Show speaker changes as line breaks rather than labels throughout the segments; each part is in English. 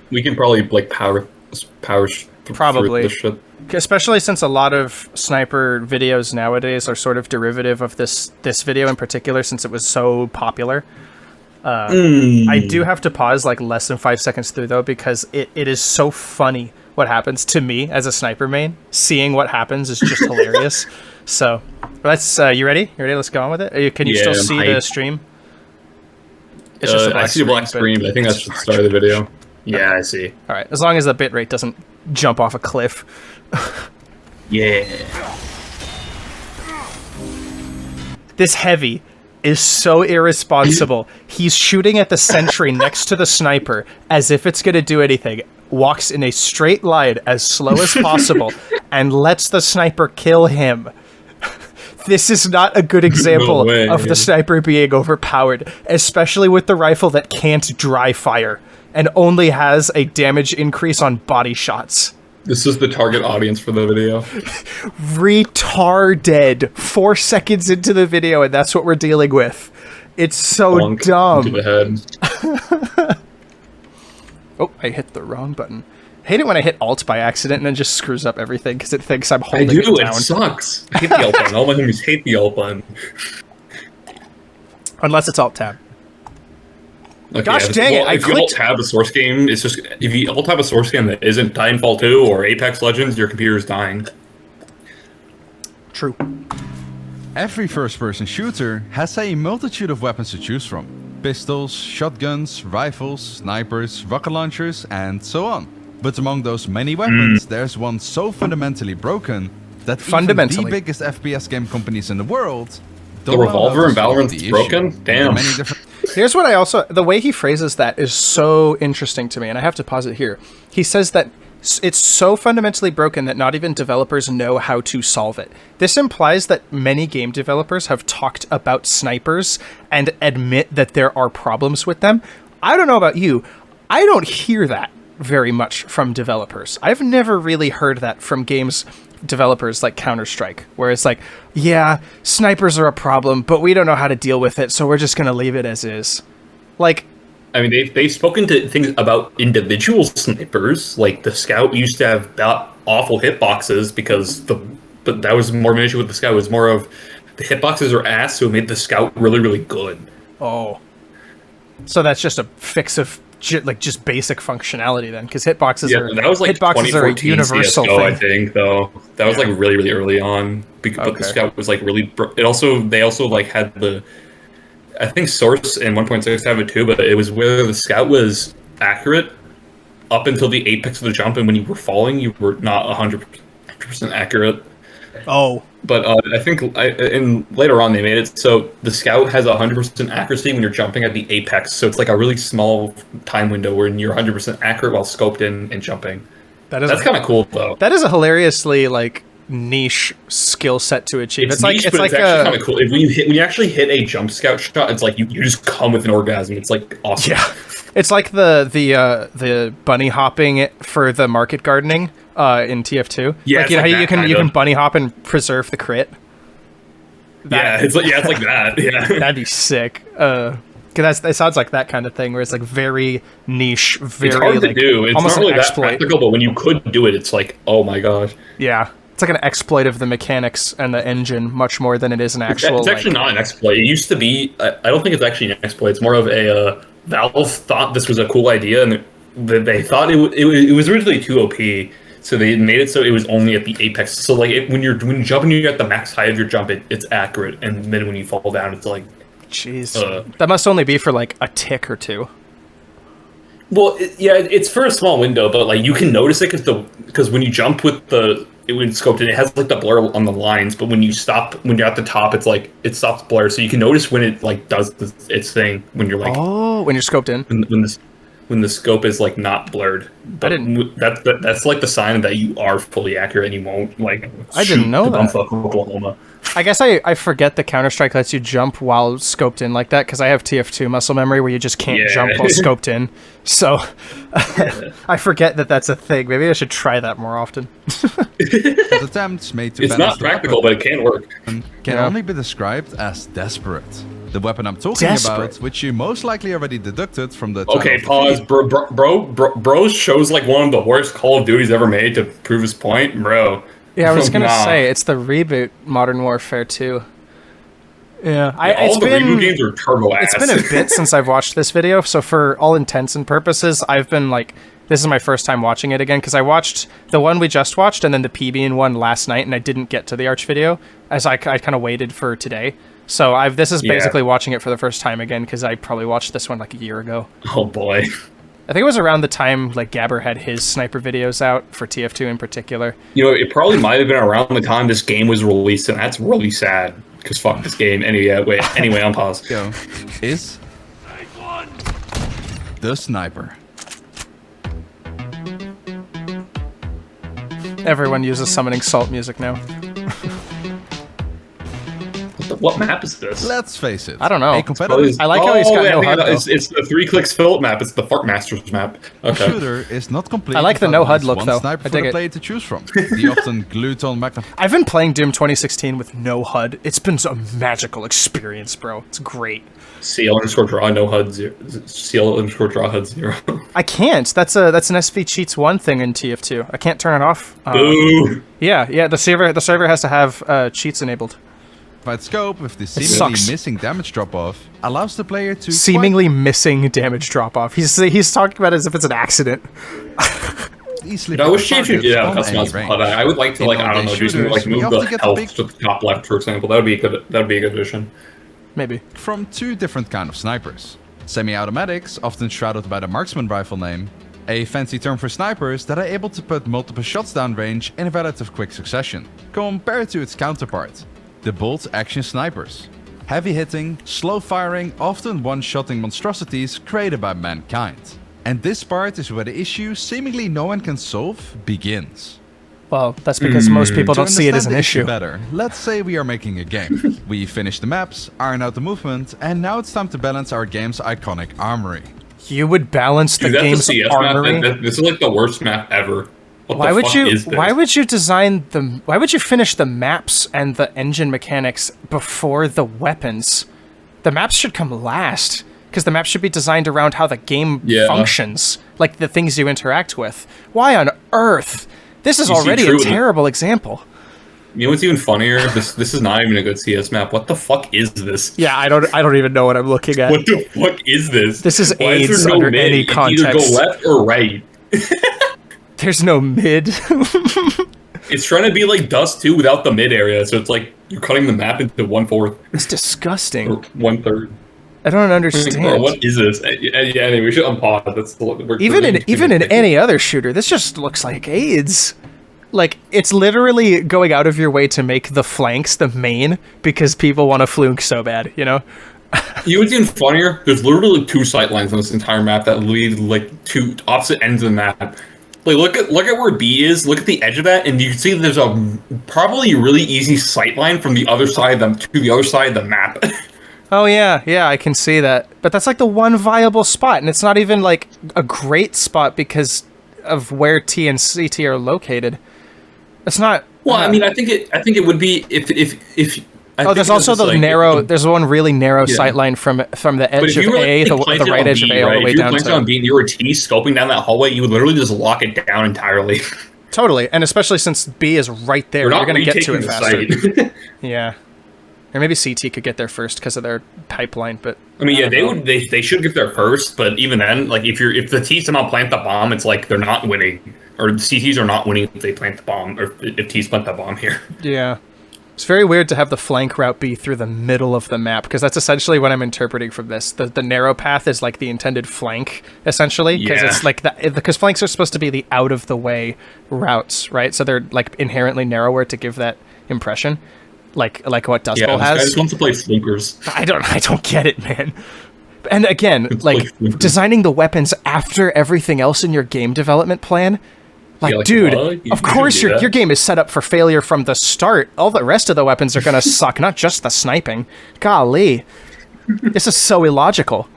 We can probably like power through
Probably.
this shit.
Especially since a lot of sniper videos nowadays are sort of derivative of this video in particular, since it was so popular. I do have to pause like less than 5 seconds through though, because it is so funny what happens to me as a sniper main. Seeing what happens is just hilarious. So let's you ready? You ready? Let's go on with it. Can you still see the stream?
It's just I see a black screen, but I think that's just the start of the video. Yeah, I see.
All right, as long as the bitrate doesn't jump off a cliff.
Yeah.
This heavy is so irresponsible. He's shooting at the sentry next to the sniper as if it's going to do anything. Walks in a straight line as slow as possible and lets the sniper kill him. This is not a good example of the sniper being overpowered, especially with the rifle that can't dry fire and only has a damage increase on body shots.
This is the target audience for the video.
Retarded. 4 seconds into the video, and that's what we're dealing with. It's so
Bonk
dumb.
into the head.
Oh, I hit the wrong button. I hate it when I hit Alt by accident and then just screws up everything because it thinks I'm holding it down.
It sucks. I hate the Alt button. All my homies hate the Alt button.
Unless it's Alt Tab.
Okay,
Gosh dang it,
if you alt tab a source game, it's just if you alt tab a source game that isn't Titanfall 2 or Apex Legends, your computer is dying.
True.
Every first-person shooter has a multitude of weapons to choose from. Pistols, shotguns, rifles, snipers, rocket launchers, and so on. But among those many weapons, there's one so fundamentally broken that even the biggest FPS game companies in the world
The revolver in Valorant's broken? Damn.
Here's what I also... The way he phrases that is so interesting to me, and I have to pause it here. He says that it's so fundamentally broken that not even developers know how to solve it. This implies that many game developers have talked about snipers and admit that there are problems with them. I don't know about you. I don't hear that very much from developers. I've never really heard that from games developers like Counter-Strike, where it's like, yeah, snipers are a problem, but we don't know how to deal with it, so we're just going to leave it as is. Like,
I mean, they've spoken to things about individual snipers, like the Scout used to have awful hitboxes because but that was more of an issue with the Scout. It was more of the hitboxes are ass, so it made the Scout really, really good.
Oh. So that's just a fix of just basic functionality then, because hitboxes
that was like
hitboxes are a universal
CSGO,
thing.
I think, though. That was like really, really early on. But the Scout was like really... They also like had the... I think Source and 1.6 have it too, but it was where the Scout was accurate up until the apex of the jump, and when you were falling, you were not 100% accurate.
Oh.
But I think and later on they made it so the Scout has 100% accuracy when you're jumping at the apex, so it's like a really small time window where you're 100% accurate while scoped in and jumping. That's kind of cool, though.
That is a hilariously like niche skill set to achieve.
It's niche, but it's actually kind of cool. When you actually hit a jump Scout shot, it's like you just come with an orgasm. It's like awesome.
Yeah, it's like the bunny hopping for the market gardening in TF2.
Yeah,
like, you know how you can bunny hop and preserve the crit.
It's like that. Yeah,
that'd be sick. Because that sounds like that kind of thing where it's like very niche, very
it's hard to do. It's
almost
not really
that
practical, but when you could do it, it's like, oh my gosh.
Yeah. It's like an exploit of the mechanics and the engine much more than it is an actual...
It's actually not an exploit. It used to be... I don't think it's actually an exploit. It's more of a... Valve thought this was a cool idea, and they thought it was originally too OP, so they made it so it was only at the apex. So like when you jump and you're at the max height of your jump, it's accurate, and then when you fall down, it's like...
Jeez. That must only be for like a tick or two.
Well, it's for a small window, but like you can notice it because when you jump with when it's scoped in, it has like the blur on the lines, but when you're at the top, it's like it stops blur, so you can notice when it like does its thing when you're like
when you're scoped in
when the scope is like not blurred. But that's like the sign that you are fully accurate and you won't like.
I didn't know that.
Oklahoma.
I guess I forget the Counter-Strike lets you jump while scoped in like that, because I have TF2 muscle memery where you just can't jump while scoped in. So I forget that that's a thing. Maybe I should try that more often.
Attempts made to
it's not practical, but it can work.
Can only be described as desperate. The weapon I'm talking
Desperate.
about, which you most likely already deducted from the
Okay,
title of the
pause.
feed.
Bro shows like one of the worst Call of Duties ever made to prove his point, bro.
Yeah, I was gonna
Nah.
say it's the reboot Modern Warfare 2. Yeah,
All the reboot games are turbo ass.
It's been a bit since I've watched this video, so for all intents and purposes, I've been like, this is my first time watching it again, because I watched the one we just watched and then the PB one last night, and I didn't get to the Arch video, as I kind of waited for today. So this is basically watching it for the first time again, because I probably watched this one like a year ago.
Oh boy.
I think it was around the time like Gabber had his sniper videos out, for TF2 in particular.
You know, it probably might have been around the time this game was released, and that's really sad. Because fuck this game. Anyway, on pause.
Go. Is the Sniper.
Everyone uses summoning salt music now.
What map is this?
Let's face it.
I don't know.
A competitive
I like how he's got no HUD, though.
It's the 3 clicks Philip map. It's the Fart Masters map. Okay.
shooter is not complete.
I like the
without
no HUD
at least
look,
one
though.
Sniper
I
for
dig
the
it.
player to choose from. The often glued-on Magnum.
I've been playing Doom 2016 with no HUD. It's been a magical experience, bro. It's great.
CL_draw no HUD 0. CL_draw HUD 0.
I can't. That's an SV Cheats 1 thing in TF2. I can't turn it off.
Boo!
Yeah. The server has to have cheats enabled.
But scope with the
sucks.
seemingly missing damage drop-off allows the player to
Seemingly missing damage drop off. He's talking about it as if it's an accident.
easily.
I wish
targets
you could
from
customize
any
the
range.
HUD. I would like to
In
I don't
all-day
know, do something like
shooters, we
move
often
the
get the
health
big-
to the top left, for example. That would be a good addition.
Maybe.
From two different kind of snipers. Semi-automatics, often shrouded by the marksman rifle name, a fancy term for snipers that are able to put multiple shots down range in a relative quick succession, compared to its counterpart, the bolt-action snipers. Heavy-hitting, slow-firing, often one-shotting monstrosities created by mankind. And this part is where the issue seemingly no one can solve begins.
Well, that's because most people
To
don't see it as an
understand the
issue.
better, let's say we are making a game. We finished the maps, iron out the movement, and now it's time to balance our game's iconic armory.
You would balance the
Dude, that's
game's
the CS
armory.
map. This is like the worst map ever. What
Why
the
would
fuck
you?
is this?
Why would you design the? Why would you finish the maps and the engine mechanics before the weapons? The maps should come last, because the maps should be designed around how the game functions, like the things you interact with. Why on earth? This is already a terrible example.
You know what's even funnier? This is not even a good CS map. What the fuck is this?
Yeah, I don't even know what I'm looking at.
What the fuck is this?
This is
Why
AIDS
there
under
mid?
any
You can either
context.
go left or right.
There's no mid.
It's trying to be like Dust 2 without the mid area, so it's like you're cutting the map into 1/4
It's disgusting.
or 1/3.
I don't understand.
Bro, what is this? Yeah, anyway, we should unpause.
Even in any other shooter, this just looks like AIDS. Like, it's literally going out of your way to make the flanks the main because people want to flunk so bad, you know?
You know what's even funnier? There's literally 2 sight lines on this entire map that lead like to opposite ends of the map. Like, look at where B is. Look at the edge of that, and you can see there's a probably really easy sight line from the other side to the other side of the map.
Oh, yeah, I can see that. But that's like the one viable spot, and it's not even like a great spot because of where T and CT are located. It's not...
Well, I mean, I think it would be if
there's also the narrow. There's one really narrow sight line from the edge of A, the right edge of A, all the way down to.
If you were on B and you were T scoping down that hallway, you would literally just lock it down entirely.
Totally, and especially since B is right there, you're going to get to it faster. Yeah, or maybe CT could get there first because of their pipeline. But
I mean, yeah, they should get there first. But even then, like if the T somehow plant the bomb, it's like they're not winning, or the CTs are not winning if they plant the bomb, or if T's plant that bomb here.
Yeah. It's very weird to have the flank route be through the middle of the map, because that's essentially what I'm interpreting from this. The narrow path is like the intended flank, essentially, because it's like because flanks are supposed to be the out of the way routes, right? So they're like inherently narrower to give that impression, like what Dust Bowl has.
I just want to play flunkers.
I don't get it, man. And again, like designing the weapons after everything else in your game development plan. Like, dude, of course your game is set up for failure from the start. All the rest of the weapons are going to suck, not just the sniping. Golly. This is so illogical.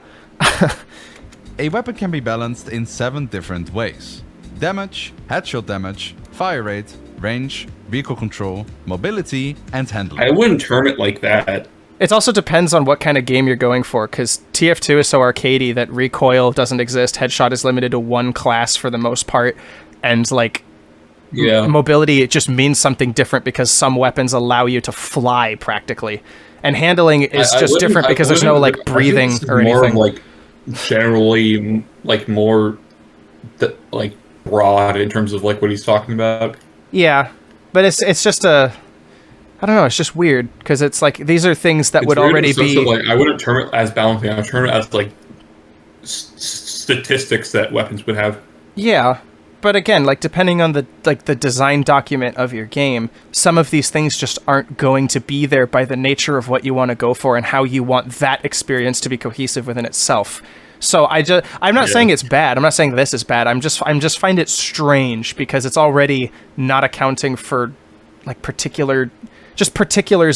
A weapon can be balanced in 7 different ways. Damage, headshot damage, fire rate, range, vehicle control, mobility, and handling.
I wouldn't term it like that.
It also depends on what kind of game you're going for, because TF2 is so arcadey that recoil doesn't exist, headshot is limited to one class for the most part, and like mobility, it just means something different because some weapons allow you to fly practically, and handling is just different because there's no like breathing or anything.
More like generally like more like broad in terms of like what he's talking about.
Yeah, but it's just a. I don't know, it's just weird, because it's like, these are things that would already be...
Like, I wouldn't term it as balancing, I would term it as, like, statistics that weapons would have.
Yeah, but again, like, depending on the design document of your game, some of these things just aren't going to be there by the nature of what you want to go for and how you want that experience to be cohesive within itself. So I'm not saying it's bad, I'm not saying this is bad, I'm just find it strange, because it's already not accounting for, like, particulars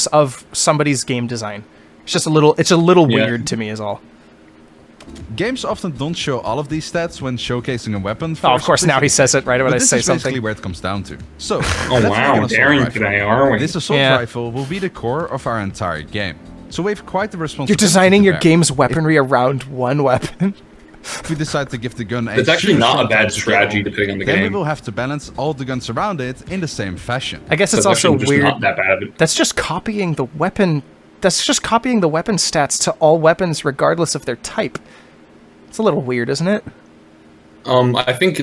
of somebody's game design. It's a little weird to me is all.
Games often don't show all of these stats when showcasing a weapon.
Oh, of course, now he says it right when I say something.
This is basically where it comes down to. So,
oh wow, daring today, are we?
This assault rifle will be the core of our entire game. So we have quite the responsibility.
You're designing your game's weaponry around one weapon.
If we decide to give the gun a...
It's actually not a bad strategy depending on the game.
Then we will have to balance all the guns around it in the same fashion.
I guess it's also weird.
Not that bad.
That's just copying the weapon... That's just copying the weapon stats to all weapons regardless of their type. It's a little weird, isn't it?
I think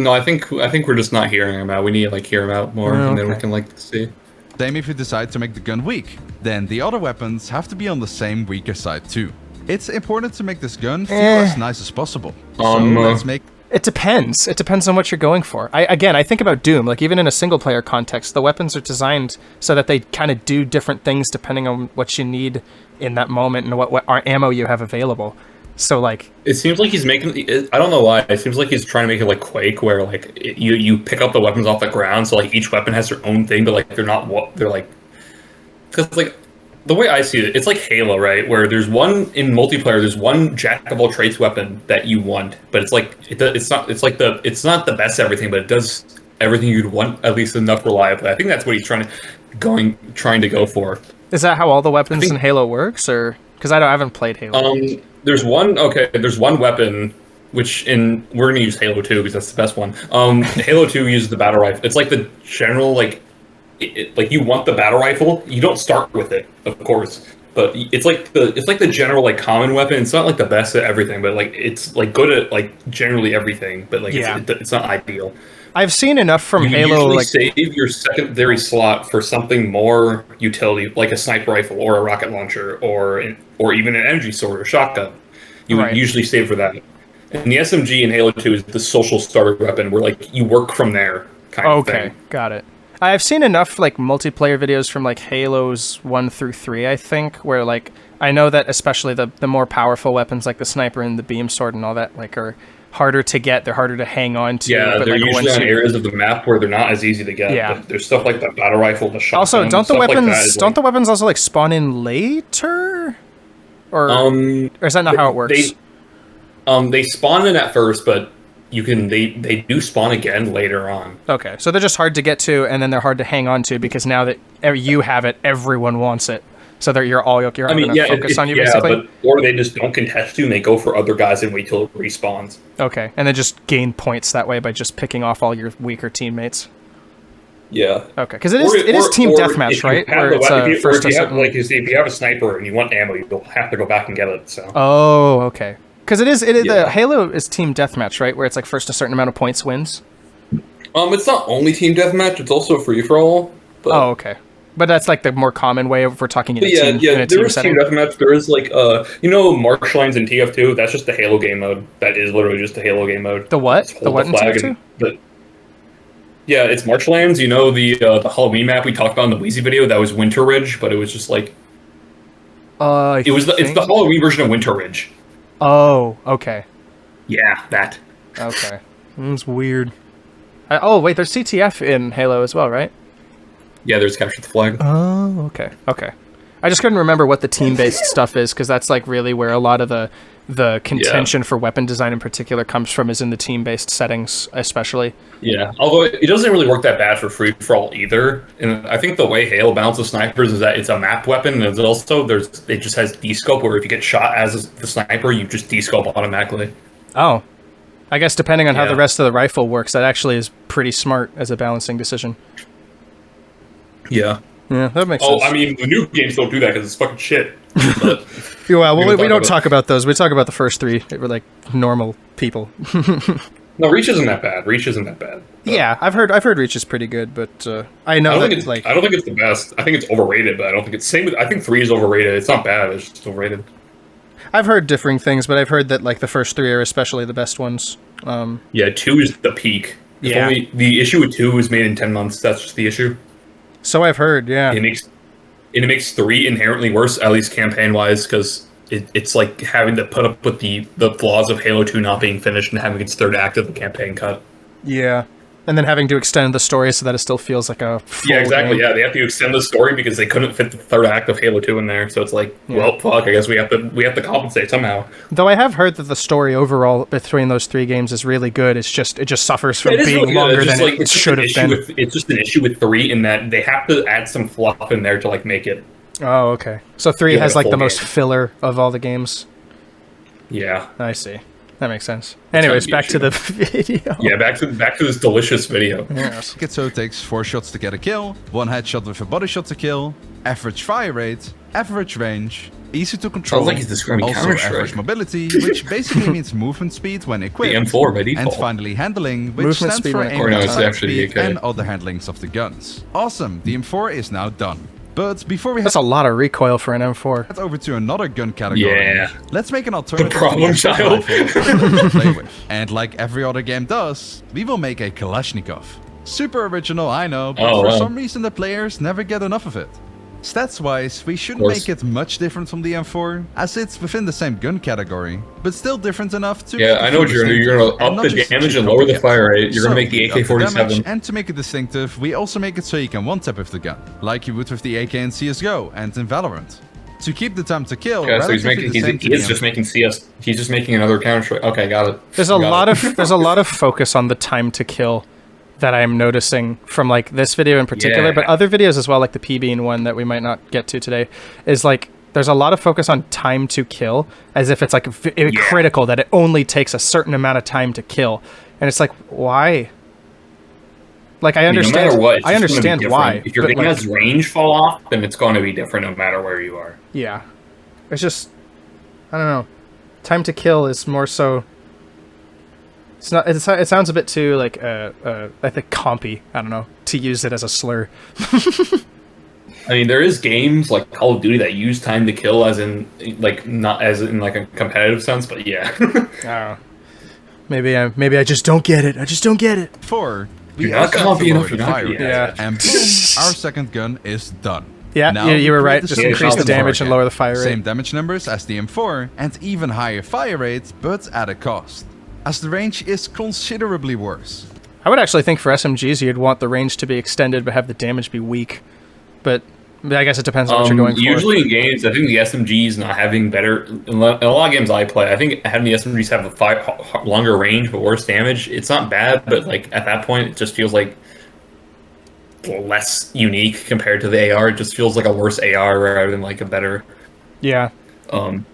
we're just not hearing him out. We need to like hear him out more, and then we can like see.
Same if you decide to make the gun weak. Then the other weapons have to be on the same weaker side too. It's important to make this gun feel as nice as possible. So let's make...
It depends. It depends on what you're going for. I think about Doom. Like, even in a single-player context, the weapons are designed so that they kind of do different things depending on what you need in that moment and what ammo you have available. So, like...
It seems like he's making... I don't know why. It seems like he's trying to make it like Quake, where, like, you pick up the weapons off the ground, so, like, each weapon has their own thing, but, like, they're not what... They're, like... Because, like... The way I see it, it's like Halo, right? Where there's one in multiplayer, there's one jack of all trades weapon that you want, but it's like it's not the best everything, but it does everything you'd want, at least enough reliably. I think that's what he's trying to go for.
Is that how all the weapons in Halo works, or because I haven't played Halo?
There's one weapon which we're gonna use Halo 2 because that's the best one. Halo 2 uses the battle rifle. It's like the general like. Like you want the battle rifle, you don't start with it, of course, but it's like the general like common weapon. It's not like the best at everything, but like it's like good at like generally everything, but like it's not ideal.
I've seen enough from Halo.
Like save your secondary slot for something more utility, like a sniper rifle or a rocket launcher, or even an energy sword or shotgun. You would usually save for that. And the SMG in Halo 2 is the social starter weapon, where like you work from there. Kind of thing.
Okay, got it. I've seen enough like multiplayer videos from like Halos 1 through 3, I think, where like I know that especially the more powerful weapons like the sniper and the beam sword and all that like are harder to get, they're harder to hang on to.
Yeah,
but
they're
like,
usually on areas of the map where they're not as easy to get.
Yeah.
But there's stuff like the battle rifle, the shotgun.
Also, don't the weapons also like spawn in later? Or is that not how it works?
They spawn in at first, but they do spawn again later on.
Okay, so they're just hard to get to, and then they're hard to hang on to because now that you have it, everyone wants it. So you're going to focus on you basically.
Or they just don't contest you and they go for other guys and wait till it respawns.
Okay, and then just gain points that way by just picking off all your weaker teammates.
Yeah.
Okay, because it is team deathmatch, right?
If you have a sniper and you want ammo, you'll have to go back and get it. So.
Oh, okay. Because the Halo is team deathmatch, right? Where it's like first a certain amount of points wins.
It's not only team deathmatch; it's also free for all.
Oh, okay. But that's like the more common way if we're talking in a team.
There is team deathmatch. There is like marshlands in TF2. That's just the Halo game mode. That is literally just the Halo game mode.
The what? The what in TF2?
Yeah, it's marshlands. You know the Halloween map we talked about in the Wheezy video. That was Winter Ridge, but it was just like. It's the Halloween version of Winter Ridge.
Oh, okay.
Yeah, that.
Okay. That's weird. Wait, there's CTF in Halo as well, right?
Yeah, there's Capture the Flag.
Oh, okay. Okay. I just couldn't remember what the team-based stuff is, because that's like really where a lot of the the contention for weapon design in particular comes from is in the team-based settings, especially.
Yeah, although it doesn't really work that bad for free-for-all either. And I think the way Halo balances snipers is that it's a map weapon, and it's also it just has descope, where if you get shot as the sniper, you just descope automatically.
Oh. I guess depending on how the rest of the rifle works, that actually is pretty smart as a balancing decision.
Yeah.
Yeah, that makes sense.
Oh, I mean, the new games don't do that because it's fucking shit. But
well, we don't talk about those. We talk about the first three. They were like normal people.
No, Reach isn't that bad. Reach isn't that bad. But
Yeah, I've heard Reach is pretty good, but I know
I don't
that
think it's
like
I don't think it's the best. I think it's overrated, but I don't think it's same with. I think 3 is overrated. It's not bad. It's just overrated.
I've heard differing things, but I've heard that like the first 3 are especially the best ones.
Yeah, 2 is the peak.
Yeah.
Only, the issue with 2 was made in 10 months. That's just the issue.
So I've heard, yeah.
It makes 3 inherently worse, at least campaign-wise, because it's like having to put up with the flaws of Halo 2 not being finished and having its third act of the campaign cut.
Yeah. And then having to extend the story so that it still feels like a full
Yeah, exactly.
game.
Yeah, they have to extend the story because they couldn't fit the third act of Halo 2 in there. So it's like, well, fuck, I guess we have to compensate somehow.
Though I have heard that the story overall between those 3 games is really good. It just suffers from being
really
longer than it should have been.
It's just an issue with 3 in that they have to add some fluff in there to like make it.
Oh, okay. So 3 has like the most
game.
filler of all the games.
Yeah.
I see. That makes sense. Anyways, back to the video.
Yeah, back to this delicious video.
Yes.
So it takes 4 shots to get a kill, 1 headshot with a body shot to kill, average fire rate, average range, easy to control,
Sounds like he's describing
also
Counter-Strike.
average mobility, which basically means movement speed when equipped,
The M4 by default.
and finally handling, which
Movement
stands
speed
for
when
aim
equipped.
Or no, it's
attack
actually
speed
the AK.
and other handlings of the guns. Awesome, the M4 is now done. But before we
That's a lot of recoil for an M4.
head over to another gun category,
Yeah.
let's make an alternative
problem
to the
child.
rifle to play with. And like every other game does, we will make a Kalashnikov. Super original, I know, but for some reason the players never get enough of it. Stats-wise, we shouldn't make it much different from the M4, as it's within the same gun category, but still different enough to...
Yeah, I know what you're gonna do. You're gonna up the damage and lower the fire rate. You're gonna make the AK-47.
And to make it distinctive, we also make it so you can one-tap with the gun, like you would with the AK in CSGO and in Valorant. To keep the time to kill,
Okay, so he's
relatively
making.
the same to
He is
the
just making CS. He's just making another Counter-Strike. Okay, got it.
There's a lot of focus on the time to kill that I'm noticing from like this video in particular,
Yeah.
but other videos as well, like the PBean one that we might not get to today, is like there's a lot of focus on time to kill as if it's like critical that it only takes a certain amount of time to kill, and it's like why? Like I understand.
No matter what, it's
I
just gonna be
understand
different.
why.
If your
but,
game
like,
has range fall off, then it's going to be different no matter where you are.
yeah, it's just I don't know. Time to kill is more so. It's not. It sounds a bit too like I think compy. I don't know, to use it as a slur.
I mean, there is games like Call of Duty that use time to kill as in like not as in like a competitive sense, but yeah.
I don't know. Maybe I just don't get it. I just don't get it.
4, we
You're not
also have to
compy enough
lower
for
the
that.
fire rate.
Yeah.
And boom, our second gun is done.
Yeah,
Now
you were
we
right.
create
Just
same
increase the
shot
damage and
again.
lower the fire rate.
Same damage numbers as the M4, and even higher fire rate, but at a cost, as the range is considerably worse.
I would actually think for SMGs you'd want the range to be extended but have the damage be weak. But I guess it depends on what you're going for.
Usually in games, I think the SMGs not having better. In a lot of games I play, I think having the SMGs have a longer range but worse damage. It's not bad, but like at that point, it just feels like less unique compared to the AR. It just feels like a worse AR rather than like a better.
Yeah.
Um,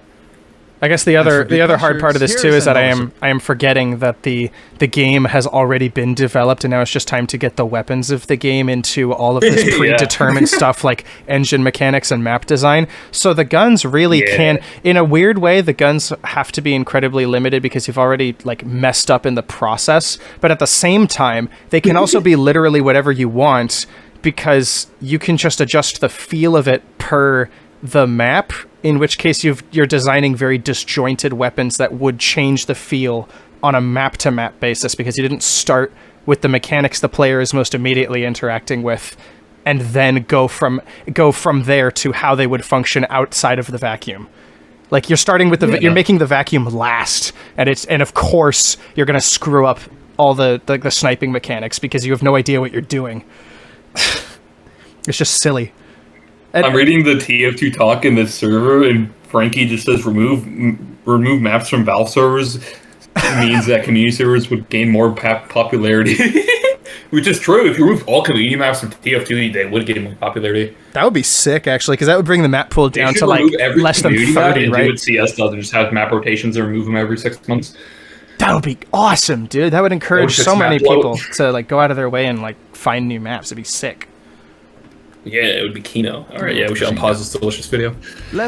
I guess the other hard part of this
Here's
too is that I
another
am forgetting that the game has already been developed and now it's just time to get the weapons of the game into all of this predetermined stuff like engine mechanics and map design. So the guns really can, in a weird way, the guns have to be incredibly limited because you've already like messed up in the process. But at the same time, they can also be literally whatever you want because you can just adjust the feel of it per the map, in which case you're designing very disjointed weapons that would change the feel on a map-to-map basis because you didn't start with the mechanics the player is most immediately interacting with and then go from there to how they would function outside of the vacuum. Like you're starting with you're making the vacuum last, and of course you're going to screw up all the sniping mechanics because you have no idea what you're doing. It's just silly. And
I'm reading the TF2 talk in this server, and Frankie just says remove remove maps from Valve servers means that community servers would gain more popularity. Which is true. If you remove all community maps from TF2, they would gain more popularity.
That would be sick, actually, because that would bring the map pool down to like less than 30, right?
Do what CS does and just have map rotations and remove them every 6 months.
That would be awesome, dude. That would encourage so many people to like go out of their way and like find new maps. It'd be sick.
Yeah, it would be Kino. All right, yeah, we should unpause this delicious video.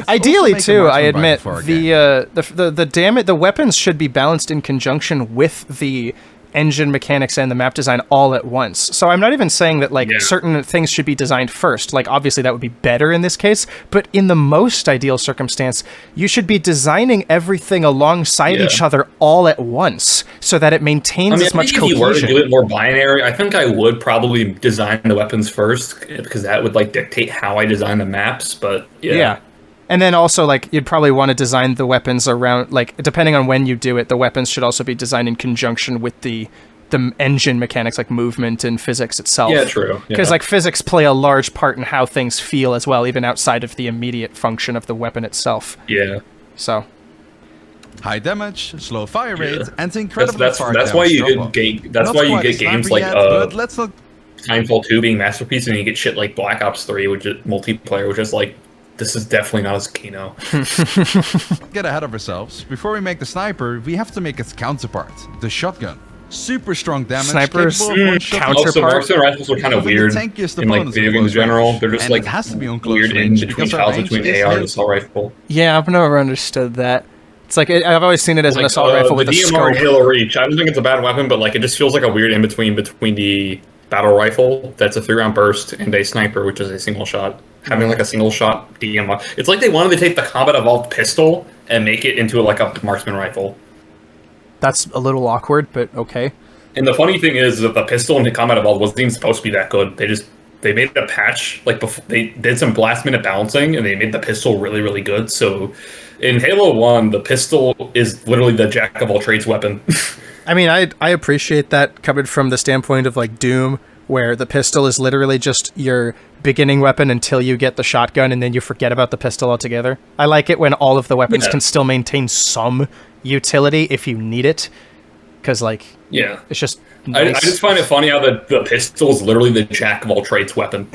Ideally, too, I admit the weapons should be balanced in conjunction with the engine mechanics and the map design all at once. So I'm not even saying that like certain things should be designed first. Like obviously that would be better in this case, but in the most ideal circumstance, you should be designing everything alongside each other all at once so that it maintains as much cohesion. If you were to do it
more binary, I think I would probably design the weapons first because that would like dictate how I design the maps, but yeah.
And then also, like, you'd probably want to design the weapons around, like, depending on when you do it, the weapons should also be designed in conjunction with the engine mechanics, like movement and physics itself.
Yeah, true.
Because, like, physics play a large part in how things feel as well, even outside of the immediate function of the weapon itself.
Yeah.
So.
High damage, slow fire rate, and incredibly far
That's why you get games like Timefall 2 being Masterpiece, and you get shit like Black Ops 3, which is multiplayer, which is like, this is definitely not as Kino.
Get ahead of ourselves. Before we make the sniper, we have to make its counterpart, the shotgun. Super strong damage.
Sniper's counterpart.
Also, marksman rifles are kind of weird in like video games in general. They're just like weird in between AR and assault rifle.
Yeah, I've never understood that. It's like I've always seen it as an assault rifle with a scope.
Halo Reach. I don't think it's a bad weapon, but like it just feels like a weird in between the battle rifle that's a 3-round burst and a sniper, which is a single shot. Having like a single shot DMR. It's like they wanted to take the combat evolved pistol and make it into like a marksman rifle.
That's a little awkward, but okay.
And the funny thing is that the pistol in the combat evolved wasn't even supposed to be that good. They made a patch like before they did some last minute balancing and they made the pistol really, really good. So in Halo 1, the pistol is literally the jack of all trades weapon.
I mean, I appreciate that coming from the standpoint of like Doom, where the pistol is literally just your beginning weapon until you get the shotgun and then you forget about the pistol altogether. I like it when all of the weapons can still maintain some utility if you need it, because like it's just nice.
I just find it funny how the pistol is literally the jack of all trades weapon.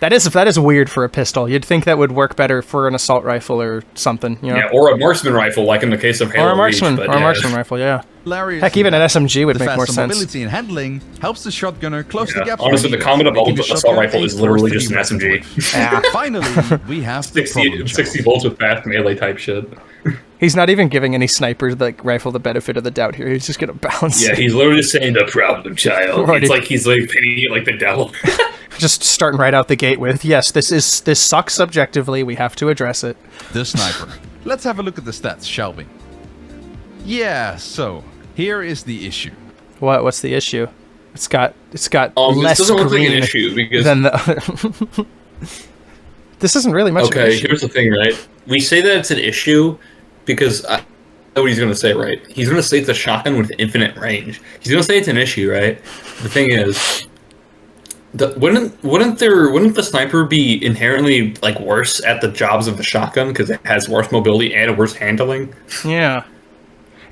That is weird for a pistol. You'd think that would work better for an assault rifle or something, you know?
Yeah, or a marksman rifle, like in the case of Halo
Or a marksman rifle, yeah. Heck, even an SMG would make more sense.
Mobility and handling helps the shotgunner close the gap.
Honestly, the combat evolved assault rifle is literally just an SMG.
Finally, we have
60 volts with fast melee type shit.
He's not even giving any sniper like rifle the benefit of the doubt here. He's just gonna balance.
Yeah, he's literally just saying the problem child. Right. It's like he's like pitting it like the devil.
Just starting right out the gate with, yes, this sucks subjectively. We have to address it.
The sniper. Let's have a look at the stats, shall we? Yeah. So here is the issue.
What's the issue? It's got less green like
issue because
than the other. This isn't really much.
Okay,
of an issue.
Here's the thing, right? We say that it's an issue because I know what he's going to say, right? He's going to say it's a shotgun with infinite range. He's going to say it's an issue, right? The thing is, wouldn't the sniper be inherently like worse at the jobs of the shotgun because it has worse mobility and worse handling?
Yeah.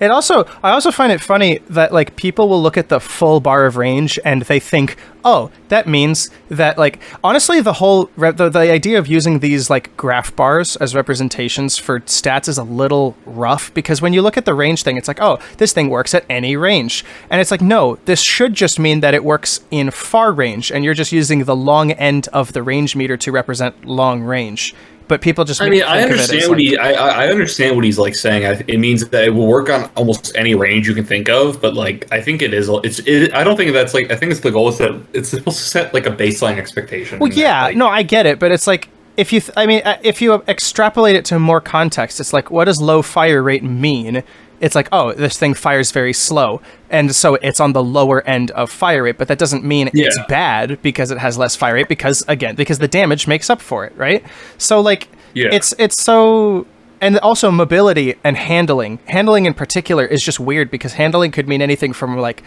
I also find it funny that like people will look at the full bar of range and they think, oh, that means that like honestly the idea of using these like graph bars as representations for stats is a little rough, because when you look at the range thing, it's like, oh, this thing works at any range, and it's like, no, this should just mean that it works in far range, and you're just using the long end of the range meter to represent long range. But people just.
I understand what I understand what he's like saying. It means that it will work on almost any range you can think of. But like, I think it is. I don't think that's like. I think it's the goal is that it's supposed to set like a baseline expectation.
Well, yeah, like, no, I get it, but it's like if you extrapolate it to more context, it's like, what does low fire rate mean? It's like, oh, this thing fires very slow, and so it's on the lower end of fire rate, but that doesn't mean it's bad because it has less fire rate, because the damage makes up for it, right? So like, it's so, and also mobility and handling in particular is just weird, because handling could mean anything from like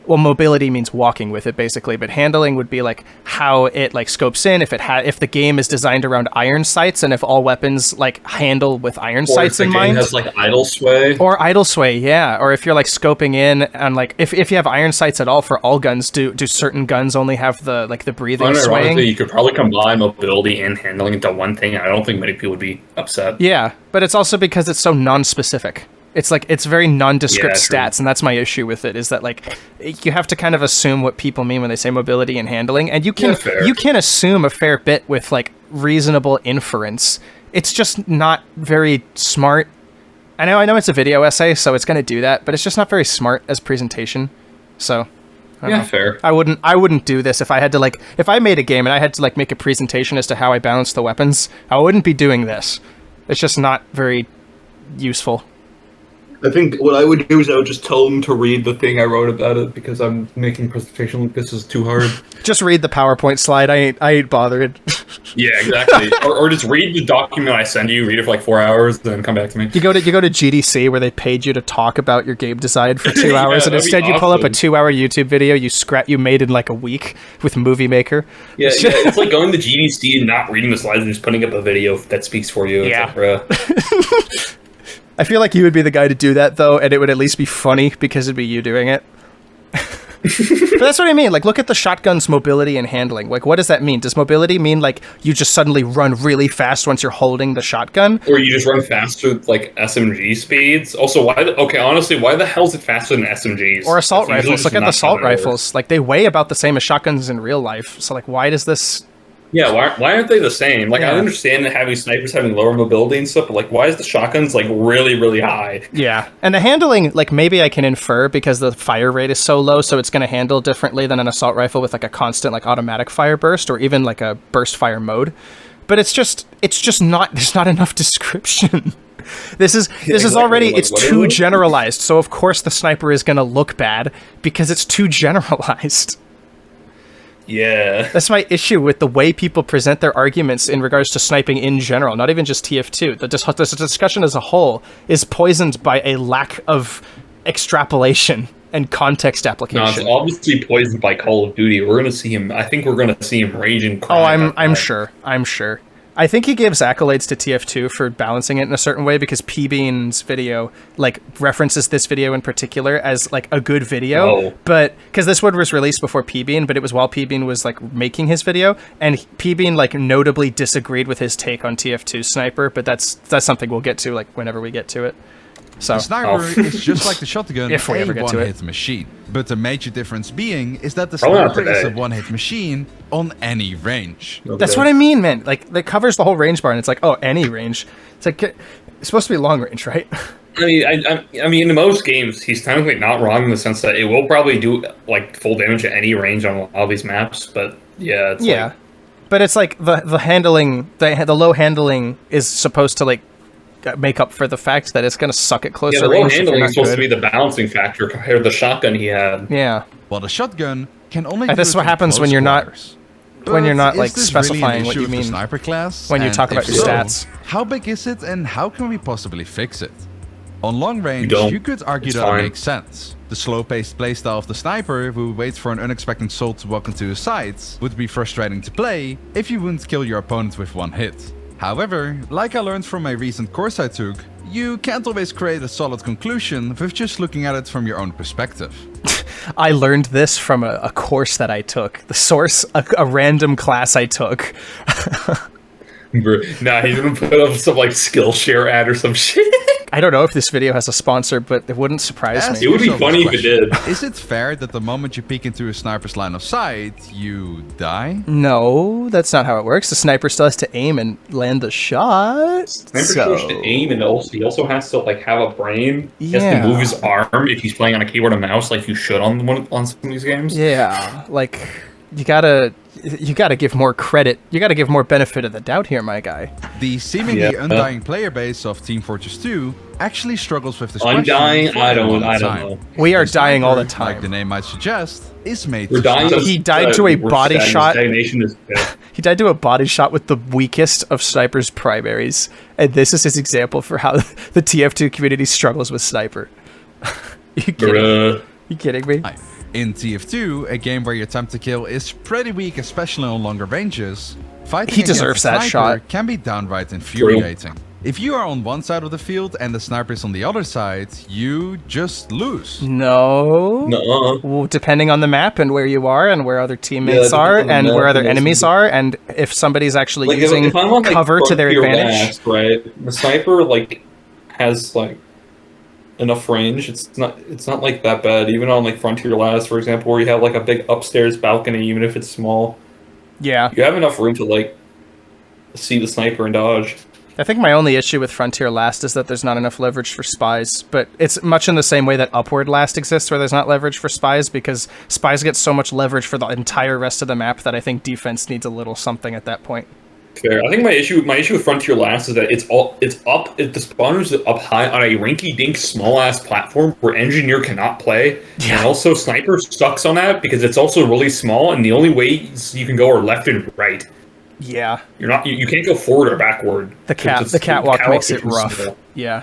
well, mobility means walking with it basically, but handling would be like how it like scopes in, if the game is designed around iron sights, and if all weapons like handle with iron sights in mind.
Or if the game has like idle sway.
Or idle sway, yeah. Or if you're like scoping in, and like if you have iron sights at all for all guns, do certain guns only have the breathing swaying?
You could probably combine mobility and handling into one thing. I don't think many people would be upset.
Yeah, but it's also because it's so non-specific. It's like, it's very nondescript stats, and that's my issue with it, is that like you have to kind of assume what people mean when they say mobility and handling, and you can assume a fair bit with like reasonable inference. It's just not very smart. I know it's a video essay, so it's going to do that, but it's just not very smart as presentation. So I don't know.
Fair.
I wouldn't do this if I had to like, if I made a game and I had to like make a presentation as to how I balance the weapons. I wouldn't be doing this. It's just not very useful.
I think what I would do is I would just tell them to read the thing I wrote about it, because I'm making a presentation like this is too hard.
Just read the PowerPoint slide. I ain't bothered.
Yeah, exactly. or just read the document I send you, read it for like 4 hours, then come back to me.
You go to GDC where they paid you to talk about your game design for 2 hours, and instead you pull up a 2-hour YouTube video you made in like a week with Movie Maker.
Yeah, it's like going to GDC and not reading the slides and just putting up a video that speaks for you.
Yeah.
It's like,
I feel like you would be the guy to do that, though, and it would at least be funny because it'd be you doing it. But that's what I mean. Like, look at the shotgun's mobility and handling. Like, what does that mean? Does mobility mean, like, you just suddenly run really fast once you're holding the shotgun?
Or you just run faster with, like, SMG speeds? Also, honestly, why the hell is it faster than SMGs?
Or assault rifles. Look at the assault rifles. Like, they weigh about the same as shotguns in real life. So, like, why does this...
Yeah, why aren't they the same? Like, I understand that having snipers having lower mobility and stuff, but, like, why is the shotguns, like, really, really high?
Yeah. And the handling, like, maybe I can infer because the fire rate is so low, so it's going to handle differently than an assault rifle with, like, a constant, like, automatic fire burst, or even, like, a burst fire mode. But it's just not, there's not enough description. This is already, like, it's too generalized, so of course the sniper is going to look bad because it's too generalized.
Yeah.
That's my issue with the way people present their arguments in regards to sniping in general, not even just TF2. The discussion as a whole is poisoned by a lack of extrapolation and context application.
No, it's obviously poisoned by Call of Duty. We're going to see him, I think we're going to see him rage and cry.
Oh, I'm sure. I think he gives accolades to TF2 for balancing it in a certain way, because P-Bean's video like references this video in particular as like a good video. But because this one was released before P-Bean, but it was while P-Bean was like making his video, and P-Bean like notably disagreed with his take on TF2 Sniper, but that's something we'll get to like whenever we get to it. So
the sniper is just like the shotgun,
if we ever get to it.
One-hit machine. But the major difference being is that the sniper is a one-hit machine on any range.
Okay. That's what I mean, man. Like, that covers the whole range bar, and it's like, oh, any range. It's like, it's supposed to be long range, right?
I mean, in most games, he's technically not wrong in the sense that it will probably do like full damage at any range on all these maps. But yeah,
like... but it's like the handling, the low handling is supposed to like make up for the fact that it's going to suck at closer range.
Yeah, the low handling is supposed to be the balancing factor compared to the shotgun he had.
Yeah.
Well, the shotgun can only.
This is what happens when you're not. When you're not like specifying
really
what you mean
sniper class,
when you talk about your stats.
How big is it, and how can we possibly fix it? On long range, you could argue that it makes sense. The slow-paced playstyle of the sniper, who waits for an unexpected soul to walk into his sights, would be frustrating to play if you wouldn't kill your opponent with one hit. However, like I learned from my recent course I took, you can't always create a solid conclusion with just looking at it from your own perspective.
I learned this from a course that I took. The source, a random class I took.
Nah, he's gonna put up some like Skillshare ad or some shit.
I don't know if this video has a sponsor, but it wouldn't surprise me.
It would be funny if it did.
Is it fair that the moment you peek into a sniper's line of sight, you die?
No, that's not how it works. The sniper still has to aim and land the shot.
Sniper has to aim, and he also has to like have a brain. He has to move his arm if he's playing on a keyboard and mouse, like you should on some of these games.
Yeah, like you gotta give more credit. You gotta give more benefit of the doubt here, my guy.
The seemingly undying player base of Team Fortress 2 actually struggles with this
undying. I don't know.
We are dying all the time.
Like the name might suggest, is made.
We're dying.
He died to a body shot. He died to a body shot with the weakest of Sniper's primaries, and this is his example for how the TF2 community struggles with Sniper. You kidding me?
In TF2, a game where your time to kill is pretty weak, especially on longer ranges, fighting
He deserves
against a
that
sniper
shot.
can be downright infuriating. If you are on one side of the field and the sniper is on the other side, you just lose.
No.
Nuh-uh.
Well, depending on the map and where you are and where other teammates
Yeah,
are
depends on the
and
map
where other
and
enemies
also-
are and if somebody's actually
Like,
using
if I'm on, like,
cover to their
frontier
advantage.
last, right? The sniper like has like enough range. It's not like that bad. Even on like Frontier Last, for example, where you have like a big upstairs balcony, even if it's small,
Yeah.
you have enough room to like see the sniper and dodge.
I think my only issue with Frontier Last is that there's not enough leverage for spies, but it's much in the same way that Upward Last exists, where there's not leverage for spies, because spies get so much leverage for the entire rest of the map that I think defense needs a little something at that point.
Fair. I think my issue with Frontier Last is that the spawners is up high on a rinky-dink small-ass platform where Engineer cannot play,
Yeah.
and also Sniper sucks on that because it's also really small, and the only ways you can go are left and right.
Yeah.
You can't go forward or backward.
The catwalk makes it rough.
Small.
Yeah.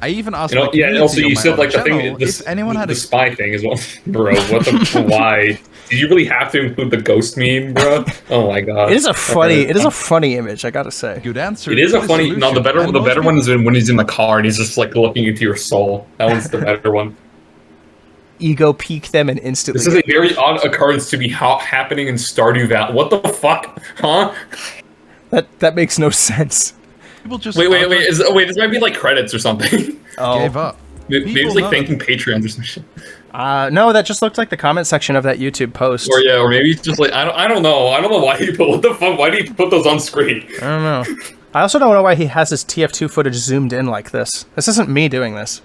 I even asked
You know,
my
yeah, and
community
also
on
you
my
said
other
like the
channel
thing,
if anyone had
the
a
spy thing as well, bro. What the why? Did you really have to include the ghost meme, bro? Oh my god!
It is a funny image, I gotta say.
good answer.
It is
to
a
the
funny. No, the
solution, and most
better one is when he's in the car and he's just like looking into your soul. That one's the better one.
Ego peek them and instantly.
This is a very odd occurrence to be happening in Stardew Valley. What the fuck, huh?
That makes no sense.
people just
Wait. This might be like credits or something.
Oh.
gave up.
Maybe it's
People
like
know.
thanking Patreons or some shit.
No, that just looked like the comment section of that YouTube post.
Or maybe it's just like I don't know. I don't know why you put what the fuck. Why do you put those on screen?
I don't know. I also don't know why he has his TF2 footage zoomed in like this. This isn't me doing this.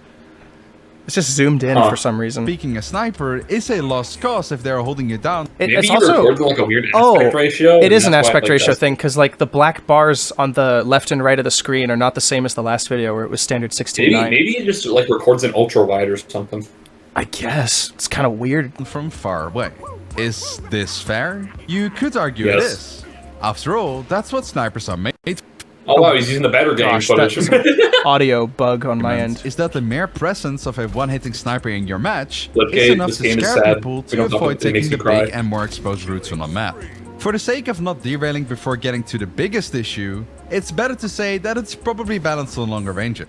It's just zoomed in for some reason.
Speaking a sniper is a lost cause if they're holding you down.
Maybe
It's
he
also
records like a weird aspect ratio.
it
and
is an
that's why,
aspect
like,
ratio
that's-
thing because like the black bars on the left and right of the screen are not the same as the last video where it was standard 16:9.
Maybe he just like records an ultra wide or something.
I guess it's kind of weird.
From far away. Is this fair? You could argue it
Yes.
is. After all, that's what snipers are made for.
Oh wow, he's using the better game
Gosh,
footage.
that's an audio bug on my end.
Is that the mere presence of a one-hitting sniper in your match
Look,
is
Gabe,
enough
this
to
game is
scare
sad.
people
We
to
don't talk
avoid
about it, it makes
taking
me
the big
cry.
and more exposed routes on the map. For the sake of not derailing before getting to the biggest issue, it's better to say that it's probably balanced on longer ranges.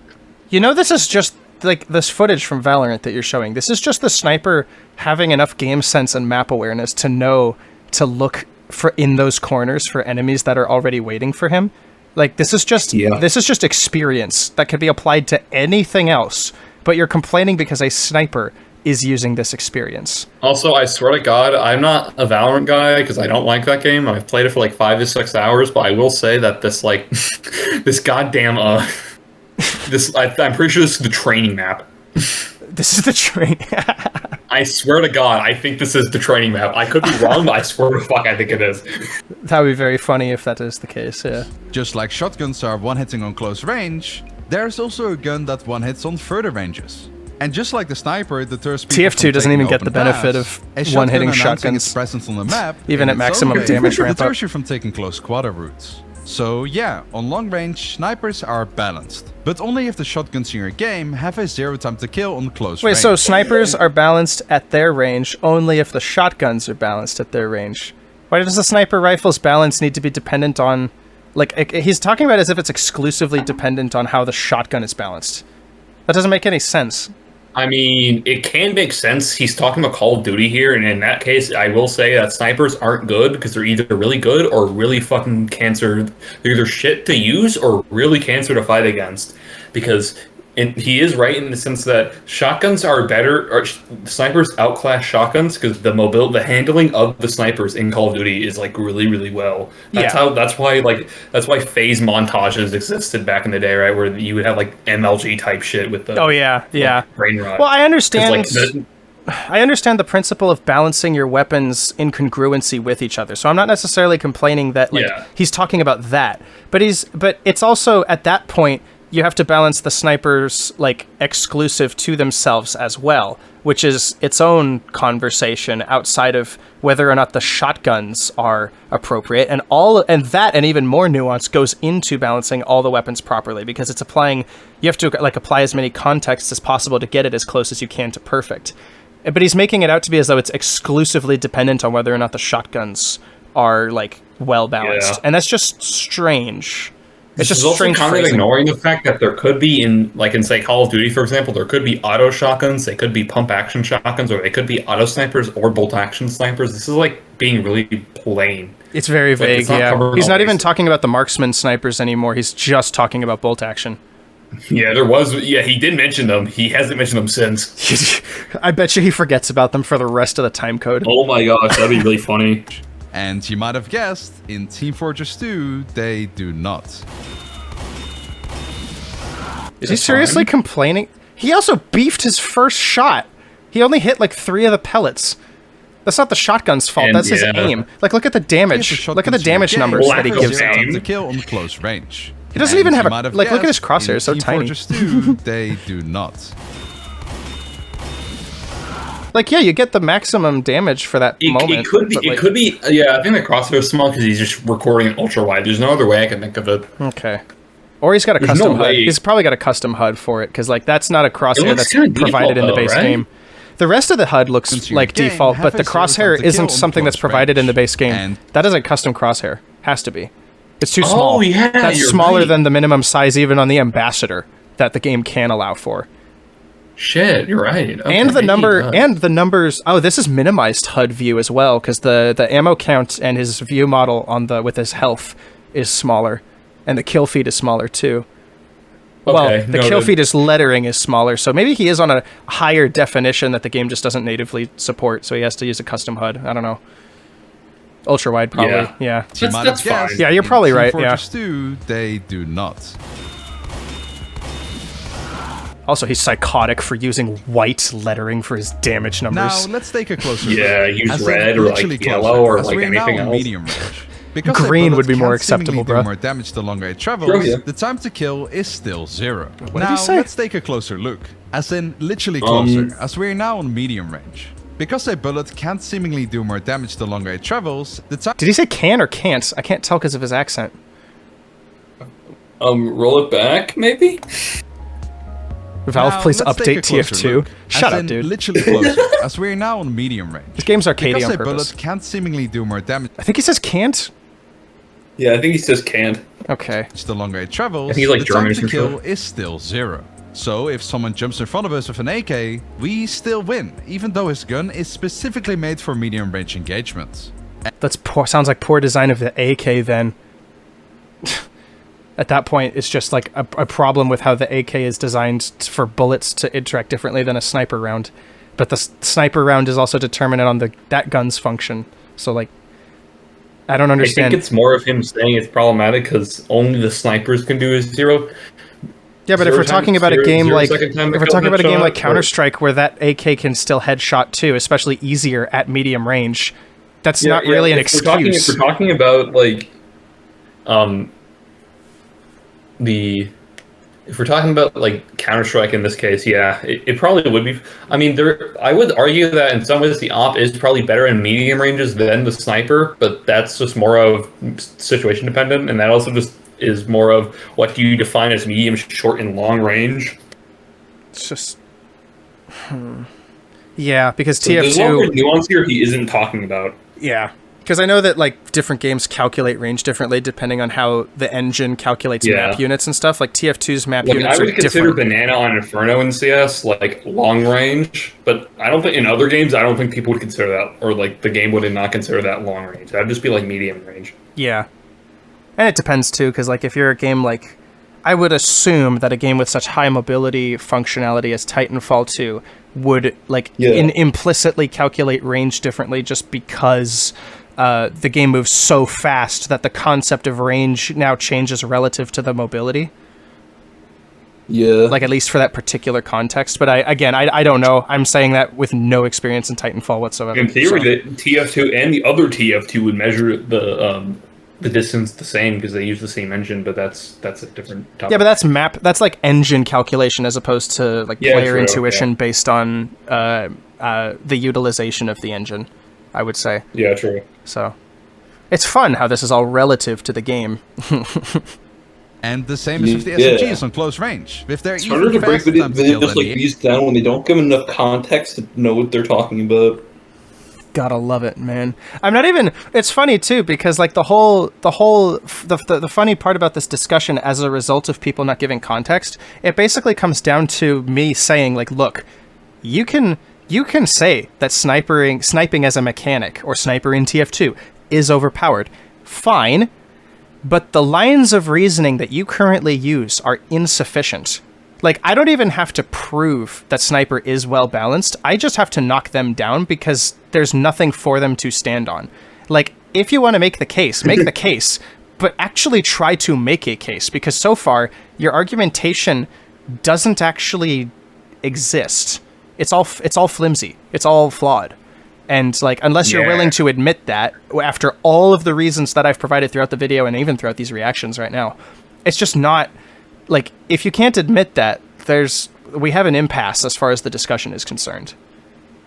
You know, this is just like this footage from Valorant that you're showing. This is just the sniper having enough game sense and map awareness to know to look for in those corners for enemies that are already waiting for him. Like this is just experience that could be applied to anything else, but you're complaining because a sniper is using this experience.
Also, I swear to God, I'm not a Valorant guy because I don't like that game. I've played it for like 5 to 6 hours, but I will say that this like this goddamn I'm pretty sure this is the training map.
This is the train.
I swear to God, I think this is the training map. I could be wrong, but I swear to fuck, I think it is.
That would be very funny if that is the case, yeah.
Just like shotguns are one-hitting on close range, there's also a gun that one-hits on further ranges. And just like the sniper deters people
TF2
from
doesn't
taking
even get
open
the benefit
paths,
of
a shotgun
one-hitting
announcing
shotguns.
its presence on the map,
Even
in
at
its
maximum
own way,
damage ramp up.
deters you from taking close quarter routes. So yeah, on long range, snipers are balanced, but only if the shotguns in your game have a 0 time to kill on close
Wait,
range.
so snipers are balanced at their range only if the shotguns are balanced at their range. Why does the sniper rifle's balance need to be dependent on... Like, he's talking about it as if it's exclusively dependent on how the shotgun is balanced. That doesn't make any sense.
I mean, it can make sense. He's talking about Call of Duty here, and in that case, I will say that snipers aren't good because they're either really good or really fucking cancer. They're either shit to use or really cancer to fight against. Because he is right in the sense that shotguns are better, or snipers outclass shotguns because the handling of the snipers in Call of Duty is like really, really well. That's why phase montages existed back in the day, right? Where you would have like MLG type shit with the brain rot.
Well, I understand.
Like,
I understand the principle of balancing your weapons in congruency with each other. So I'm not necessarily complaining that he's talking about that, but it's also at that point you have to balance the snipers like exclusive to themselves as well, which is its own conversation outside of whether or not the shotguns are appropriate, and that and even more nuance goes into balancing all the weapons properly because it's you have to like apply as many contexts as possible to get it as close as you can to perfect. but he's making it out to be as though it's exclusively dependent on whether or not the shotguns are like well balanced, and that's just strange. It's just
also
strange
kind of ignoring the fact that there could be in say Call of Duty, for example, there could be auto shotguns, they could be pump action shotguns, or they could be auto snipers or bolt action snipers. This is like being really plain.
It's very vague. He's not even talking about the marksman snipers anymore. He's just talking about bolt action.
Yeah, there was. Yeah, he did mention them. He hasn't mentioned them since.
I bet you he forgets about them for the rest of the time code.
Oh my gosh, that'd be really funny.
And you might have guessed, in Team Fortress 2, they do not.
Is he seriously complaining? He also beefed his first shot. He only hit like 3 of the pellets. That's not the shotgun's fault. That's his aim. Like, look at the damage. Look at the damage numbers that he gives out.
To kill on close range.
He doesn't even have a like. Look at his crosshairs, so tiny.
Fortress 2, they do not.
Like, yeah, you get the maximum damage for that moment.
It could be.
Like,
it could be. Yeah, I think the crosshair is small because he's just recording it ultra wide. There's no other way I can think of it.
Okay. Or he's got a custom HUD. He's probably got a custom HUD for it because, like, that's not a crosshair that's provided in the base game. The rest of the HUD looks like default, but the crosshair isn't something that's provided in the base game. That is a custom crosshair. Has to be. It's too small.
Oh yeah,
that's smaller than the minimum size even on the Ambassador that the game can allow for.
Shit, you're right. Okay,
and the numbers. Oh, this is minimized HUD view as well because the ammo count and his view model on the with his health is smaller, and the kill feed is smaller too. Well, the kill feed is lettering is smaller, so maybe he is on a higher definition that the game just doesn't natively support, so he has to use a custom HUD. I don't know. Ultra wide, probably. Yeah.
That's fine.
Yeah, you're probably right. Yeah.
Fortress 2, they do not.
Also, he's psychotic for using white lettering for his damage numbers.
Now, let's take a closer look.
Yeah, use red or like yellow or like anything else.
Medium range. Because
green would be more acceptable, bro.
More damage the longer it travels, the time to kill is still 0.
What did you say?
Let's take a closer look. As in, literally closer, as we're now on medium range. Because a bullet can't seemingly do more damage the longer it travels, the time...
Did he say can or can't? I can't tell because of his accent.
Roll it back, maybe?
Valve, please update TF2. Shut up, dude.
Literally closer, as we're now on medium range.
This game's arcadey on purpose.
Because a bullet can't seemingly do more damage...
I think he says can't?
Yeah, I think he says can't.
Okay.
The longer it travels,
he's like
the
German
time to kill is still 0. So if someone jumps in front of us with an AK, we still win, even though his gun is specifically made for medium range engagements.
That's poor. Sounds like poor design of the AK then. At that point, it's just like a problem with how the AK is designed for bullets to interact differently than a sniper round. But the sniper round is also determined on that gun's function. So like, I don't understand.
I think it's more of him saying it's problematic because only the snipers can do a 0.
Yeah, but if we're talking about a game like Counter-Strike where that AK can still headshot too, especially easier at medium range, that's not really an excuse.
If we're talking about like if we're talking about like Counter-Strike in this case, yeah, it probably would be. I mean, I would argue that in some ways the op is probably better in medium ranges than the sniper, but that's just more of situation dependent, and that also just is more of what do you define as medium, short, and long range.
It's just, yeah, because
TF2 there's a lot of nuance here he isn't talking about.
Yeah. Because I know that like different games calculate range differently depending on how the engine calculates map units and stuff. Like TF2's map units are different. I would consider
Banana on Inferno in CS like long range, but I don't think in other games I don't think people would consider that, or like the game would not consider that long range. That'd just be like medium range.
Yeah, and it depends too, because like if you're a game like, I would assume that a game with such high mobility functionality as Titanfall 2 would like implicitly calculate range differently, just because. The game moves so fast that the concept of range now changes relative to the mobility.
Yeah.
Like, at least for that particular context. But I don't know. I'm saying that with no experience in Titanfall whatsoever.
In theory, the TF2 and the other TF2 would measure the distance the same because they use the same engine, but that's a different topic.
Yeah, but that's like engine calculation as opposed to like player intuition based on the utilization of the engine, I would say.
Yeah, true.
So, it's fun how this is all relative to the game.
And the same is with the
Yeah.
SMGs on close range. If they're
It's harder
even
to break
faster time to kill
just
than
like
the
these down when they don't give them enough context to know what they're talking about.
Gotta love it, man. I'm not even. It's funny too because like the funny part about this discussion, as a result of people not giving context, it basically comes down to me saying like, look, you can say that sniping as a mechanic or sniper in TF2 is overpowered. Fine, but the lines of reasoning that you currently use are insufficient. Like, I don't even have to prove that sniper is well balanced. I just have to knock them down because there's nothing for them to stand on. Like, if you want to make the case, but actually try to make a case, because so far your argumentation doesn't actually exist. It's all flimsy. It's all flawed. And like, unless you're willing to admit that, after all of the reasons that I've provided throughout the video and even throughout these reactions right now, it's just not. Like, if you can't admit that, we have an impasse as far as the discussion is concerned.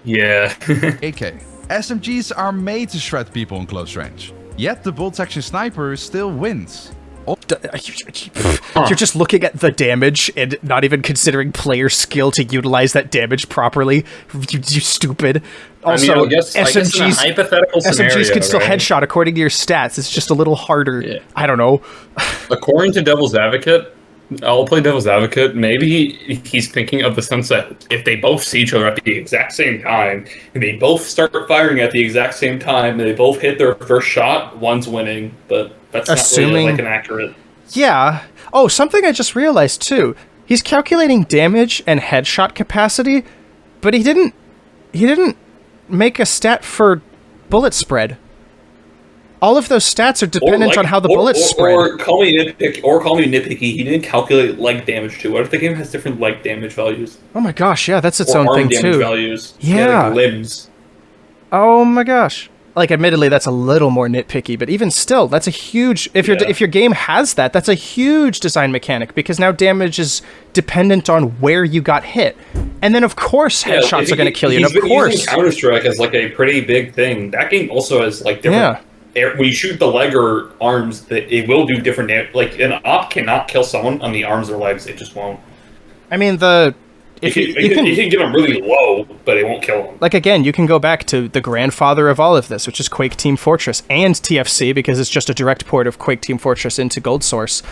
Yeah.
AK. SMGs are made to shred people in close range. Yet the bolt action sniper still wins.
You're just looking at the damage and not even considering player skill to utilize that damage properly. You stupid. Also,
I mean, I guess in a hypothetical scenario,
SMGs can still
right?
headshot according to your stats. It's just a little harder.
Yeah.
I don't know.
According to Devil's Advocate, I'll play Devil's Advocate. Maybe he's thinking of the sense that if they both see each other at the exact same time, and they both start firing at the exact same time, and they both hit their first shot, one's winning. But that's not really like an accurate.
Yeah. Oh, something I just realized too. He's calculating damage and headshot capacity, but he didn't make a stat for bullet spread. All of those stats are dependent on how the bullets spread.
Or call me nitpicky. He didn't calculate leg damage too. What if the game has different leg damage values?
Oh my gosh, yeah, that's its
or
own
arm
thing
damage
too.
Values.
Yeah.
Like limbs.
Oh my gosh. Like, admittedly, that's a little more nitpicky, but even still, that's a huge. If your game has that, that's a huge design mechanic, because now damage is dependent on where you got hit, and then of course headshots are going to kill you. And of course,
Counter-Strike is like a pretty big thing. That game also has like different. When you shoot the leg or arms, it will do different damage. Like, an op cannot kill someone on the arms or legs. It just won't.
I mean, you
can get them really low, but it won't kill them.
Like, again, you can go back to the grandfather of all of this, which is Quake Team Fortress and TFC, because it's just a direct port of Quake Team Fortress into Gold Source.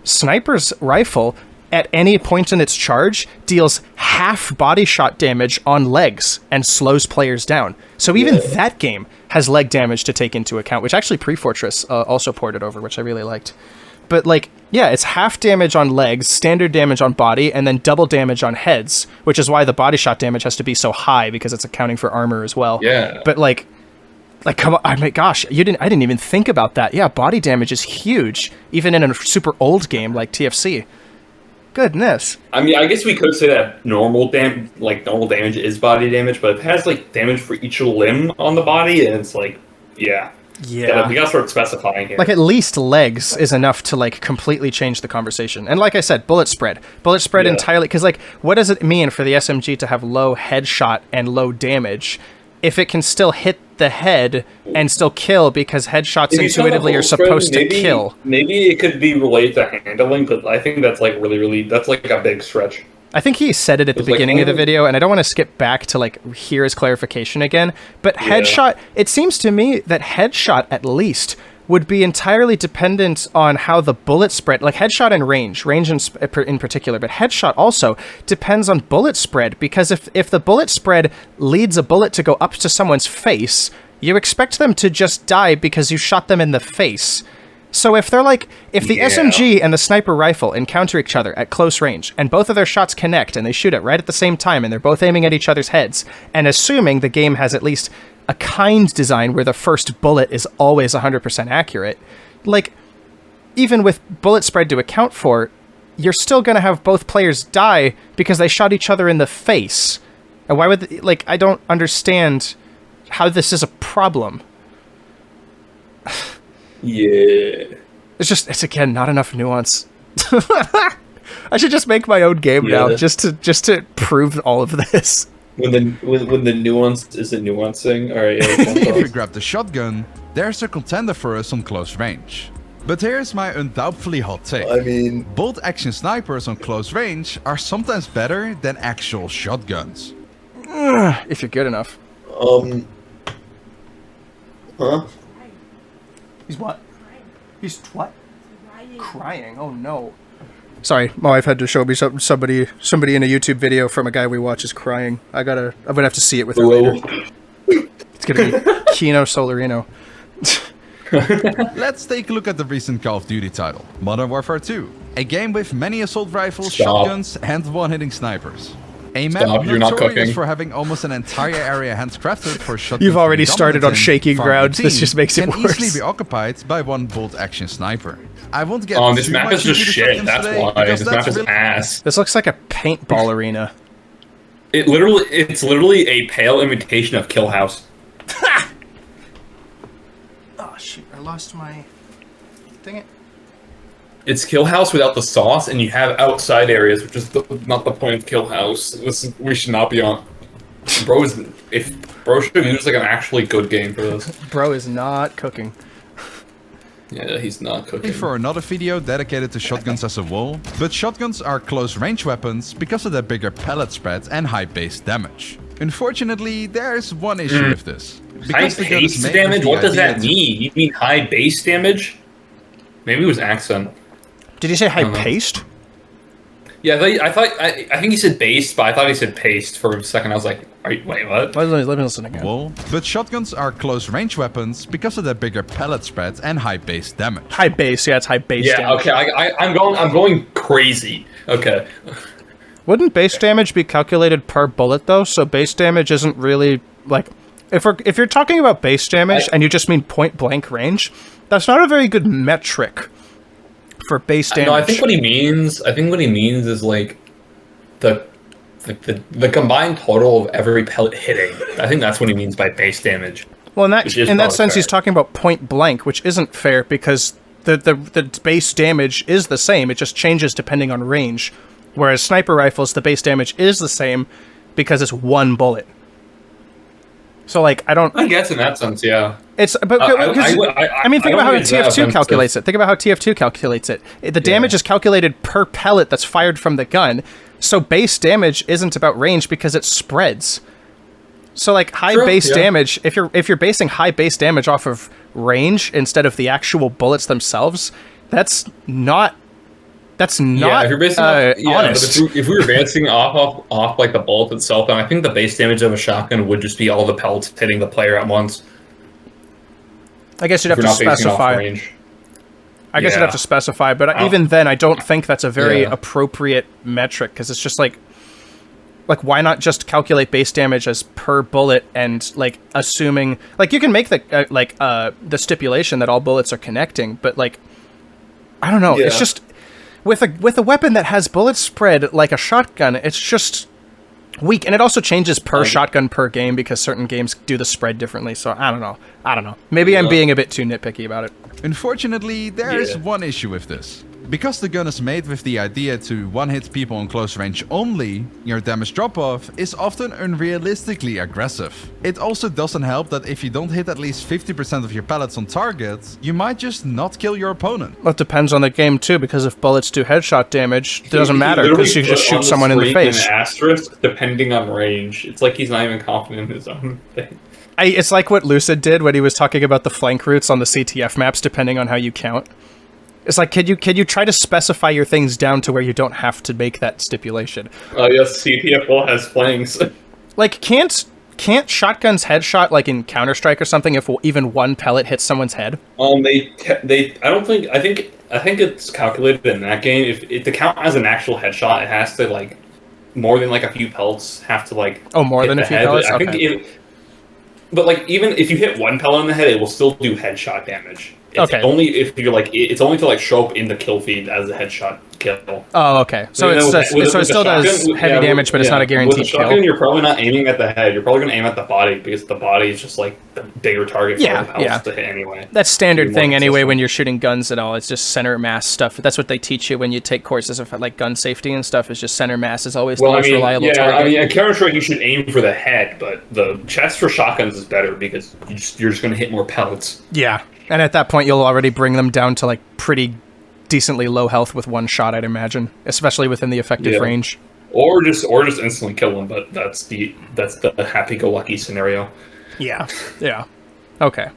Sniper's rifle, at any point in its charge, deals half body shot damage on legs and slows players down. So even that game has leg damage to take into account, which actually Pre-Fortress also ported over, which I really liked. But, like, yeah, it's half damage on legs, standard damage on body, and then double damage on heads, which is why the body shot damage has to be so high, because it's accounting for armor as well.
Yeah.
But, like, come on, I mean, gosh, I didn't even think about that. Yeah, body damage is huge, even in a super old game like TFC. Goodness.
I mean, I guess we could say that normal damage is body damage, but it has, like, damage for each limb on the body, and it's like, yeah.
Yeah.
We gotta start specifying here.
Like, at least legs is enough to, like, completely change the conversation. And like I said, bullet spread. Bullet spread entirely, because, like, what does it mean for the SMG to have low headshot and low damage if it can still hit the head and still kill, because headshots intuitively are supposed to kill?
Maybe it could be related to handling, but I think that's, like, that's, like, a big stretch.
I think he said it at the beginning of the video, and I don't want to skip back to, like, hear his clarification again, but headshot, it seems to me that headshot, at least, would be entirely dependent on how the bullet spread, like headshot and range in particular, but headshot also depends on bullet spread, because if the bullet spread leads a bullet to go up to someone's face, you expect them to just die because you shot them in the face. So if they're like, if the SMG and the sniper rifle encounter each other at close range, and both of their shots connect, and they shoot it right at the same time, and they're both aiming at each other's heads, and assuming the game has at least a kind design where the first bullet is always 100% accurate, like, even with bullet spread to account for, you're still going to have both players die because they shot each other in the face. And why would, like, I don't understand how this is a problem.
Yeah.
It's again, not enough nuance. I should just make my own game now, just to prove all of this.
When the nuance isn't nuancing, all right.
If we grab the shotgun, there's a contender for us on close range. But here's my undoubtedly hot take.
I mean,
bolt-action snipers on close range are sometimes better than actual shotguns.
If you're good enough.
Huh?
He's what? He's what? Crying. Oh no. Sorry, my wife had to show me somebody in a YouTube video from a guy we watch is crying. I'm gonna have to see it with her later. It's gonna be Kino Solarino.
Let's take a look at the recent Call of Duty title, Modern Warfare 2. A game with many assault rifles, shotguns, and one-hitting snipers. A map notorious for having almost an entire area handcrafted for shotguns.
You've already started on shaky ground. This just makes it worse.
Can easily be occupied by one bolt-action sniper. I won't get
this map is just shit. That's why. This map is ass.
This looks like a paintball arena.
It's literally a pale imitation of Kill House.
Oh shoot! I lost my. Dang it.
It's Kill House without the sauce, and you have outside areas, which is not the point of Kill House. We should not be on. Bro should use like an actually good game for this.
Bro is not cooking.
Yeah, he's not cooking.
For another video dedicated to shotguns as a whole, but shotguns are close-range weapons because of their bigger pellet spread and high base damage. Unfortunately, there's one issue with this.
High base damage? What does that mean? You mean high base damage? Maybe it was accent.
Did you say high paced?
Yeah, I think he said based, but I thought he said paste for a second. I was like, wait, what?
Let me listen again.
Well, but shotguns are close-range weapons because of their bigger pellet spread and high base damage.
High base, yeah, it's high base damage.
Yeah, okay, I'm going crazy. Okay.
Wouldn't base damage be calculated per bullet though? So base damage isn't really like if you're talking about base damage and you just mean point blank range, that's not a very good metric for base damage.
No, I think what he means is like the combined total of every pellet hitting. I think that's what he means by base damage.
Well, in that sense, he's talking about point blank, which isn't fair because the base damage is the same. It just changes depending on range. Whereas sniper rifles, the base damage is the same because it's one bullet. So, like, I
guess in that sense, yeah.
It's but I mean, think about how TF2 calculates it. Think about how TF2 calculates it. The damage is calculated per pellet that's fired from the gun. So base damage isn't about range because it spreads. So, like, high base damage, if you're basing high base damage off of range instead of the actual bullets themselves, that's not. If you're basing honest.
But if we were basing off like the bullet itself, then I think the base damage of a shotgun would just be all the pellets hitting the player at once.
I guess you'd have to specify. I guess you'd have to specify, but even then, I don't think that's a very appropriate metric because it's just like why not just calculate base damage as per bullet and like assuming like you can make the stipulation that all bullets are connecting, but like I don't know, it's just. With a weapon that has bullet spread like a shotgun, it's just weak, and it also changes per shotgun per game because certain games do the spread differently. So I don't know. Maybe I'm being a bit too nitpicky about it.
Unfortunately, there is one issue with this. Because the gun is made with the idea to one-hit people on close range only, your damage drop-off is often unrealistically aggressive. It also doesn't help that if you don't hit at least 50% of your pellets on target, you might just not kill your opponent.
Well, it depends on the game too, because if bullets do headshot damage, it doesn't matter because you can just shoot someone in the face.
An asterisk depending on range. It's like he's not even confident in his own thing.
It's like what Lucid did when he was talking about the flank routes on the CTF maps, depending on how you count. It's like, can you try to specify your things down to where you don't have to make that stipulation?
Yes, CTF has flanks. Like,
can't shotguns headshot like in Counter-Strike or something if even one pellet hits someone's head?
I think it's calculated in that game. If the count has an actual headshot, it has to like more than like a few pellets have to like.
Oh, more than a few pellets. Okay.
But like even if you hit one pellet in the head, it will still do headshot damage. It's
okay.
Only if you're like it's only to like show up in the kill feed as a headshot kill.
Oh, okay. So it still does heavy damage, but it's not a guaranteed
with the shotgun, kill. You're probably not aiming at the head. You're probably going to aim at the body because the body is just like the bigger target for the pellets to hit anyway.
That's standard thing anyway when you're shooting guns and all. It's just center mass stuff. That's what they teach you when you take courses of like gun safety and stuff. Is just center mass is always the most reliable target.
I mean, in Counter-Strike you should aim for the head, but the chest for shotguns is better because you're just going to hit more pellets.
Yeah. And at that point, you'll already bring them down to like pretty decently low health with one shot, I'd imagine, especially within the effective range.
Or just instantly kill them, but that's the happy-go-lucky scenario.
Yeah. Okay.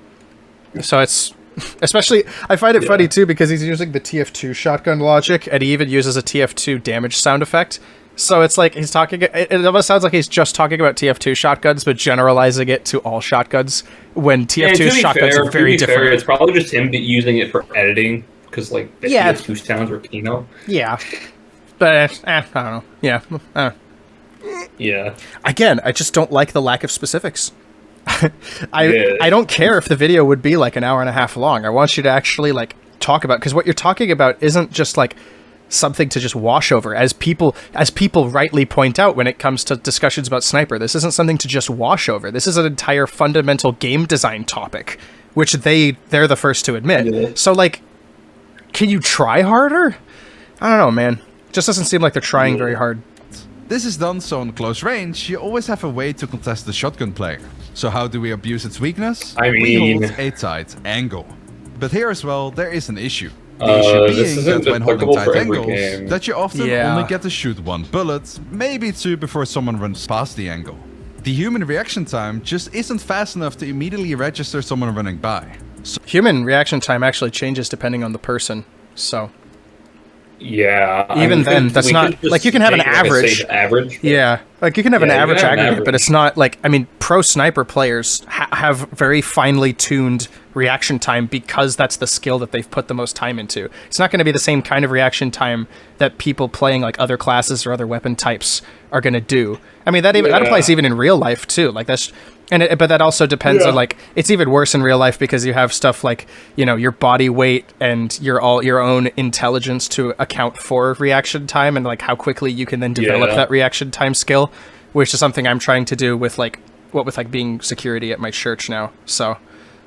So it's especially I find it funny too because he's using the TF2 shotgun logic, and he even uses a TF2 damage sound effect. So it's like he's talking. It almost sounds like he's just talking about TF2 shotguns, but generalizing it to all shotguns. When TF2 shotguns are very different.
It's probably just him using it for editing because like the TF2 sounds are Pinot.
Yeah, but I don't know. Yeah.
Yeah.
Again, I just don't like the lack of specifics. I don't care if the video would be like an hour and a half long. I want you to actually like talk about, because what you're talking about isn't just like something to just wash over, as people rightly point out when it comes to discussions about Sniper. This isn't something to just wash over. This is an entire fundamental game design topic, which they're the first to admit. Yeah. So like, can you try harder? I don't know, man. It just doesn't seem like they're trying very hard.
This is done so in close range, you always have a way to contest the shotgun player. So how do we abuse its weakness? We hold a tight angle. But here as well, there is an issue. The issue being that when holding tight angles, that you often only get to shoot one bullet, maybe two before someone runs past the angle. The human reaction time just isn't fast enough to immediately register someone running by. So
human reaction time actually changes depending on the person, so...
Yeah.
Even then, that's not... Like, you can have an average. Yeah. Like, you can have an average aggregate, but it's not, like... I mean, pro Sniper players have very finely tuned reaction time because that's the skill that they've put the most time into. It's not going to be the same kind of reaction time that people playing, like, other classes or other weapon types are going to do. I mean, that applies even in real life, too. Like, that's... But that also depends on, like, it's even worse in real life because you have stuff like, you know, your body weight and your own intelligence to account for reaction time and, like, how quickly you can then develop that reaction time skill, which is something I'm trying to do with, like, being security at my church now. So,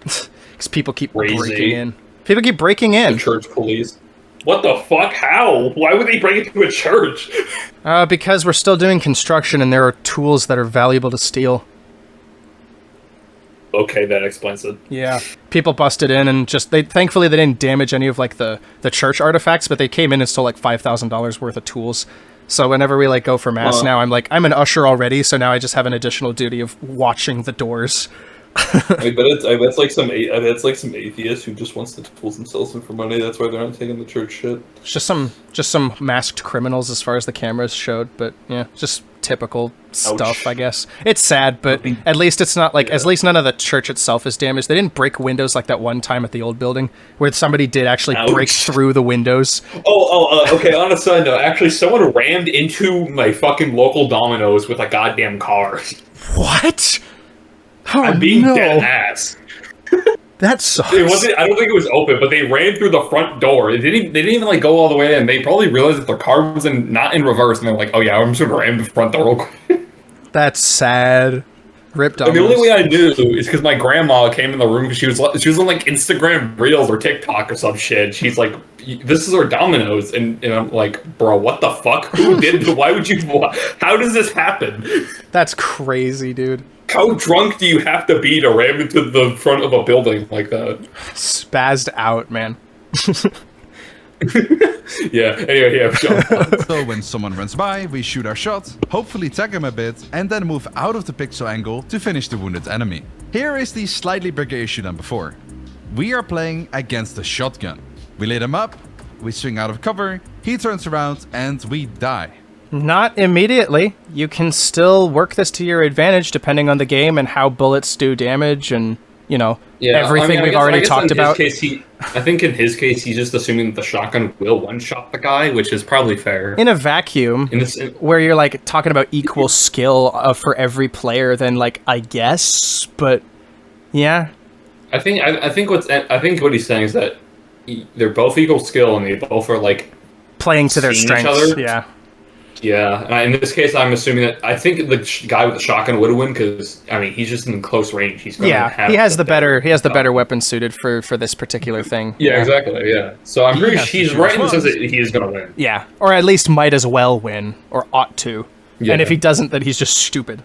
because people keep breaking in. People keep breaking in.
The church police. What the fuck? How? Why would they break into a church?
Because we're still doing construction and there are tools that are valuable to steal.
Okay, that explains it.
Yeah, people busted in and thankfully they didn't damage any of like the church artifacts, but they came in and stole like $5,000 worth of tools. So whenever we like go for mass now, I'm an usher already, so now I just have an additional duty of watching the doors.
I bet it's like some atheist who just wants to tools themselves in for money. That's why they're not taking the church shit.
It's just some masked criminals as far as the cameras showed, but yeah, just typical stuff, I guess. It's sad, but at least it's not like, at least none of the church itself is damaged. They didn't break windows like that one time at the old building where somebody did actually break through the windows.
Okay, on a side note, actually someone rammed into my fucking local Domino's with a goddamn car.
What? Oh,
I'm being dead ass.
That sucks.
It wasn't. I don't think it was open, but they ran through the front door. They didn't even like go all the way in. They probably realized that the car was not in reverse, and they're like, "Oh yeah, I'm just gonna ram the front door real quick." That's
sad. Rip Domino's.
And the only way I knew is because my grandma came in the room because she was on like Instagram Reels or TikTok or some shit. She's like, "This is our Domino's," and I'm like, "Bro, what the fuck? Who did? Why would you? How does this happen?"
That's crazy, dude.
How drunk do you have to be to ram into the front of a building like that?
Spazzed out, man.
So when someone runs by, we shoot our shot, hopefully tag him a bit, and then move out of the pixel angle to finish the wounded enemy. Here is the slightly bigger issue than before. We are playing against a shotgun. We lit him up, we swing out of cover, he turns around, and we die.
Not immediately. You can still work this to your advantage depending on the game and how bullets do damage and, you know, everything we've already talked about.
I think in his case, he's just assuming that the shotgun will one-shot the guy, which is probably fair.
In a vacuum, where you're, like, talking about equal skill for every player, then, like, I guess, but, yeah.
I think what he's saying is that they're both equal skill and they both are, like...
playing to their strengths, yeah.
Yeah, in this case, I'm assuming that I think the guy with the shotgun would have won because I mean he's just in close range. He's he
has the better weapon suited for this particular thing.
Yeah, exactly. Yeah, so I'm pretty sure he's right in the sense that he is going to win.
Yeah, or at least might as well win or ought to. Yeah. And if he doesn't, then he's just stupid.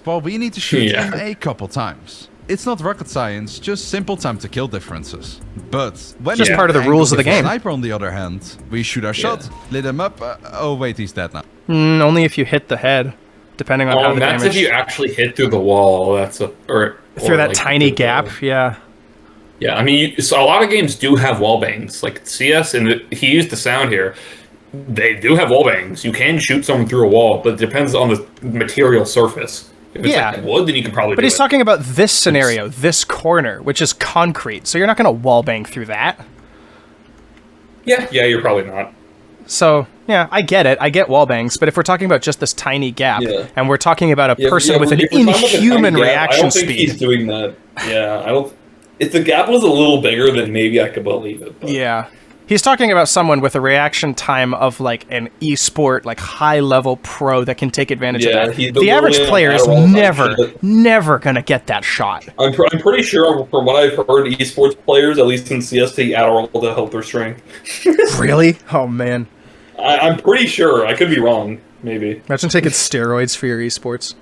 Well, we need to shoot him a couple times. It's not rocket science, just simple time to kill differences. But when
Just
we
part of the
angle
rules of the
with a
game.
Sniper, on the other hand, we shoot our shot, lit him up. Oh wait, he's dead now.
Only if you hit the head, depending on how the
that's
damage.
if you actually hit through the wall. That's or
through that
like,
tiny
through
gap, yeah.
Yeah, I mean, so a lot of games do have wall bangs. Like CS, and he used the sound here. They do have wall bangs. You can shoot someone through a wall, but it depends on the material surface. If it's like wood, then you can probably.
But he's talking about this scenario, this corner, which is concrete. So you're not going to wallbang through that.
Yeah, you're probably not.
So yeah, I get it. I get wallbangs, but if we're talking about just this tiny gap, and we're talking about a person with an inhuman reaction
I don't think
speed,
he's doing that. Yeah, I don't. If the gap was a little bigger, then maybe I could believe it. But.
Yeah. He's talking about someone with a reaction time of like an esport, like high level pro that can take advantage of that. The average player is never gonna get that shot.
I'm pretty sure from what I've heard, esports players, at least in CS, take Adderall to help their strength.
Really? Oh man.
I'm pretty sure. I could be wrong. Maybe.
Imagine taking steroids for your esports.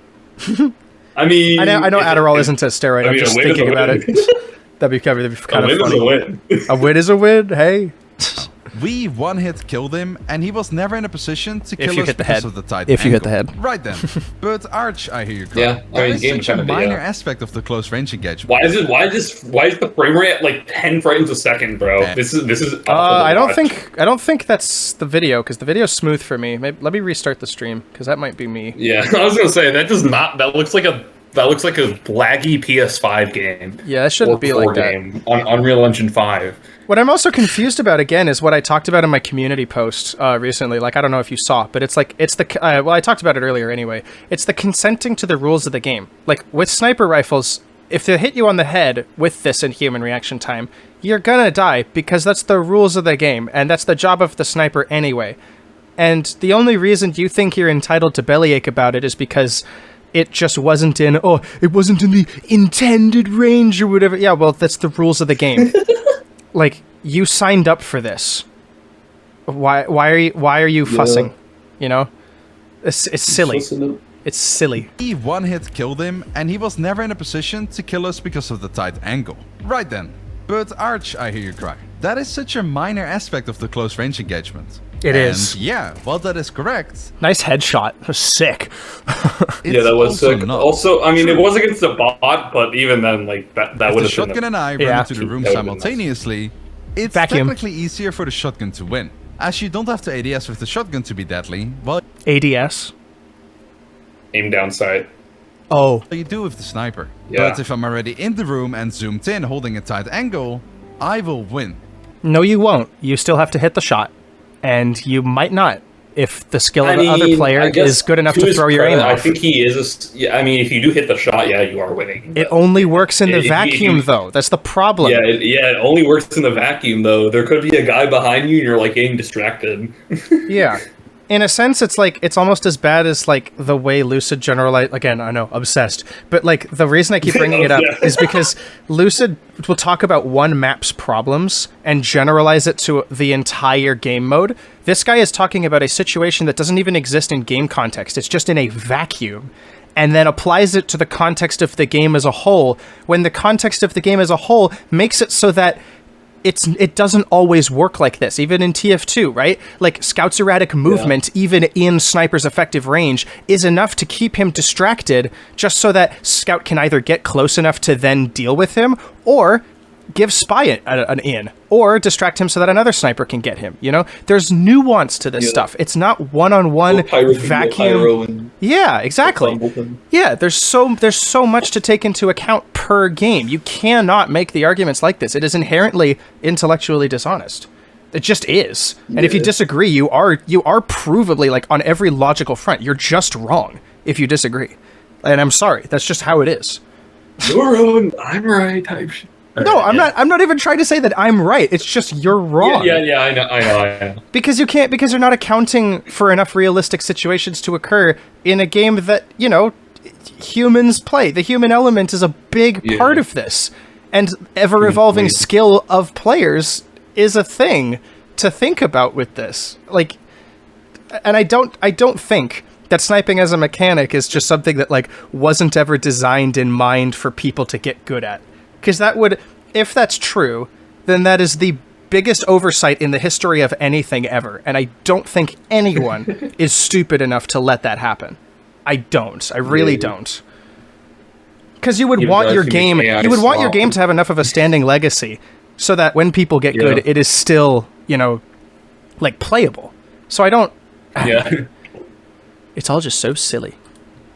I mean,
I know Adderall isn't a steroid. I'm just thinking about it. That'd be kind of funny.
A win is a win.
A win is a win. Hey.
We one-hit killed him, and he was never in a position to kill us because of the tight
If you hit the
angle.
head.
Right then. But Arch, I hear you cry.
Yeah,
That is
game
such a
kind of,
minor aspect of the close range engagement.
Why is the frame rate at like 10 frames a second, bro?
Yeah.
This is.
I don't think that's the video because the video's smooth for me. Let me restart the stream because that might be me.
Yeah, I was gonna say that does not. That looks like a laggy PS5 game.
Yeah, that shouldn't be like that.
Game on Unreal Engine 5.
What I'm also confused about, again, is what I talked about in my community post recently. Like, I don't know if you saw, but it's like, well, I talked about it earlier anyway. It's the consenting to the rules of the game. Like, with sniper rifles, if they hit you on the head with this inhuman reaction time, you're gonna die because that's the rules of the game, and that's the job of the sniper anyway. And the only reason you think you're entitled to bellyache about it is because it just wasn't in the intended range or whatever. Yeah, well, that's the rules of the game. Like, you signed up for this. Why are you fussing? You know? It's silly. It's silly.
He one-hit killed him, and he was never in a position to kill us because of the tight angle. Right then. But Arch, I hear you cry. That is such a minor aspect of the close range engagement.
It is.
Yeah, well, that is correct.
Nice headshot. Sick.
Yeah, that was sick.
Not.
Also, I mean, it was against a bot, but even then, like, that would have been...
If the shotgun and I run into the room
That would've been
simultaneously, it's
Vacuum.
technically easier for the shotgun to win. As you don't have to ADS with the shotgun to be deadly, well,
ADS.
Aim down sight.
Oh.
you do with the sniper.
Yeah.
But if I'm already in the room and zoomed in holding a tight angle, I will win.
No, you won't. You still have to hit the shot. And you might not if the skill of the other player is good enough to throw your aim off.
I think he is. I mean, if you do hit the shot, yeah, you are winning.
It only works in the vacuum, though. That's the problem.
Yeah, it only works in the vacuum, though. There could be a guy behind you, and you're like getting distracted.
Yeah. In a sense, it's almost as bad as like the way Lucid generalize. Again, I know, obsessed, but like the reason I keep bringing it up is because Lucid will talk about one map's problems and generalize it to the entire game mode. This guy is talking about a situation that doesn't even exist in game context. It's just in a vacuum, and then applies it to the context of the game as a whole. When the context of the game as a whole makes it so that it doesn't always work like this, even in TF2, right? Like, Scout's erratic movement, even in Sniper's effective range, is enough to keep him distracted, just so that Scout can either get close enough to then deal with him, or give Spy an in, or distract him so that another sniper can get him, you know? There's nuance to this stuff. It's not one-on-one vacuum. Yeah, exactly. Yeah, there's so much to take into account per game. You cannot make the arguments like this. It is inherently intellectually dishonest. It just is. And if you disagree, you are provably, like, on every logical front, you're just wrong if you disagree. And I'm sorry, that's just how it is.
You're wrong, I'm right type shit.
No, I'm not even trying to say that I'm right. It's just you're wrong.
Yeah, I know.
Because you're not accounting for enough realistic situations to occur in a game that, you know, humans play. The human element is a big part of this. And ever-evolving skill of players is a thing to think about with this. Like, and I don't think That sniping as a mechanic is just something that, like, wasn't ever designed in mind for people to get good at. Because that would, if that's true, then that is the biggest oversight in the history of anything ever. And I don't think anyone is stupid enough to let that happen. I don't. I really don't. Because you would want your game, to have enough of a standing legacy so that when people get good, it is still, you know, like, playable. So I don't...
Yeah.
It's all just so silly.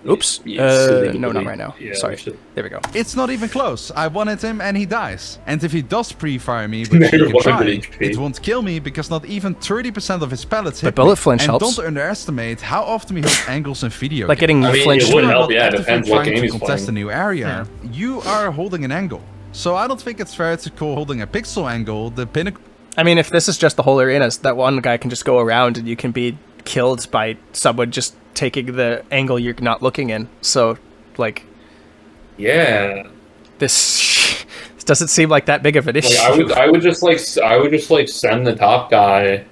Oops. No, not right now. Yeah, sorry. There we go.
It's not even close. I wanted him and he dies. And if he does pre-fire me, which he can try, it won't kill me because not even 30% of his pellets hit
bullet flinch
and
helps.
Don't underestimate how often we hit angles in video
like getting flinched.
It would help, yeah, it depends what game he's
contest a new area, you are holding an angle. So I don't think it's fair to call holding a pixel angle the pinnacle.
I mean, if this is just the whole arena, that one guy can just go around and you can be killed by someone just taking the angle you're not looking in. So, like,
yeah,
this doesn't seem like that big of an issue.
Like, I would just send the top guy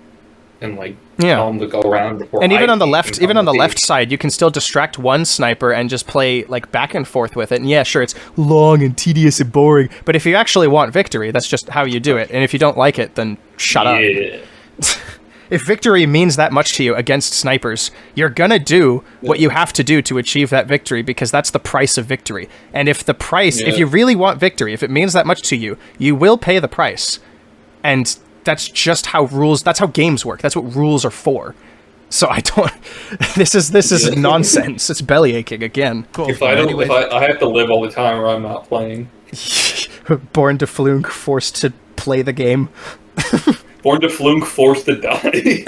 and like tell him to go around before.
And even on the left side, you can still distract one sniper and just play like back and forth with it. And yeah, sure, it's long and tedious and boring, but if you actually want victory, that's just how you do it. And if you don't like it, then shut up. If victory means that much to you against snipers, you're gonna do what you have to do to achieve that victory because that's the price of victory. And if the price, if you really want victory, if it means that much to you, you will pay the price. And that's just how that's how games work. That's what rules are for. So I don't, this is nonsense. It's belly aching again.
Cool. If I have to live all the time or I'm not playing.
Born to flunk, forced to play the game.
Born to flunk, forced to die.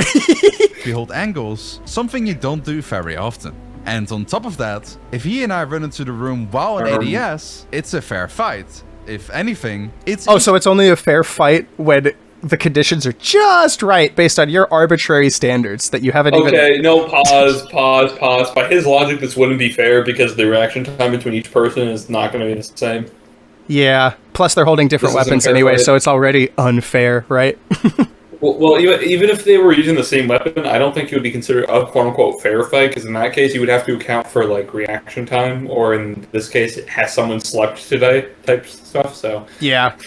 Behold angles, something you don't do very often. And on top of that, if he and I run into the room while in ADS, it's a fair fight. If anything, it's...
Oh, so it's only a fair fight when the conditions are just right based on your arbitrary standards that you haven't even...
Okay, no, pause. By his logic, this wouldn't be fair because the reaction time between each person is not going to be the same.
Yeah, plus they're holding different weapons anyway, so it's already unfair, right?
Well, even if they were using the same weapon, I don't think it would be considered a quote-unquote fair fight, because in that case, you would have to account for, like, reaction time, or in this case, has someone slept today type stuff, so...
Yeah.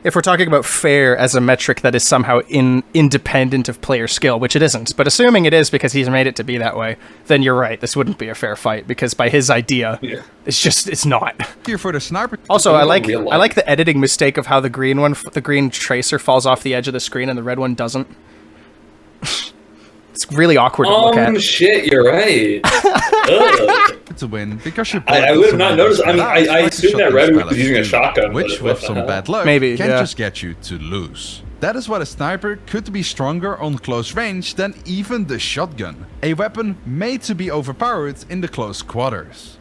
If we're talking about fair as a metric that is somehow independent of player skill, which it isn't, but assuming it is because he's made it to be that way, then you're right, this wouldn't be a fair fight, because by his idea, it's not.
Here for the sniper.
Also, I like the editing mistake of how the green tracer falls off the edge of the screen and the red one doesn't. It's really awkward to look at.
Oh shit, you're right.
To win because you.
I would have not noticed. I mean, I assume that red was using a shotgun,
which with some bad luck
maybe
can just get you to lose. That is why a sniper could be stronger on close range than even the shotgun, a weapon made to be overpowered in the close quarters.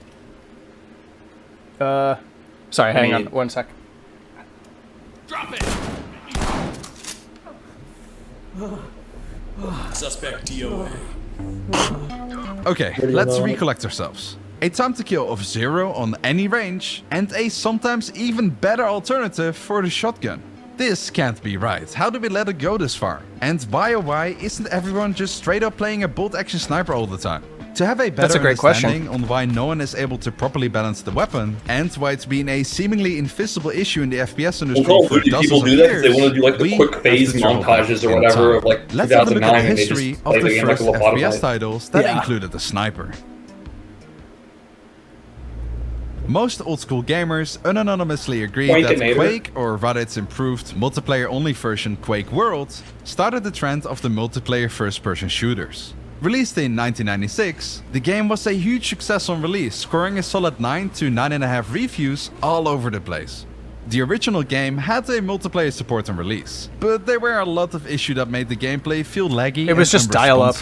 Sorry, hang on 1 sec.
Drop it. Suspect DOA.
Okay, let's recollect ourselves. A time to kill of 0 on any range, and a sometimes even better alternative for the shotgun. This can't be right. How do we let it go this far? And why oh why isn't everyone just straight up playing a bolt action sniper all the time? To have a better understanding on why no one is able to properly balance the weapon, and why it's been a seemingly invisible issue in the FPS industry for dozens of years,
they want to do like the quick phase montages or whatever of like 2009.
Let's have a look at the history of the first FPS titles that included the sniper. Most old-school gamers unanimously agree that Quake, or rather its improved multiplayer-only version Quake World, started the trend of the multiplayer first-person shooters. Released in 1996, the game was a huge success on release, scoring a solid 9 to 9.5 reviews all over the place. The original game had a multiplayer support on release, but there were a lot of issues that made the gameplay feel laggy.
It was just dial-up.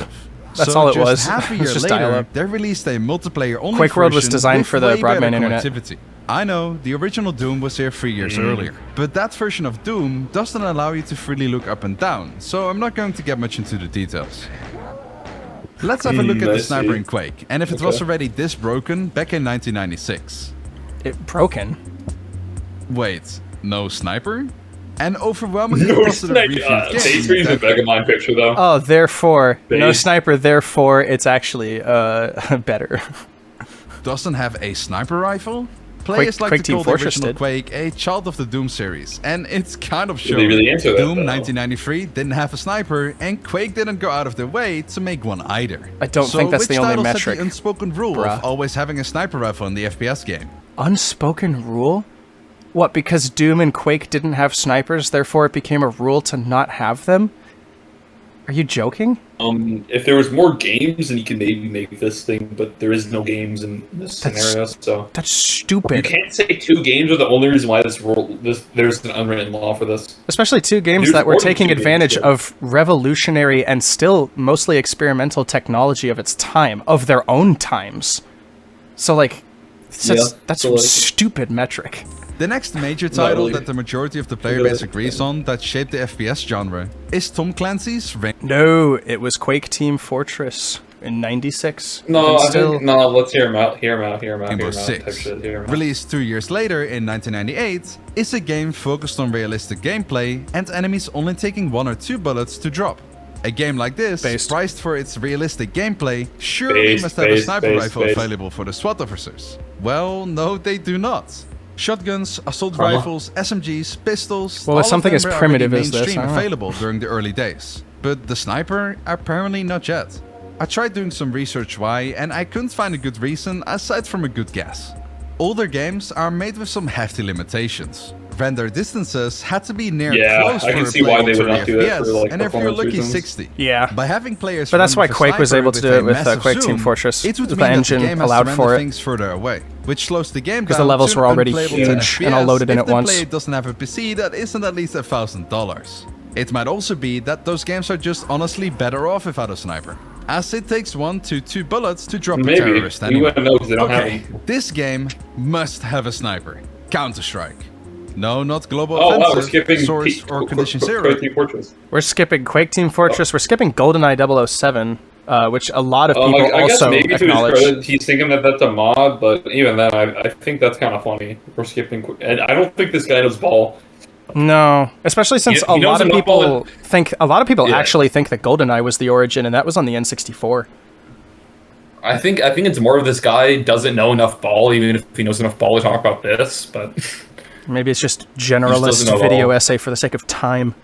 That's all it was.
Half a year later, they released a multiplayer-only
Quake World was designed for the broadband internet.
I know, the original Doom was here 3 years earlier, but that version of Doom doesn't allow you to freely look up and down, so I'm not going to get much into the details. Let's have a look at the sniper in Quake, and if it was already this broken back in 1996.
It broken?
Wait, no sniper? An overwhelmingly
No
positive
snipe.
review
Daydream's a Megamind picture though.
Oh, therefore, no
Base.
sniper, therefore it's actually better.
doesn't have a sniper rifle. Players like
Quake
to
Team
call the
Fortress
original
did.
Quake a child of the Doom series, and it's kind of
Did
showing.
they really answer that,
Doom
though?
1993 didn't have a sniper, and Quake didn't go out of their way to make one either.
I don't think that's the only
which title set
metric,
the unspoken rule
bruh.
of always having a sniper rifle in the FPS game?
Unspoken rule? What, because Doom and Quake didn't have snipers, therefore it became a rule to not have them? Are you joking?
If there was more games, then you could maybe make this thing, but there is no games in this scenario, so
That's
you
stupid.
can't say 2 games are the only reason why there's an unwritten law for this.
Especially 2 games
There's
that were
more than
taking
2 games,
advantage
yeah.
of revolutionary and still mostly experimental technology of its time, of their own times. So, like, that's
so,
some
like-
stupid metric.
The next major title
really.
that the majority of the player
Really.
base agrees on that shaped the FPS genre is Tom Clancy's
No, it was Quake Team Fortress in '96.
No,
Even
I think, no, let's hear him out.
Rainbow
Hear him out. Type
6,
shit, hear him out.
released 2 years later in 1998, is a game focused on realistic gameplay and enemies only taking 1 or 2 bullets to drop. A game like this,
Based.
prized for its realistic gameplay, surely must have a sniper rifle available for the SWAT officers. Well, no, they do not. Shotguns, assault rifles, SMGs, pistols,
Well,
all
with something
of
as
them were
primitive
already
as this,
mainstream
I don't know.
available during the early days. But the sniper, apparently not yet. I tried doing some research why, and I couldn't find a good reason aside from a good guess. Older games are made with some hefty limitations. Render distances had to be near
Yeah,
close
I
for
can
a
see why they
playable
would not
30
do that
FPS,
for, like,
and if you're
performance
lucky,
reasons.
60.
Yeah.
By having players
But that's
running
why
for
Quake was
sniper
able to
with
do
a
it with
massive
Quake Team
zoom,
Fortress.
it would
The
mean that
engine
game has to
allowed
render
for it.
things further away, which slows the game
Because
down
the levels
to
were already
unplayable
huge
10
and
FPS
all loaded in
if
at
the
once.
player doesn't have a PC that isn't at least $1,000. It might also be that those games are just honestly better off without a sniper, as it takes 1 to 2 bullets to drop a
Maybe.
terrorist
You
anyway.
wouldn't know because they don't have
Okay,
them.
this game must have a sniper. Counter-Strike. No, not Global
Oh, wow, we're
Offensive,
skipping
Source, or Condition Zero.
Quake Team Fortress.
We're skipping Quake Team Fortress. We're skipping GoldenEye 007, which a lot of people
I guess
also
maybe to his
acknowledge.
credit, he's thinking that that's a mod, but even then, I think that's kind of funny. We're skipping, and I don't think this guy knows ball.
No, especially since
He
a
knows
lot of
enough
people
Yeah.
actually think that GoldenEye was the origin, and that was on the N64.
I think it's more of this guy doesn't know enough ball, even if he knows enough ball to talk about this. But
Maybe it's just
doesn't
generalist
know
video
all.
essay for the sake of time.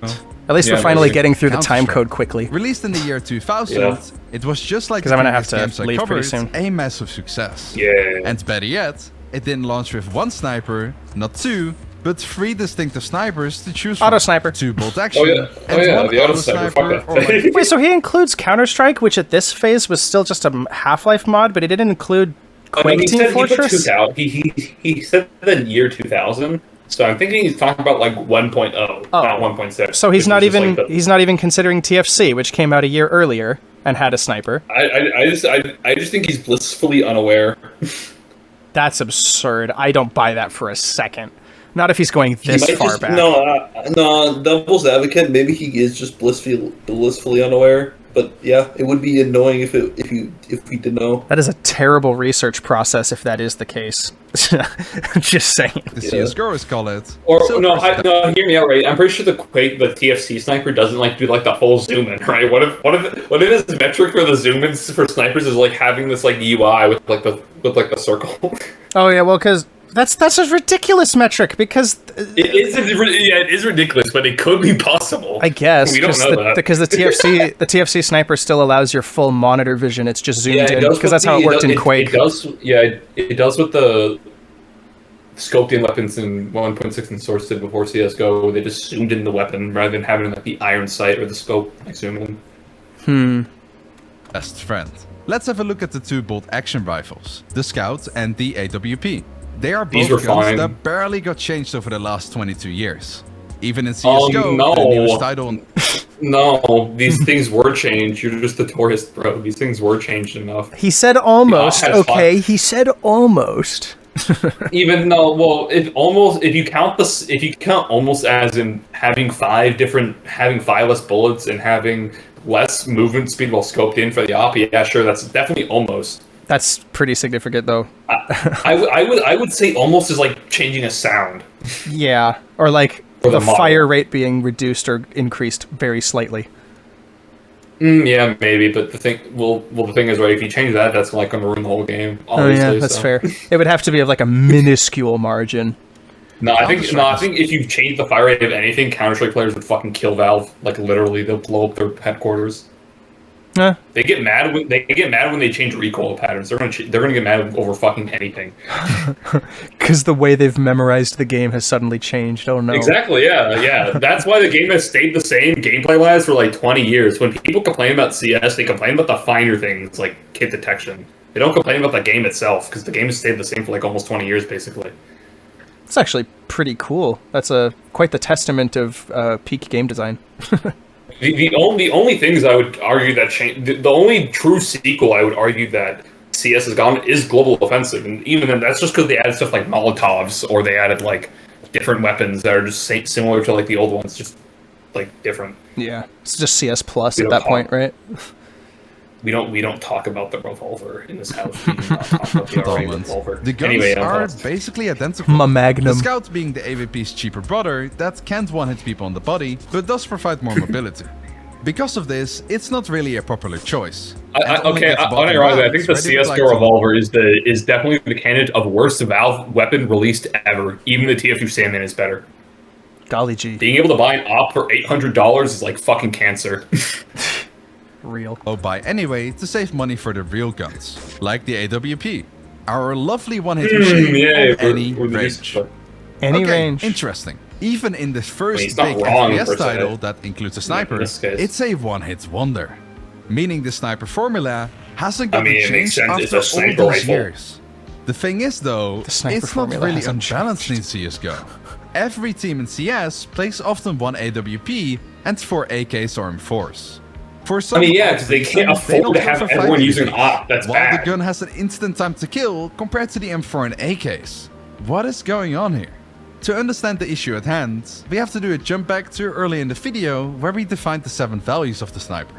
At least
Yeah,
we're finally
maybe.
getting through the time
Counter-Strike.
code quickly.
Released in the year 2000,
Yeah.
it was just like
'Cause
the
I'm gonna
previous
have to
games I
leave pretty
covered,
soon.
a massive success.
yeah,
And better yet, it didn't launch with 1 sniper, not 2, but 3 distinctive snipers to choose from.
Auto sniper.
2 bolt action,
oh yeah,
1
the auto sniper. Fuck
or
that.
like
Wait, so he includes Counter-Strike, which at this phase was still just a Half-Life mod, but he didn't include Quake
he
Team
said
Fortress?
He put 2000. He said the year 2000. So I'm thinking he's talking about like 1.0, not 1.6.
So he's
which
not
is just,
even
like, the-
he's not even considering TFC, which came out a year earlier and had a sniper.
I just think he's blissfully unaware.
That's absurd. I don't buy that for a second. Not if he's going this
He might
far
just-
back.
No, devil's advocate. Maybe he is just blissfully unaware. But yeah, it would be annoying if we did know.
That is a terrible research process if that is the case. Just saying.
the CSGOers call it.
Or
Silver
no,
Sniper.
no, hear me out, right? I'm pretty sure the TFC sniper doesn't like do like the whole zoom in, right? What if his metric for the zoom ins for snipers is like having this like UI with like the circle?
Oh yeah, well, because that's a ridiculous metric because
it is ridiculous, but it could be possible.
I guess
we don't know that
because the TFC sniper still allows your full monitor vision. It's just zoomed in because that's how it worked in Quake.
It does with the scoped in weapons in 1.6 and Source did before CS:GO. They just zoomed in the weapon rather than having like the iron sight or the scope like zoom in.
Best friend. Let's have a look at the 2 bolt action rifles, the Scout and the AWP. They are
These
both
were
guns
fine.
that barely got changed over the last 22 years. Even in CSGO,
no.
the newest title.
No, these things were changed. You're just a tourist, bro. These things were changed enough.
He said almost.
Yeah,
Okay, he said almost.
Even though, well, if you count almost as in having 5 less bullets and having less movement speed while scoped in for the op, yeah, sure, that's definitely almost.
That's pretty significant, though.
I would say almost is like changing a sound.
Yeah, or like the
model.
fire rate being reduced or increased very slightly.
Yeah, maybe, but the thing, the thing is, right? If you change that, that's like going to ruin the whole game. Obviously,
Oh yeah, that's fair. It would have to be of like a minuscule margin.
No, I think if you change the fire rate of anything, Counter-Strike players would fucking kill Valve. Like literally, they'll blow up their headquarters. They get mad when they change recoil patterns. They're gonna get mad over fucking anything.
Because the way they've memorized the game has suddenly changed. Oh no.
Exactly. Yeah. That's why the game has stayed the same gameplay-wise for like 20 years. When people complain about CS, they complain about the finer things like hit detection. They don't complain about the game itself because the game has stayed the same for like almost 20 years, basically.
It's actually pretty cool. That's quite the testament of peak game design.
The only things I would argue that change, the only true sequel I would argue that CS has gone is Global Offensive, and even then that's just because they added stuff like Molotovs or they added like different weapons that are just similar to like the old ones, just like different.
Yeah, it's just CS Plus at that point, right?
We don't talk about the revolver in this house. We do not talk about the RA revolver.
The guns
Anyway,
are basically identical.
My Magnum.
The Scout being the AWP's cheaper brother that can't one-hit people on the body, but does provide more mobility. Because of this, it's not really a popular choice.
Okay, unironically, I think the CS:GO revolver is definitely the candidate of worst Valve weapon released ever. Even the TF2 Sandman is better.
Golly gee.
Being able to buy an op for $800 is like fucking cancer.
Real.
Oh, buy anyway to save money for the real guns, like the AWP. Our lovely one-hit machine of any range.
Any range.
Interesting. Even in the first
he's
big
not wrong,
FPS
per se.
title that includes a sniper, it's a one-hit wonder. Meaning the sniper formula hasn't gotten
it makes
changed
sense. It's
after
a
all
sniper
these
rifle.
years. The thing is though,
The sniper
it's not
formula
really
hasn't
unbalanced in CSGO. Every team in CS plays often one AWP and 4 AKs or M4s. For some
because they can't afford
don't
to have
prefer
everyone
5
using
AWPs,
op. That's
while
bad.
the gun has an instant time to kill compared to the M4 and AKs. What is going on here? To understand the issue at hand, we have to do a jump back to early in the video where we defined the 7 values of the sniper.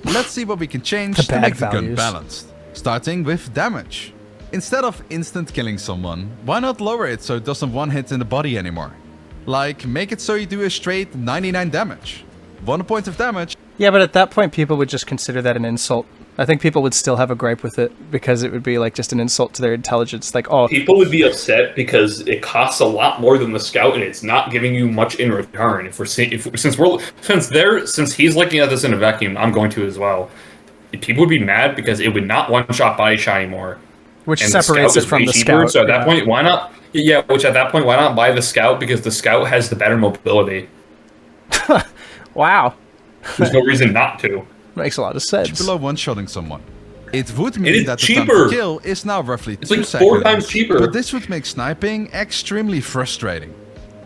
Let's see what we can change to make the gun balanced. Starting with damage. Instead of instant killing someone, why not lower it so it doesn't one hit in the body anymore? Like, make it so you do a straight 99 damage. 1 point of damage.
Yeah, but at that point, people would just consider that an insult. I think people would still have a gripe with it because it would be like just an insult to their intelligence. Like, oh,
People would be upset because it costs a lot more than the Scout, and it's not giving you much in return. Since he's looking at this in a vacuum, I'm going to as well. People would be mad because it would not one-shot body shot anymore.
which
And
separates
the
it
Scout
from
is
the
way cheaper,
Scout.
So at that point, why not? Yeah, which at that point, why not buy the Scout because the Scout has the better mobility.
Wow,
There's no reason not to.
makes a lot of sense.
below one-shotting someone. It would mean
It is
that the
cheaper.
time to kill is now roughly 2
like
seconds.
4 times cheaper.
But this would make sniping extremely frustrating.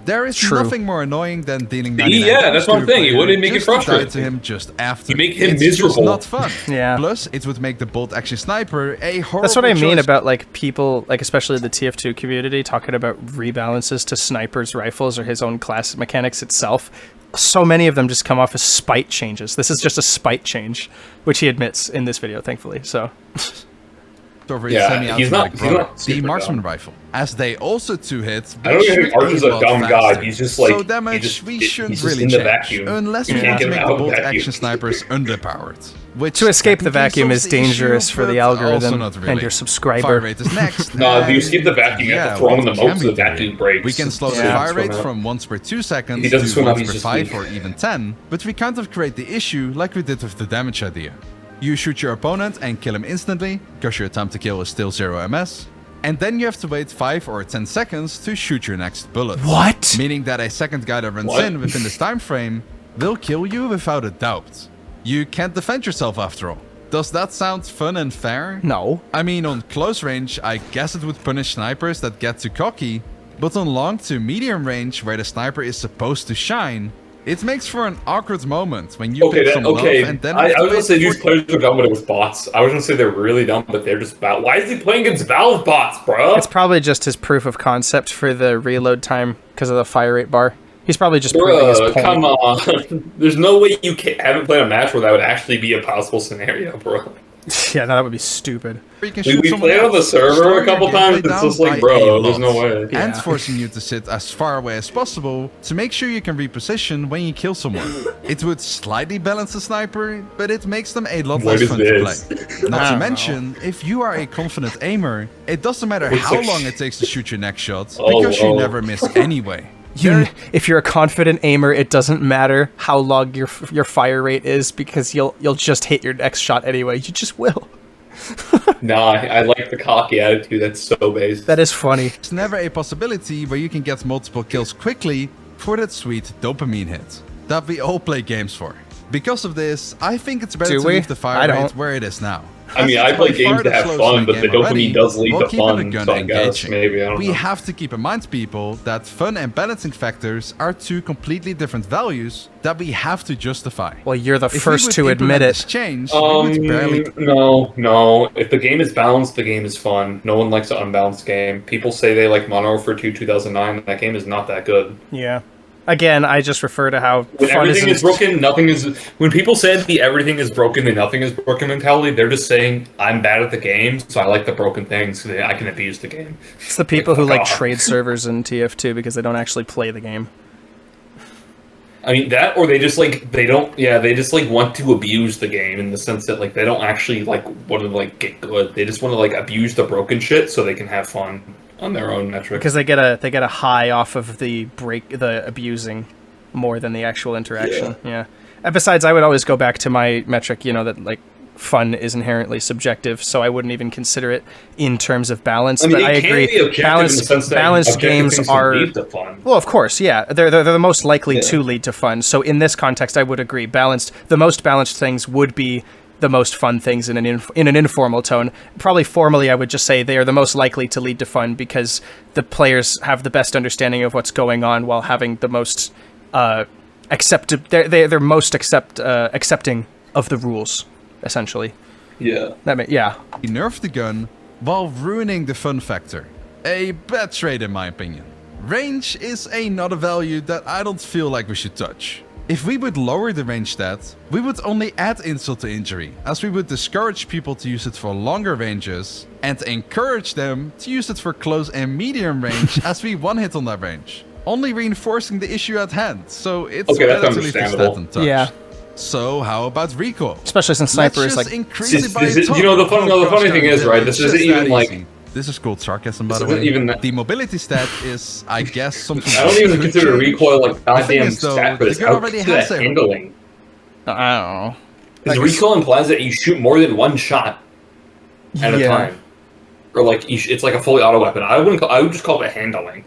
There is
True.
nothing more annoying than dealing 99
Yeah,
damage
that's
to
what I'm
a
saying. It
player
wouldn't make it
just to die
frustrating.
to him just after.
You make him
it's
miserable.
Just not fun.
Yeah.
Plus, it would make the bolt action sniper a horrible
That's what I mean
choice.
about like people, like especially the TF2 community, talking about rebalances to snipers' rifles or his own class mechanics itself. So many of them just come off as spite changes. This is just a spite change, which he admits in this video, thankfully. So,
over
Yeah, he's not
the
super
marksman
dumb.
rifle, as they also 2-hit.
I don't think Arch is a dumb guy. He's just like
so damage
he's just,
we
he's
shouldn't
just
really
in the
change
vacuum.
unless
You
we
can't
want to
get him
make
out
the
of the
bolt
vacuum.
action snipers underpowered. Which
to escape the
technically
vacuum is
solves the issue,
dangerous for the
but also
algorithm
not
and
really.
your
Fire
subscriber.
rate is next.
No, if you
and
skip the vacuum, you have
yeah,
to throw him in the
what
moat
can
so
we
the
do?
vacuum breaks.
We can slow the
Yeah.
fire rate
Swim out.
from once per 2 seconds
He doesn't
to
swim out,
once
he's
per
just
5
weak.
or even 10, but we kind of create the issue like we did with the damage idea. You shoot your opponent and kill him instantly, because your time to kill is still 0 MS, and then you have to wait 5 or 10 seconds to shoot your next bullet.
What?
Meaning that a second guy that runs
What?
in within this time frame will kill you without a doubt. You can't defend yourself after all. Does that sound fun and fair?
No.
I mean, on close range, I guess it would punish snipers that get too cocky, but on long to medium range, where the sniper is supposed to shine, it makes for an awkward moment when you pick someone off and then
I was gonna
wait
say these
for-
players are dumb, but it was bots. I was gonna say they're really dumb, but they're just bad. Why is he playing against Valve bots, bro?
It's probably just his proof of concept for the reload time because of the fire rate bar. He's probably just proving his
Bruh,
point.
come on. There's no way you haven't played a match where that would actually be a possible scenario, bro.
Yeah, that would be stupid.
You can
We
shoot someone
played on the
else,
server
slowing
a couple
your
times.
gameplay
It's just
down
like,
by a
bro, there's no
lot.
way.
And
Yeah.
forcing you to sit as far away as possible to make sure you can reposition when you kill someone. It would slightly balance the sniper, but it makes them a lot
What
less
is
fun
this?
to play.
I
Not to
don't
mention, if you are a confident aimer, it doesn't matter
It's
how
like-
long it takes to shoot your next shot,
Oh,
because you
oh.
never miss anyway.
If you're a confident aimer, it doesn't matter how long your fire rate is because you'll just hit your next shot anyway. You just will.
Nah, I like the cocky attitude. That's so base.
That is funny.
There's never a possibility where you can get multiple kills quickly for that sweet dopamine hit that we all play games for. Because of this, I think it's better
Do
to
we?
leave the
I
fire
don't.
rate where it is now.
I mean, I play games to have fun, but the dopamine does lead to fun, so I guess maybe, I don't
We
know.
have to keep in mind, people, that fun and balancing factors are two completely different values that we have to justify.
Well, you're the
If we
first
would
to admit
implement this
it.
change, we would barely...
No. If the game is balanced, the game is fun. No one likes an unbalanced game. People say they like Modern Warfare 2 2009. That game is not that good.
Yeah. Again, I just refer to how
When
fun
everything is
isn't-
broken, nothing is. When people say the everything is broken and nothing is broken mentality, they're just saying I'm bad at the game, so I like the broken things. So I can abuse the game.
It's the people who
fuck
like
off.
trade servers in TF2 because they don't actually play the game.
I mean that, or they just like they don't. Yeah, they just like want to abuse the game in the sense that like they don't actually like want to like get good. They just want to like abuse the broken shit so they can have fun on their own metric.
Because they get a high off of the abusing more than the actual interaction. Yeah. And besides, I would always go back to my metric, that like fun is inherently subjective, so I wouldn't even consider it in terms of balance.
I mean,
but
it
I
can
agree.
be objective in the sense that
Balanced
objective
games
things can
are
lead to fun.
well, of course, yeah. They're the most likely
Yeah.
to lead to fun. So in this context, I would agree. The most balanced things would be the most fun things in an informal tone. Probably formally, I would just say they are the most likely to lead to fun because the players have the best understanding of what's going on while having the most they're most accepting of the rules, essentially.
Yeah.
Yeah.
nerf the gun while ruining the fun factor. A bad trade in my opinion. Range is another value that I don't feel like we should touch. If we would lower the range stat, we would only add insult to injury, as we would discourage people to use it for longer ranges and encourage them to use it for close and medium range as we one hit on that range. Only reinforcing the issue at hand, so it's
Okay, that's
better to leave the stat
understandable.
untouched.
Yeah.
So how about recoil?
Especially since Sniper is
Let's
like
just increase it by a ton.
the funny thing is, right? This
It's
isn't
just
even
that
like.
easy. This is called sarcasm, by
This
the
isn't
way.
even that-
The mobility stat is, I guess, something.
I don't even
could
consider
change.
recoil like
The thing
goddamn
is, though,
stat, but
the
it's
gun already has
that
a
handling.
I don't know.
Because
Like-
recoil implies that you shoot more than one shot at a
Yeah.
time, or like it's like a fully auto weapon. I would just call it handling.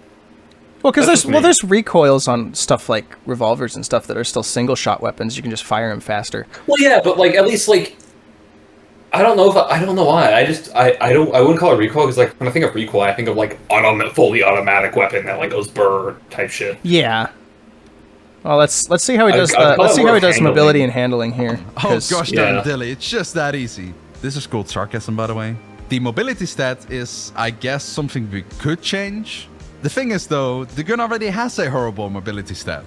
Well, because
That's just me.
there's recoils on stuff like revolvers and stuff that are still single shot weapons. You can just fire them faster.
Well, yeah, but like at least like I don't know why. I wouldn't call it recoil because like when I think of recoil, I think of like fully automatic weapon that like goes burr type shit.
Yeah. Well, let's see how he
I-
does.
I call
Let's
it
see
more
how he does
handling.
mobility and handling here.
Oh
'cause-
gosh darn
Yeah.
it, Dilly, it's just that easy. This is called sarcasm, by the way. The mobility stat is, I guess, something we could change. The thing is, though, the gun already has a horrible mobility stat.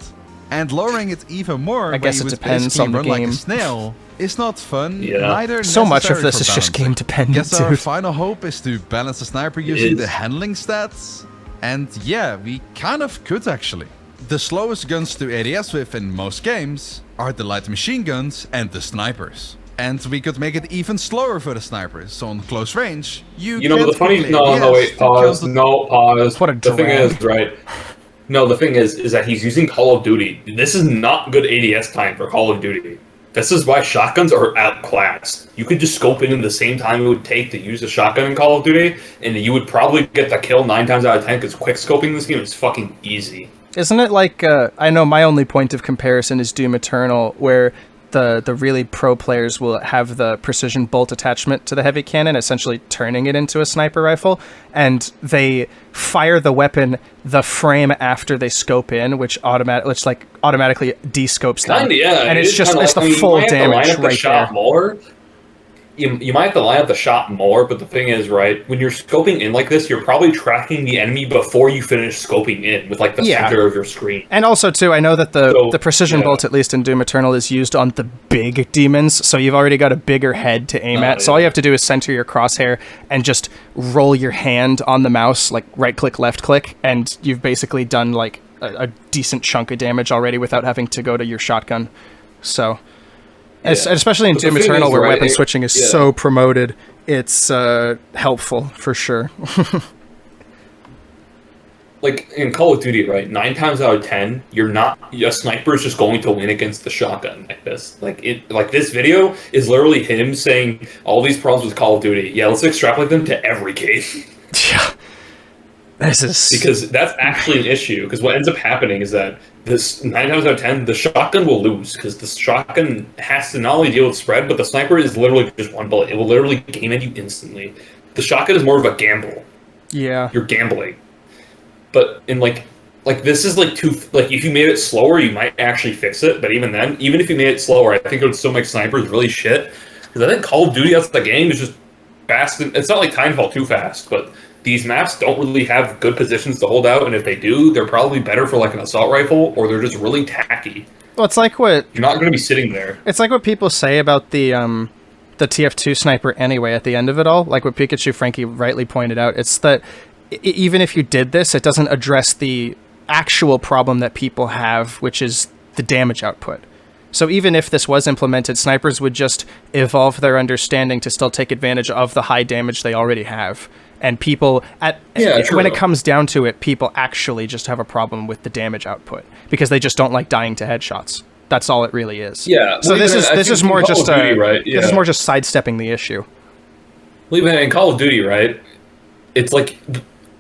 And lowering it even more,
I guess
where
it
you would
depends
basically
on the
run like
game.
a snail, is not fun.
Yeah.
Neither
So much of
necessary
this
for
is just
balancing.
game dependent,
Guess our
dude.
final hope is to balance the sniper using
is.
the handling stats. And yeah, we kind of could actually. The slowest guns to ADS with in most games are the light machine guns and the snipers. And we could make it even slower for the snipers. So on close range,
You know,
can't
the funny
quickly
no,
ADS
wait,
to
pause,
kill the-
no, pause.
What a
the thing
drag.
is, right? No, the thing is that he's using Call of Duty. This is not good ADS time for Call of Duty. This is why shotguns are outclassed. You could just scope in the same time it would take to use a shotgun in Call of Duty, and you would probably get the kill 9 times out of 10 because quick scoping in this game is fucking easy.
Isn't it like I know my only point of comparison is Doom Eternal, where the really pro players will have the precision bolt attachment to the heavy cannon, essentially turning it into a sniper rifle, and they fire the weapon the frame after they scope in, which automatically descopes them.
Kinda, yeah.
And
it
it's
is
just
kinda
it's
like,
the
I mean,
full
you might have to line
damage
up the
right
shot
there.
more.
you might have to line up the shot more, but the thing is, right, when you're scoping in like this, you're probably tracking the enemy before you finish scoping in with like the center of your screen.
And also too, I know that the precision bolt, at least in Doom Eternal, is used on the big demons, so you've already got a bigger head to aim at. So all you have to do is center your crosshair and just roll your hand on the mouse, like right click, left click, and you've basically done like a decent chunk of damage already without having to go to your shotgun. So. Especially in Doom Eternal, where weapon switching is so promoted, it's helpful for sure.
Like in Call of Duty, right? 9 times out of 10, a sniper is just going to win against the shotgun like this. Like this video is literally him saying all these problems with Call of Duty. Yeah, let's extrapolate them to every case.
Yeah. This is
because that's actually an issue. Because what ends up happening is that this 9 times out of 10, the shotgun will lose because the shotgun has to not only deal with spread, but the sniper is literally just one bullet. It will literally game at you instantly. The shotgun is more of a gamble.
Yeah,
you're gambling. But in like this is like if you made it slower, you might actually fix it. But even then, even if you made it slower, I think it would still make snipers really shit. Because I think Call of Duty as the game is just fast. It's not like Timefall too fast, but these maps don't really have good positions to hold out, and if they do, they're probably better for like an assault rifle, or they're just really tacky.
Well, it's like what
you're not going to be sitting there.
It's like what people say about the TF2 Sniper anyway. At the end of it all, like what Pikachu Frankie rightly pointed out, it's that even if you did this, it doesn't address the actual problem that people have, which is the damage output. So even if this was implemented, snipers would just evolve their understanding to still take advantage of the high damage they already have. And people, when it comes down to it, people actually just have a problem with the damage output because they just don't like dying to headshots. That's all it really is.
Yeah.
So this is more just this is more just sidestepping the issue.
Well, even in Call of Duty, right? It's like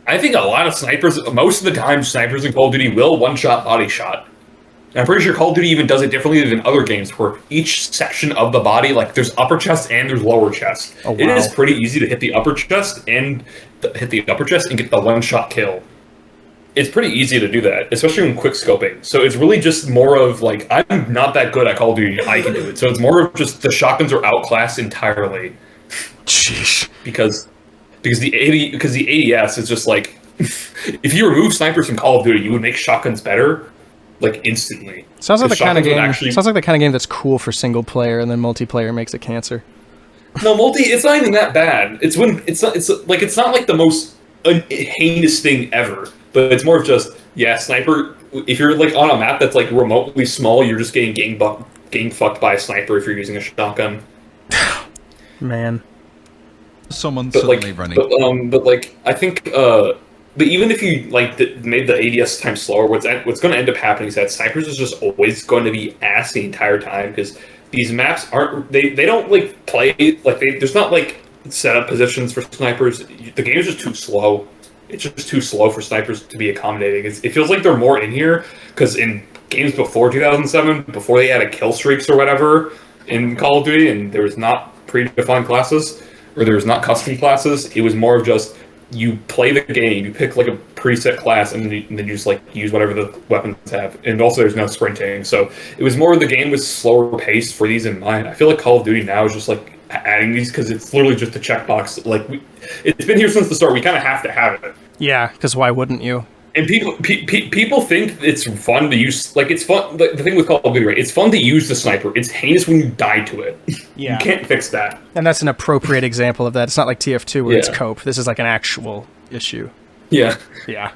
I think a lot of snipers, most of the time, snipers in Call of Duty will one-shot body shot. And I'm pretty sure Call of Duty even does it differently than other games, where each section of the body, like there's upper chest and there's lower chest. Oh, wow. It is pretty easy to hit the upper chest and get the one-shot kill. It's pretty easy to do that, especially when quick scoping. So it's really just more of like, I'm not that good at Call of Duty, I can do it. So it's more of just the shotguns are outclassed entirely.
Jeez.
Because the ADS is just like, if you remove snipers from Call of Duty, you would make shotguns better. Like instantly.
Sounds like the kind of game that's cool for single player, and then multiplayer makes it cancer.
No, it's not even that bad. It's not like the most heinous thing ever, but it's more of just sniper. If you're like on a map that's like remotely small, you're just getting gang fucked by a sniper if you're using a shotgun.
Man,
someone suddenly running.
I think. But even if you made the ADS time slower, what's going to end up happening is that snipers is just always going to be ass the entire time because these maps aren't they don't like play like there's not like set up positions for snipers. The game is just too slow. It's just too slow for snipers to be accommodating. It feels like they're more in here because in games before 2007, before they had kill streaks or whatever in Call of Duty, and there was not predefined classes or there was not custom classes, it was more of just you play the game, you pick like a preset class, and then you just like use whatever the weapons have. And also there's no sprinting, so it was more the game was slower paced for these in mind. I feel like Call of Duty now is just like adding these because it's literally just a checkbox. Like it's been here since the start. We kind of have to have it.
Yeah, because why wouldn't you?
And people think it's fun to use. Like it's fun. The thing with Call of Duty, right? It's fun to use the sniper. It's heinous when you die to it.
Yeah,
you can't fix that.
And that's an appropriate example of that. It's not like TF2 where it's cope. This is like an actual issue.
Yeah.
Yeah.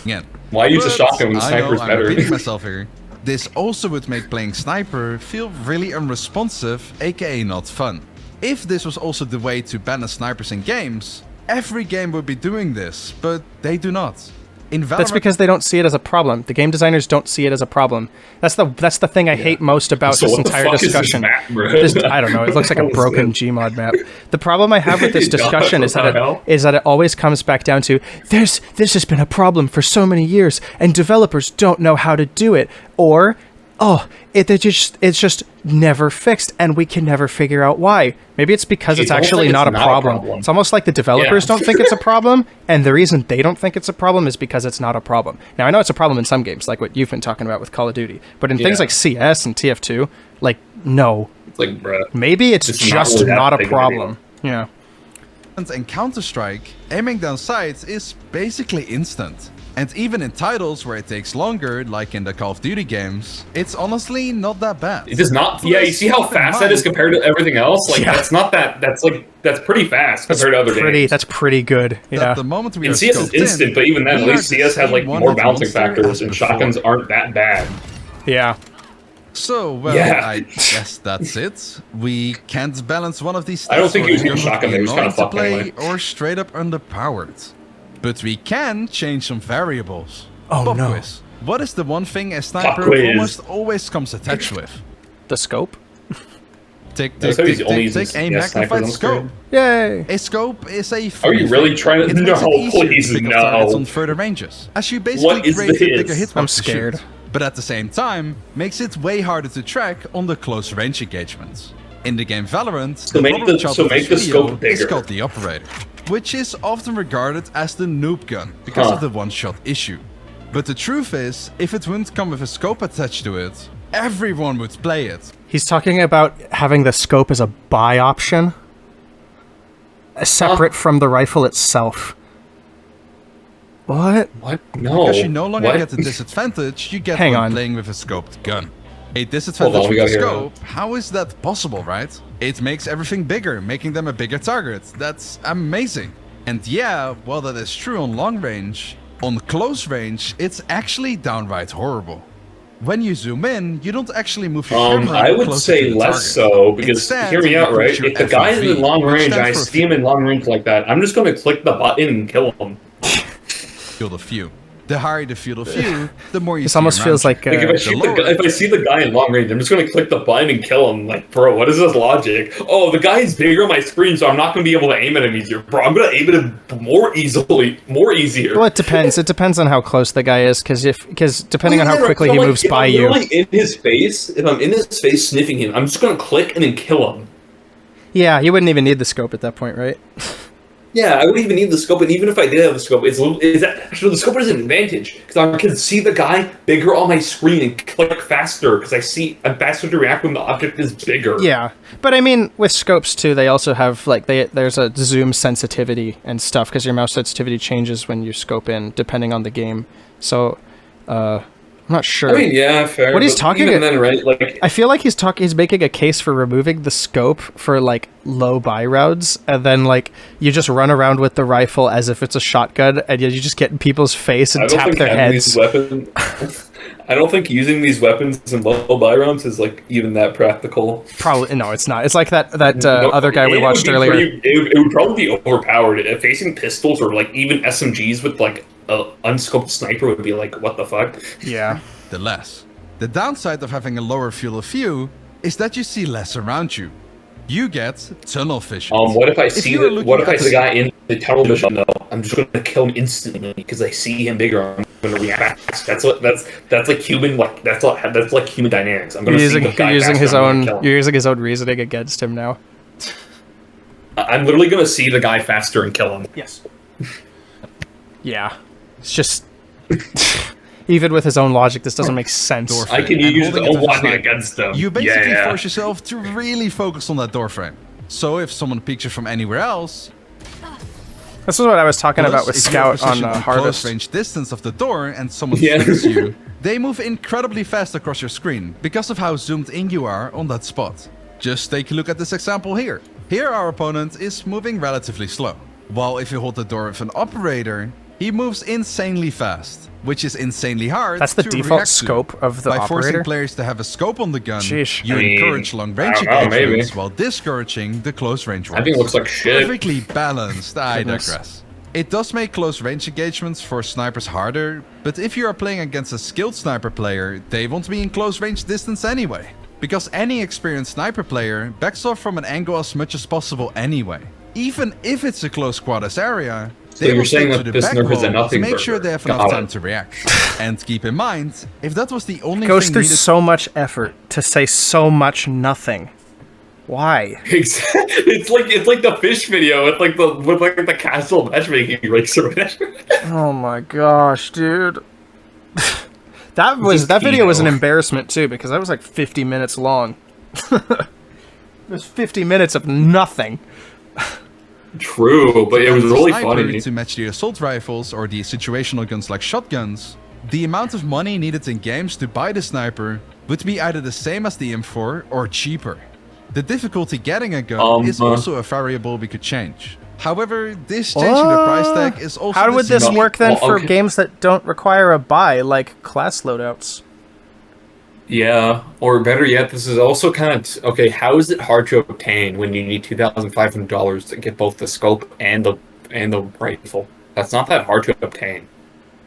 Again,
why use a shotgun when sniper's better?
I'm repeating myself here. This also would make playing sniper feel really unresponsive, aka not fun. If this was also the way to ban snipers in games, every game would be doing this, but they do not.
That's because they don't see it as a problem. The game designers don't see it as a problem. That's the thing I hate most about this entire discussion. I don't know. It looks like a broken Gmod map. The problem I have with this discussion is that it always comes back down to this has been a problem for so many years, and developers don't know how to do it, or it's just never fixed, and we can never figure out why. Maybe it's because it's actually not a problem. It's almost like the developers don't think it's a problem, and the reason they don't think it's a problem is because it's not a problem. Now, I know it's a problem in some games, like what you've been talking about with Call of Duty, but in things like CS and TF2, like, no,
like, bruh.
Maybe it's
It's
just
really that
not a
big of a
problem. Yeah.
And Counter-Strike, aiming down sights is basically instant. And even in titles where it takes longer, like in the Call of Duty games, it's honestly not that bad.
It does not. Yeah, you see how fast that is compared to everything else. Like that's not that. That's pretty fast compared to other games.
That's pretty good. Yeah.
At the moment we
And
are
CS is instant, but even then, at least CS had like more balancing factors, and shotguns aren't that bad.
Yeah.
So, well,
Yeah.
I guess that's it. We can't balance one of these stats.
I don't think
or
he was
the
using
gun
shotgun,
would
he
be
was kinda
annoying to
fucked
play
anyway.
or straight up underpowered. But we can change some variables.
Oh,
Pop
no.
quiz. What is the one thing a
Pop
sniper
quiz.
almost always comes attached with?
The scope.
Take
I thought he was only using
a
snipers
magnified
on
scope.
screen.
Yay.
A scope is a
Are you
free
really
thing.
trying to?
It makes
No,
it easier
please,
to pick up targets on
no.
further ranges, as you basically
What is
create a bigger
this?
hitbox
I'm
to
scared.
shoot. But at the same time, makes it way harder to track on the close range engagements. In the game Valorant,
So make
problem
the-
child
so
of this
make the
video
scope
is
bigger.
called the operator, which is often regarded as the noob gun because of the one-shot issue. But the truth is, if it wouldn't come with a scope attached to it, everyone would play it.
He's talking about having the scope as a buy option, separate from the rifle itself. What?
What? No.
Because you no longer
What?
get the disadvantage you get
Hang
when
on.
playing with a scoped gun. A
Hold
disadvantage
on, we
with a
gotta hear
scope? How is that possible, right? It makes everything bigger, making them a bigger target. That's amazing. And yeah, while that is true on long range, on close range, it's actually downright horrible. When you zoom in, you don't actually move your camera
I would
closer
say
to the
less
target.
so, because
Instead,
hear me
you
out,
push
right?
your
If the guy is
FOV,
in long
which
range,
stands
I
for
see him in long range like that, I'm just gonna click the button and kill him.
field of view. The higher the field of view, the more you
This
see
almost
around
feels
you.
like
Like if I see the guy in long range, I'm just gonna click the button and kill him. Like, bro, what is this logic? Oh, the guy's bigger on my screen, so I'm not gonna be able to aim at him easier. Bro, I'm gonna aim at him more easier.
Well, it depends. It depends on how close the guy is, because depending on how quickly he moves by you.
If I'm in his face, if I'm in his face sniffing him, I'm just gonna click and then kill him.
Yeah, you wouldn't even need the scope at that point, right?
Yeah, I wouldn't even need the scope, and even if I did have the scope, actually the scope is an advantage because I can see the guy bigger on my screen and click faster because I'm faster to react when the object is bigger.
Yeah, but I mean, with scopes too, they also have like there's a zoom sensitivity and stuff because your mouse sensitivity changes when you scope in depending on the game. So, I'm not sure.
I mean, yeah, fair.
What he's
but
talking
even
about-
then, right? Like,
I feel like he's making a case for removing the scope for like low buy rounds, and then like you just run around with the rifle as if it's a shotgun, and you just get in people's face and tap their heads.
I don't think using these weapons in low buy rounds is like even that practical.
Probably no, it's not. It's like that
No,
other guy we
it would
watched
be
earlier.
it would probably be overpowered. Facing pistols or like even SMGs with like a unscoped sniper would be like, what the fuck?
Yeah.
The less. The downside of having a lower field of view is that you see less around you. You get tunnel vision.
What if I see
you are
the what if
looking
I
at
see the guy in the tunnel vision though? I'm just gonna kill him instantly because I see him bigger. I'm gonna react. That's like human that's like human dynamics. I'm gonna
You're
see the guy faster, I'm gonna kill him.
you're using his own reasoning against him now.
I'm literally gonna see the guy faster and kill him.
Yes. Yeah. It's just even with his own logic, this doesn't make sense.
Door
I can
frame and
use his
holding it
own
with a
logic
sniper.
against them.
You basically
Yeah.
force yourself to really focus on that door frame. So if someone peeks you from anywhere else,
This is what I was talking
plus,
about with
if you are
Scout on
positioned to
Harvest.
close range distance of the door and someone
Yeah.
sees you, they move incredibly fast across your screen because of how zoomed in you are on that spot. Just take a look at this example here. Here our opponent is moving relatively slow, while if you hold the door with an operator, he moves insanely fast, which is insanely hard.
That's the
to
default
react to.
scope of the
By forcing
operator.
players to have a scope on the gun,
Sheesh.
you
I mean,
encourage long range
I don't know, maybe.
engagements while discouraging the close range ones.
I think it looks like shit.
Perfectly balanced, I
Goodness.
digress. It does make close range engagements for snipers harder, but if you are playing against a skilled sniper player, they won't be in close range distance anyway. Because any experienced sniper player backs off from an angle as much as possible anyway. Even if it's a close quarters area,
So
they
you're
will
saying
stick to
that
the
this
back
nerf is a
wall to
nothing
make sure
burger.
they have
Got
enough
it.
time to react. And keep in mind, if that was the only
Goes
thing
through
needed
so much effort to say so much nothing. Why?
It's like the fish video. It's like the castle matchmaking race or whatever.
Oh my gosh, dude. that video was an embarrassment too because that was like 50 minutes long. There's 50 minutes of nothing.
True, but it was really
Sniper
funny.
to match the assault rifles or the situational guns like shotguns, the amount of money needed in games to buy the sniper would be either the same as the M4 or cheaper. The difficulty getting a gun is also a variable we could change. However, this changing the price tag is also...
How would this
decision-
work then
Well,
for
okay.
games that don't require a buy, like class loadouts?
Yeah, or better yet, this is also kind of okay. How is it hard to obtain when you need $2,500 to get both the scope and the rifle? That's not that hard to obtain.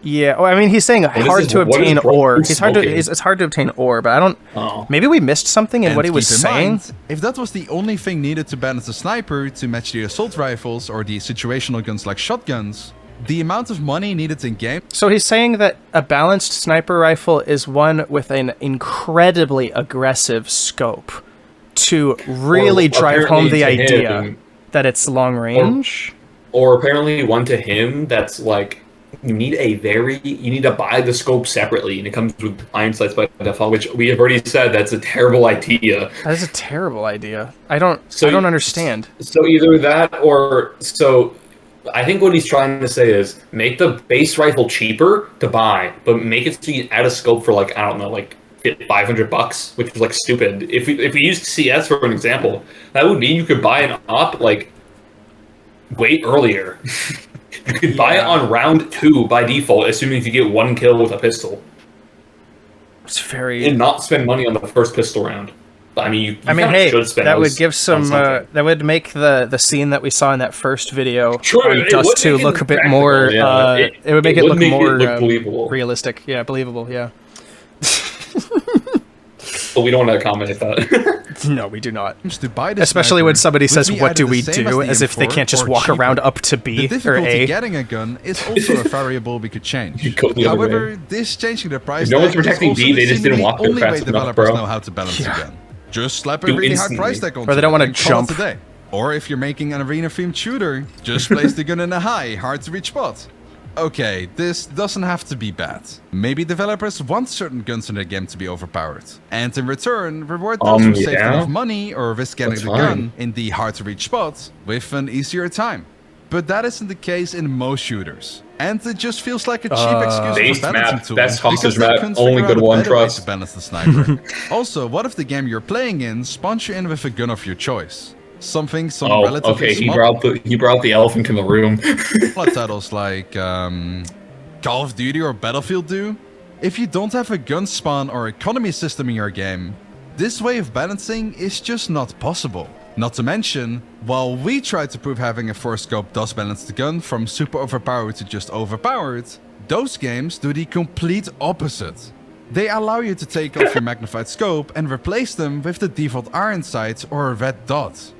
Yeah, well, I mean, he's saying
is
hard
this-
to
what is
obtain
bro
ore. It's hard to
smoking?
it's hard to obtain ore, but I don't.
Oh.
Maybe we missed something in
And
what he was
keep in
saying.
mind, if that was the only thing needed to balance the sniper to match the assault rifles or the situational guns like shotguns, the amount of money needed in game...
So he's saying that a balanced sniper rifle is one with an incredibly aggressive scope to really drive home the
apparently to
idea
him-
that it's long range.
Or apparently one to him that's like you need to buy the scope separately, and it comes with iron sights by default, which we have already said that's a terrible idea.
That is a terrible idea. I don't
So-
understand.
So either that or so. I think what he's trying to say is make the base rifle cheaper to buy, but make it so you add a scope for like I don't know, like $500, which is like stupid. If we used CS for an example, that would mean you could buy an op like way earlier. You could buy it on round 2 by default, assuming if you get 1 kill with a pistol,
It's very.
and not spend money on the first pistol round. I mean, you
I mean,
kinda
hey,
should spend
that
those
would give
on
some.
something.
That would make the scene that we saw in that first video
Sure,
on
it
Dust
would
2
make
look
it
a bit
practical,
more.
yeah.
It would make it
would
look
make it
more
look believable.
realistic. Yeah, believable. Yeah.
But we don't want to accommodate that.
No, we do not.
to buy the
Especially
sniper
when somebody
would
says,
be
"What
either
do
the
we
same
do?"
the
As if they
M4
can't just
or
walk
cheaper.
around up to
The
B or
difficulty
A.
getting a gun is also a variable we could change.
You go the other
However,
way.
this changing the price
If no one's
tag is
protecting
also
B,
the
they just didn't
seemingly
walk there
only way
fast enough,
developers
bro.
know how to balance
Yeah.
a gun. Just slap a
Do
really hard
instantly.
price tag on
Or they don't wanna
and call it
jump.
a day. Or if you're making an arena-themed shooter, just place the gun in a high, hard-to-reach spot. Okay, this doesn't have to be bad. Maybe developers want certain guns in their game to be overpowered, and in return, reward those who saved
yeah.
enough money or risk getting
That's
the
fine.
gun in the hard-to-reach spot with an easier time. But that isn't the case in most shooters. And it just feels like a cheap excuse
Based
for balancing
map,
tools.
best hostage
because they
map,
couldn't
only
figure
good
out a
one,
better way
trust.
to balance the sniper. Also, what if the game you're playing in spawns you in with a gun of your choice? Some
Oh,
relatively
okay. He
small
brought the elephant in the room.
titles like Call of Duty or Battlefield do. If you don't have a gun spawn or economy system in your game, this way of balancing is just not possible. Not to mention, while we try to prove having a 4-scope does balance the gun from super overpowered to just overpowered, those games do the complete opposite. They allow you to take off your magnified scope and replace them with the default iron sights or a red dot.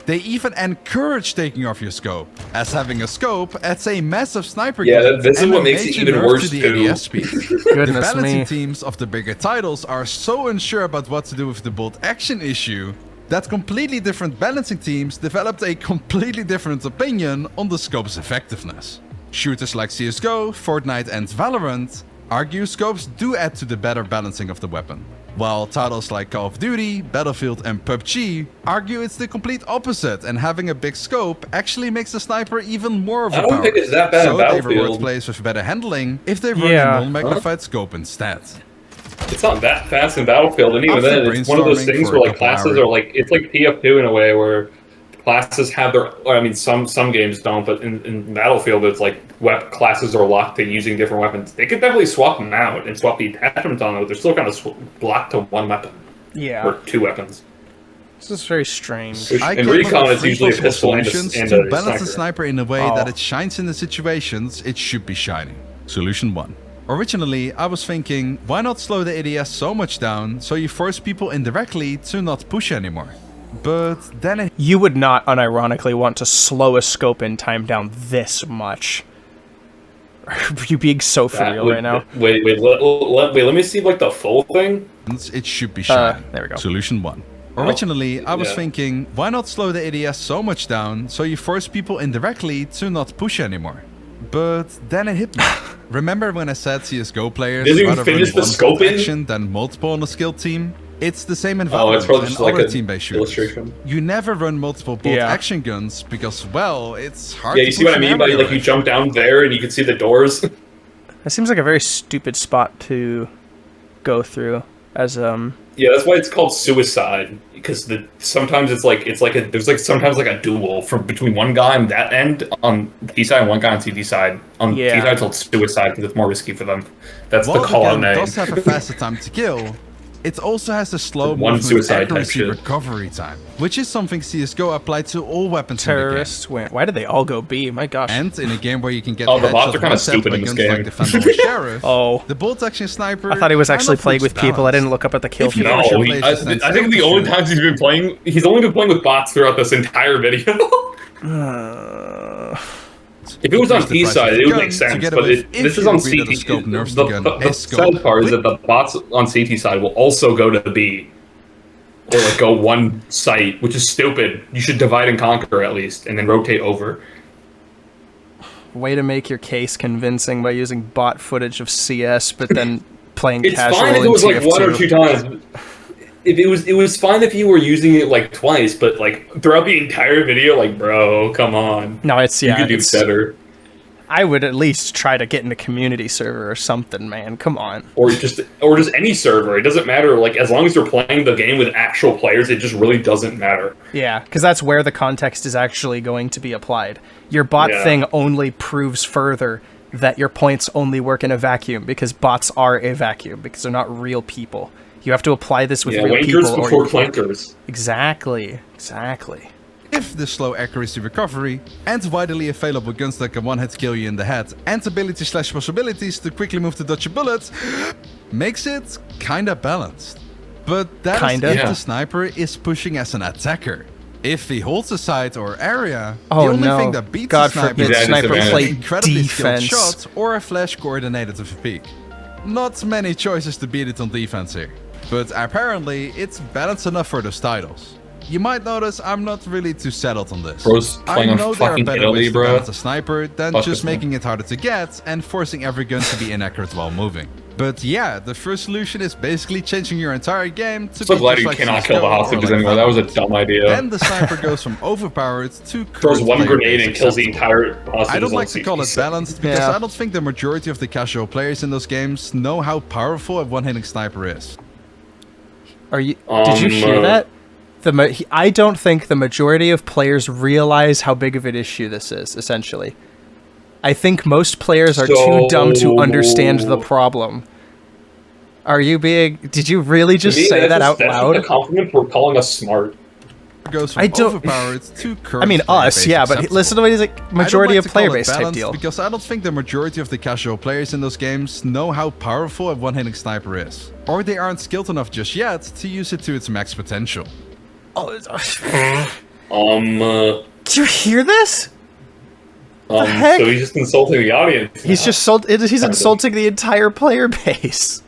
They even encourage taking off your scope, as having a scope adds a massive sniper
Yeah,
gain
this is
and
what
a
makes it
major
even
nerf
worse,
to the
too.
ADS speed. The
Goodness
balancing
me.
teams of the bigger titles are so unsure about what to do with the bolt action issue that completely different balancing teams developed a completely different opinion on the scope's effectiveness. Shooters like CSGO, Fortnite and Valorant argue scopes do add to the better balancing of the weapon, while titles like Call of Duty, Battlefield and PUBG argue it's the complete opposite and having a big scope actually makes the sniper even more
I
overpowered.
don't think it's that bad in
So they reward
Battlefield.
players with better handling if they run
Yeah.
a non-magnified scope instead.
It's not that fast in Battlefield, and even
After
then, it's one of those
brainstorming
things
for a
where like
couple
classes
hours.
are like it's like TF2 in a way where classes have their. Or, I mean, some games don't, but in Battlefield, it's like classes are locked to using different weapons. They could definitely swap them out and swap the attachments on them, but they're still kind of blocked to one weapon
Yeah,
or 2 weapons.
this is very strange.
Which,
I
in
came up
Recon,
with
it's
three
usually a
possible
pistol and a,
solutions
and
to
a
balance the
sniper.
sniper in a way
Oh.
that it shines in the situations it should be shining. Solution 1. Originally, I was thinking, why not slow the ADS so much down so you force people indirectly to not push anymore? But then it
You would not unironically want to slow a scope in time down this much. Are you being so for real right now?
Wait, let me see like the full thing.
happens, it should be shining.
there we go.
Solution 1. Originally, I was
yeah.
thinking, why not slow the ADS so much down so you force people indirectly to not push anymore? But then it hit me. Remember when I said CSGO players
Didn't even
rather run
finish the
one
scoping?
action than multiple on a skill team? It's the same in
Oh, it's
Valorant
probably
and
just like
other
a
team-based shooters.
illustration.
You never run multiple bolt
Yeah.
action guns because, well, it's hard
Yeah,
to
you see what I
push
mean
an
by
area
like you
range.
jump down there and you can see the doors.
That seems like a very stupid spot to go through as
Yeah, that's why it's called suicide, because sometimes there's sometimes like a duel between one guy on that end on T side and one guy on CT side. On
Yeah.
T side, it's called suicide because it's more risky for them. That's
While
the call out
gun
name.
does have a faster time to kill, it also has a slow
One
movement
suicide type
accuracy
shit.
recovery time, which is something CSGO applied to all weapons
terrorists win. Why did they all go B? My gosh.
in the game. And in a game where you can get
Oh, the bots
headshots
are kinda
one-tapped
stupid
by
in this
guns
game.
like Defender or Sheriff,
Oh.
the bolt action sniper.
I thought he was
kind
actually
of
playing with
looks
people. I didn't
balanced.
look up at the kill
If you
feed.
watch
No,
your players and
I think the
still
only
shoot.
times he's only been playing with bots throughout this entire video. If it was on T side, it would make sense,
Together
but
with
this
if
is
you
on
agree that
CT.
the scope nerfs
The
the gun, his
sad
scope.
part is that the bots on CT side will also go to B, or like go one site, which is stupid. You should divide and conquer at least, and then rotate over.
Way to make your case convincing by using bot footage of CS, but then playing
It's
casual
fine if
in
it was like
TF2.
one or two times. If it was fine if you were using it like twice, but like throughout the entire video, like bro, come on.
No, it's
You
yeah.
could do
it's-
better.
I would at least try to get in a community server or something, man. Come on.
Or just any server. It doesn't matter. Like as long as you're playing the game with actual players, it just really doesn't matter.
Yeah, because that's where the context is actually going to be applied. Your bot
Yeah.
thing only proves further that your points only work in a vacuum, because bots are a vacuum, because they're not real people. You have to apply this with
Yeah,
real
wankers
people. or
before
you can't-
clankers.
Exactly.
If the slow accuracy recovery and widely available guns that can one-hit kill you in the head and ability/possibilities to quickly move to dodge a bullet makes it kinda balanced. But that is
Kinda?
if
Yeah.
the sniper is pushing as an attacker. If he holds a site or area,
Oh,
the only
no.
thing that beats
God
the sniper
forbid
That is
is
sniper
advantage.
play
an incredibly skilled
defense.
shot or a flash coordinated with a peek. Not many choices to beat it on defense here, but apparently it's balanced enough for those titles. You might notice I'm not really too settled on this.
Bro's
I
playing on
know there are
fucking
better
Italy,
ways to
bro.
balance a sniper than
Fuck
just
this man.
making it harder to get and forcing every gun to be inaccurate while moving. But yeah, the first solution is basically changing your entire game to
So
be
glad
just
you
like
cannot
CS:GO
kill the
or
hostages
like
anymore. That was a
Valorant.
dumb idea.
Then the sniper goes from overpowered to
Throws
current
one
player
grenade
base
and kills the
acceptable.
entire hostages.
I don't
on
like to call it
CT.
balanced because
Yeah.
I don't think the majority of the casual players in those games know how powerful a one-hitting sniper is.
Are you? Did you hear that? I don't think the majority of players realize how big of an issue this is. Essentially, I think most players are too dumb to understand the problem. Are you being? Did you really just
To me,
say that
that's
out
just
loud?
a compliment for calling us smart.
Goes from
I don't-
overpowered to current
I mean,
player
us,
base
yeah, but
acceptable.
listen to what he's like.
I don't
Majority
like
of
to
player
call it
base type
balanced
deal.
because I don't think the majority of the casual players in those games know how powerful a one-hitting sniper is, or they aren't skilled enough just yet to use it to its max potential.
Do you hear this? heck?
So he's just insulting the audience.
He's just he's insulting the entire player base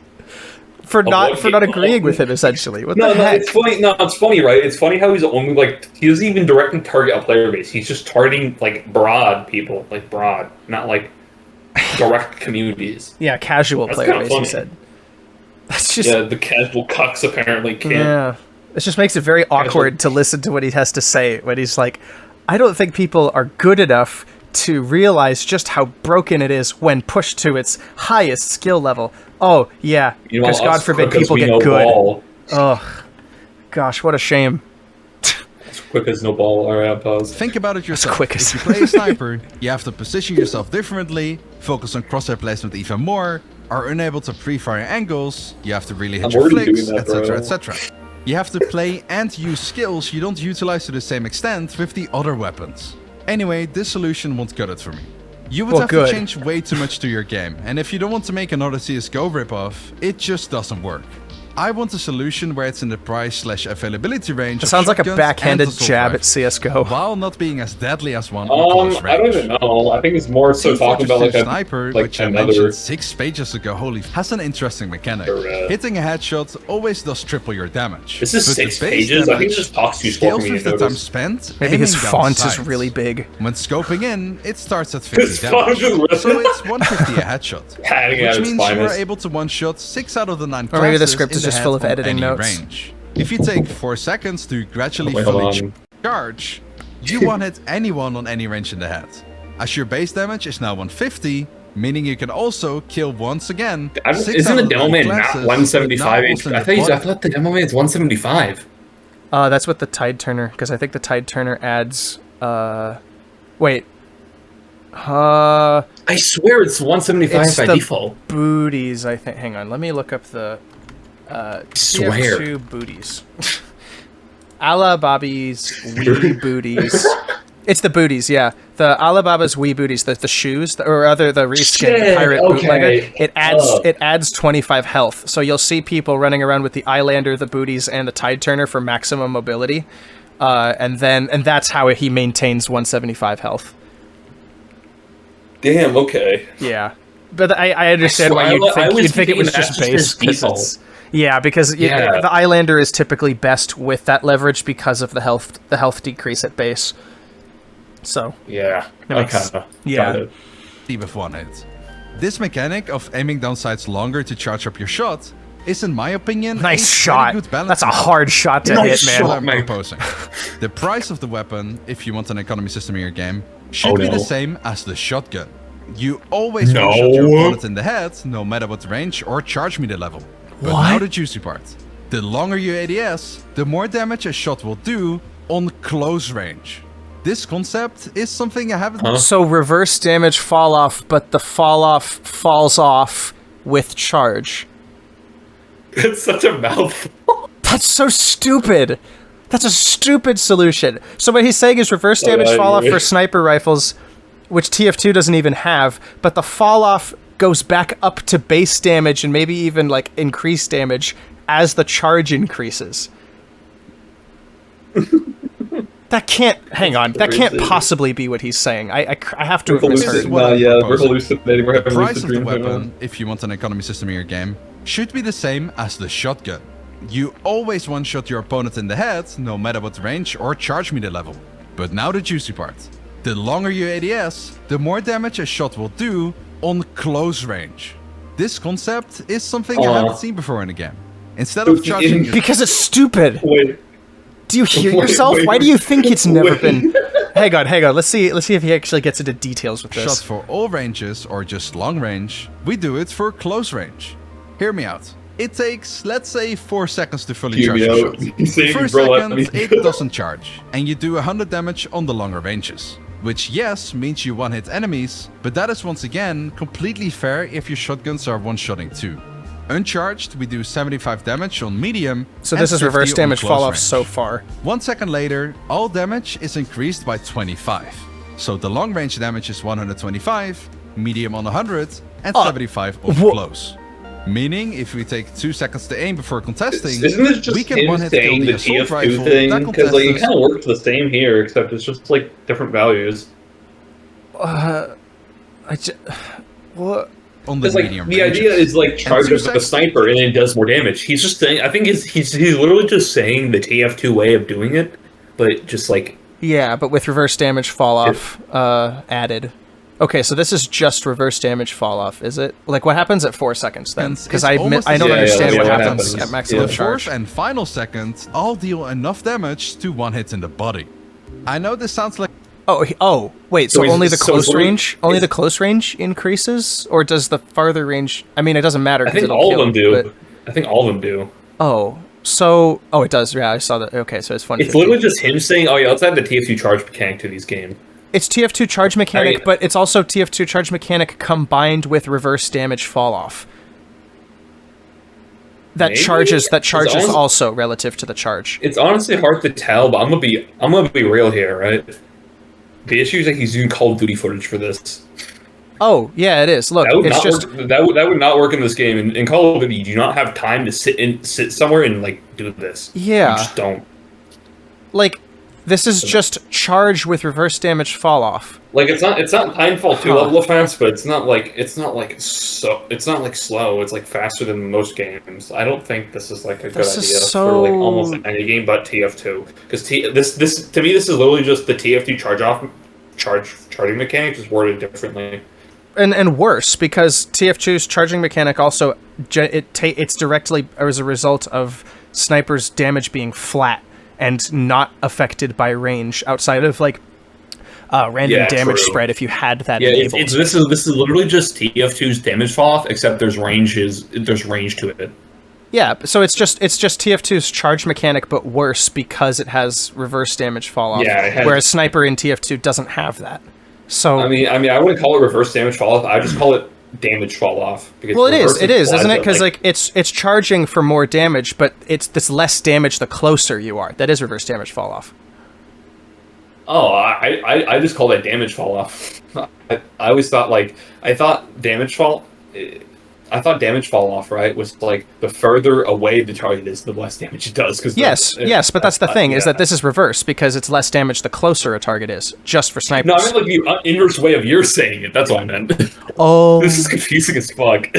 for not
what
agreeing with him. Essentially, what
No,
the heck?
it's funny. No, it's funny, right? It's funny how he's only like he doesn't even directly target a player base. He's just targeting like broad people, like broad, not like direct communities.
Yeah, casual
That's
player
kinda
base. He
funny.
said. That's just
Yeah, the casual cucks apparently can't.
yeah. It just makes it very awkward to listen to what he has to say when he's like, I don't think people are good enough to realize just how broken it is when pushed to its highest skill level. Oh, yeah,
You know,
because God
us
forbid
crookers,
people
we
get
know
good.
ball.
Ugh. Gosh, what a shame.
As quick as no ball. All right, pause.
Think about it yourself.
quick as-
If you play a sniper, you have to position yourself differently, focus on crosshair placement even more, are unable to pre-fire angles, you have to really hit
I'm
your
already
flicks,
doing that, bro.
etc, etc. You have to play and use skills you don't utilize to the same extent with the other weapons. Anyway, this solution won't cut it for me. You would
Well,
have
good.
to change way too much to your game, and if you don't want to make another CSGO ripoff, it just doesn't work. I want a solution where it's in the price/availability range.
It
of
sounds like a
shotguns
backhanded
and assault
jab at
rifles,
CS:GO.
while not being as deadly as one. or close
I don't
range.
even know. I think it's more so
Team
talking about
Fortress
like
2 Sniper,
like
which I
another.
mentioned 6 pages ago, has an interesting mechanic.
Correct.
Hitting a headshot always does triple your damage.
This is
but the
6
base
pages. I think
damage
it just talks too slow for
scales
me
with
to
the time
notice.
spent.
Maybe his
aiming down
font is
sights.
really big.
When scoping in, it starts at 50
His font
damage.
is really-
So it's 150 a headshot.
Padding at
Which
its
means you are
finest.
able to one-shot 6 out of the 9
Or maybe the
classes
script
in
is
the
just
head
full of
on
editing
any
notes.
range. If you take 4 seconds to gradually
Wait, hold
fully
on.
charge, you won't hit anyone on any range in the head. As your base damage is now 150, meaning you can also kill once again.
Isn't the demo man not 175 HP? I thought the demo man's 175.
That's what the Tide Turner, because I think the Tide Turner adds. Wait.
I swear it's 175
It's
by
the
default.
booties, I think. Hang on, let me look up the
Swear.
TF2 booties. Alibaba's wee booties. It's the booties, yeah. The Alibaba's wee booties, the shoes, or other the reskin, the pirate bootlegger. It adds 25 health. So you'll see people running around with the Eyelander, the booties, and the Tide Turner for maximum mobility, and that's how he maintains 175 health.
Damn. Okay.
Yeah, but I understand why you'd think it was just base. Because the Eyelander is typically best with that leverage because of the health decrease at base. So
Yeah.
yeah.
With one hit. This mechanic of aiming down sights longer to charge up your shot is, in my opinion,
Nice
a
shot.
pretty good balance.
That's a hard shot to hit, man.
What I'm proposing. The price of the weapon, if you want an economy system in your game, should be the same as the shotgun. You always want to shoot your opponent in the head, no matter what range or charge meter level. But now the juicy part. The longer your ADS, the more damage a shot will do on close range. This concept is something I haven't...
So reverse damage fall off, but the fall off falls off with charge.
It's such a mouthful.
That's so stupid. That's a stupid solution. So what he's saying is reverse damage fall off for sniper rifles, which TF2 doesn't even have, but the fall off goes back up to base damage and maybe even like increased damage as the charge increases. That can't possibly be what he's saying. I have to have misheard.
We're hallucinating. We're having
The price
lucid
of the
dreams right now.
weapon, if you want an economy system in your game, should be the same as the shotgun. You always one-shot your opponent in the head, no matter what range or charge meter level. But now the juicy part. The longer your ADS, the more damage a shot will do on close range. This concept is something I haven't seen before in a game. Instead of charging your...
Because it's stupid.
Wait.
Do you hear yourself? Why do you think it's never been... Hang on. Let's see if he actually gets into details with this.
Shot for all ranges or just long range, we do it for close range. Hear me out. It takes, let's say, 4 seconds to fully charge your shot. First second, it doesn't charge, and you do 100 damage on the longer ranges. Which, yes, means you one-hit enemies, but that is once again completely fair if your shotguns are one-shotting too. Uncharged, we do 75 damage on medium.
So this is reverse damage fall off so far.
1 second later, all damage is increased by 25. So the long range damage is 125, medium on 100, and 75 on close. Meaning, if we take 2 seconds to aim before contesting,
isn't this just
we can
him
one-hit kill
saying
the
the
assault
TF2
rifle
thing?
that
Because like, it
contestants...
kind of works the same here, except it's just like different values.
What?
On the
Because like
medium
the
ranges.
idea is like charge up with a sniper and it does more damage. He's just saying. I think he's literally just saying the TF2 way of doing it, but just like
Yeah, but with reverse damage fall off added. Okay, so this is just reverse damage fall off, is it? Like, what happens at 4 seconds then? Because I don't understand what happens at maximum
The
charge.
fourth and final second, I'll deal enough damage to one hit in the body. I know this sounds like...
Oh, wait, so
So
only the
so
close
what-
range? Only the close range increases? Or does the farther range... I mean, it doesn't matter.
I think all of them do. I think all of them do.
Oh, so... Oh, it does, yeah, I saw that. Okay, so it's funny.
It's literally just him saying, "Oh yeah, let's add the TF2 charge mechanic to these games."
It's TF2 charge mechanic,
I-
but it's also TF2 charge mechanic combined with reverse damage fall off. That
Maybe?
charges
honest-
also relative to the charge.
It's honestly hard to tell, but I'm gonna be real here, right? The issue is that he's using Call of Duty footage for this.
Oh, yeah, it is. Look,
That would
it's
not
just
work. That would not work in this game. In Call of Duty, you do not have time to sit somewhere and like do this.
Yeah.
You just don't.
like this is just charge with reverse damage fall off.
Like it's not Timefall 2 level of fast, but it's not like slow. It's like faster than most games. I don't think this is like a good
This
idea
is
for like
so-
almost any game but TF2. Because this to me this is literally just the TF2 charging mechanic just worded differently.
and worse, because TF2's charging mechanic also it's directly as a result of Sniper's damage being flat and not affected by range outside of like random damage spread if you had that enabled.
This is literally just TF2's damage fall off, except there's range to it.
Yeah, so it's just TF2's charge mechanic, but worse because it has reverse damage fall off.
Yeah,
whereas Sniper in TF2 doesn't have that. So
I mean, I wouldn't call it reverse damage fall off. I just call it damage fall off. Because
well, it is, isn't it? Because like it's charging for more damage, but it's this less damage the closer you are. That is reverse damage fall off.
Oh, I just call that damage fall off. I always thought I thought damage fall off, right, was like the further away the target is, the less damage it does. Cause
yes, but that's the thing, is that this is reverse, because it's less damage the closer a target is, just for snipers.
No, I meant like the inverse way of you're saying it. That's what I meant.
Oh.
This is confusing as fuck.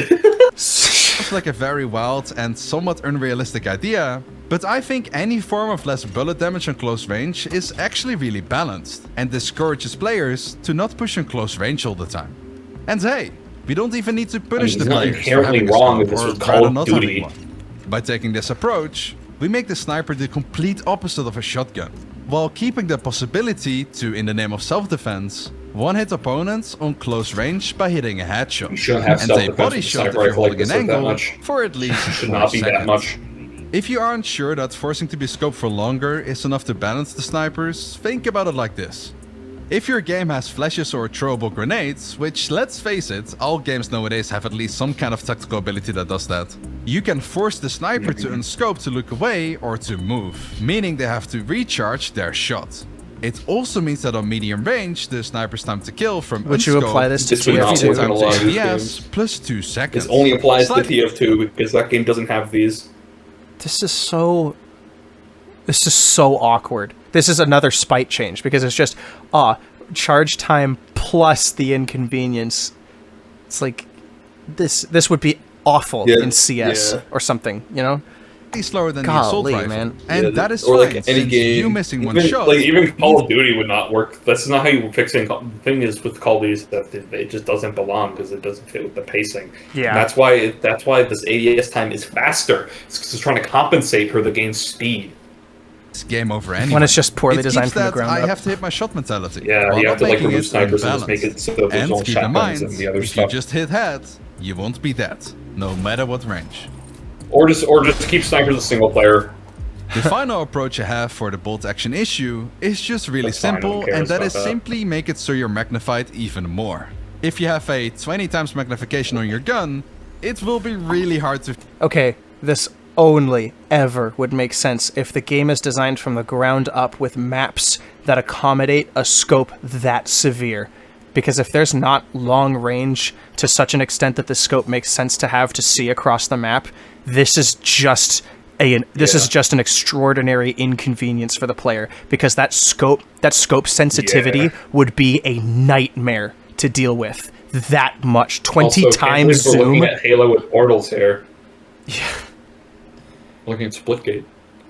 It's like a very wild and somewhat unrealistic idea, but I think any form of less bullet damage on close range is actually really balanced, and discourages players to not push in close range all the time. And hey, we don't even need to punish the players for
inherently
having a
wrong
scope
if this
or
was Call of
not
Duty.
having one. By taking this approach, we make the sniper the complete opposite of a shotgun, while keeping the possibility to, in the name of self-defense, one-hit opponents on close range by hitting a headshot,
You shouldn't have
and a
self-defense
body
with a
shot if
sniper
you're
rifle like
holding an
this that
angle
much.
for at least
Should
4
not be
seconds.
that much.
If you aren't sure that forcing to be scoped for longer is enough to balance the snipers, think about it like this. If your game has flashes or throwable grenades, which let's face it, all games nowadays have at least some kind of tactical ability that does that, you can force the sniper to unscope to look away or to move, meaning they have to recharge their shot. It also means that on medium range, the sniper's time to kill from
Would you apply this to
This would not
TF2?
work in a lot of these
ADS
games.
plus 2 seconds.
This only applies to
Slightly-
TF2 because that game doesn't have these.
This is so awkward. This is another spite change, because it's just charge time plus the inconvenience. It's like this would be awful in CS or something, you know?
slower than the assault
Golly,
rifle,
man.
and that is
or
fine.
like any
since
game.
you missing one
even,
shot.
like even Call of Duty would not work. That's not how you fix it. The thing is with Call of Duty stuff, it just doesn't belong because it doesn't fit with the pacing.
Yeah.
And that's why this ADS time is faster. It's 'cause it's trying to compensate for the game's speed.
It's game over anyway.
When it's just poorly
It
designed
keeps
from the
that
ground
I
up.
have to hit my shot mentality.
Yeah,
while
you have
not
to like
making
remove
it
snipers and just make it
unbalanced.
so that there's
And
no
keep in
shotguns
mind,
and the other
if
stuff.
you just hit head, you won't be dead, no matter what range.
Or just keep snipers a single player.
The final approach I have for the bolt action issue is just really
That's fine, no
simple,
one cares
and that
about
is
that.
simply make it so you're magnified even more. If you have a 20 times magnification on your gun, it will be really hard to
Okay, this only ever would make sense if the game is designed from the ground up with maps that accommodate a scope that severe. Because if there's not long range to such an extent that the scope makes sense to have to see across the map, this is just an extraordinary inconvenience for the player, because that scope sensitivity would be a nightmare to deal with. That much 20
Also, can't believe
times
we're
zoom.
looking at Halo with portals here. Yeah. Looking at Splitgate.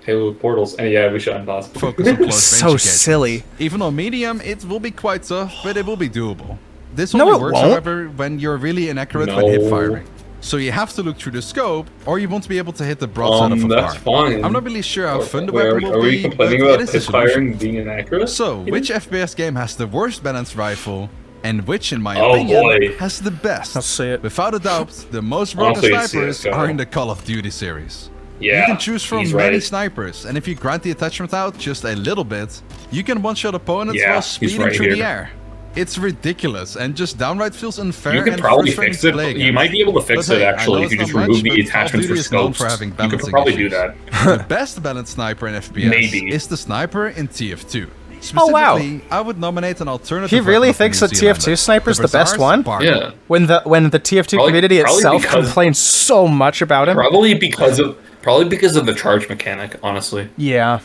Halo with portals. And yeah, we should unpause.
focus on close range
So
engagements.
silly.
Even on medium, it will be quite tough, but it will be doable. This
No,
only
it
works,
won't.
however, when you're really inaccurate when hip firing. So you have to look through the scope, or you won't be able to hit the broadside of a bar.
That's fine.
I'm not really sure how fun the
Wait,
weapon will
are we
be,
complaining
but
about
it is a
hip
solution.
firing being inaccurate?
So, which FPS game has the worst balanced rifle, and which, in my
Oh,
opinion,
boy.
has the best?
I'll see it.
Without a doubt, the most broken
Honestly, it's
snipers
CS:GO.
are in the Call of Duty series.
Yeah,
You can choose from
he's
many
right.
snipers, and if you grind the attachment out just a little bit, you can one-shot opponents
Yeah,
while
he's
speeding
right
through the
here.
air. It's ridiculous, and just downright feels unfair.
You could
and
probably
frustrating
fix
to
it.
play
You
against.
might be able to fix
But
it
hey, I
actually
know
if you
it's
just
not
remove
much,
the
but Call of
attachments for
Duty is known
scopes.
for having
You could
balancing
probably do
issues.
that.
The best balanced sniper in FPS
Maybe.
is the sniper in TF2.
Oh, wow.
Specifically, I would nominate an alternative.
He really
weapon of
thinks
New
that TF2
Zealander,
Sniper's the best
Bazaar's
one?
Bargain.
Yeah.
When the TF2
Probably-
community
probably
itself
because-
complains so much about him.
Probably because of the charge mechanic, honestly.
Yeah.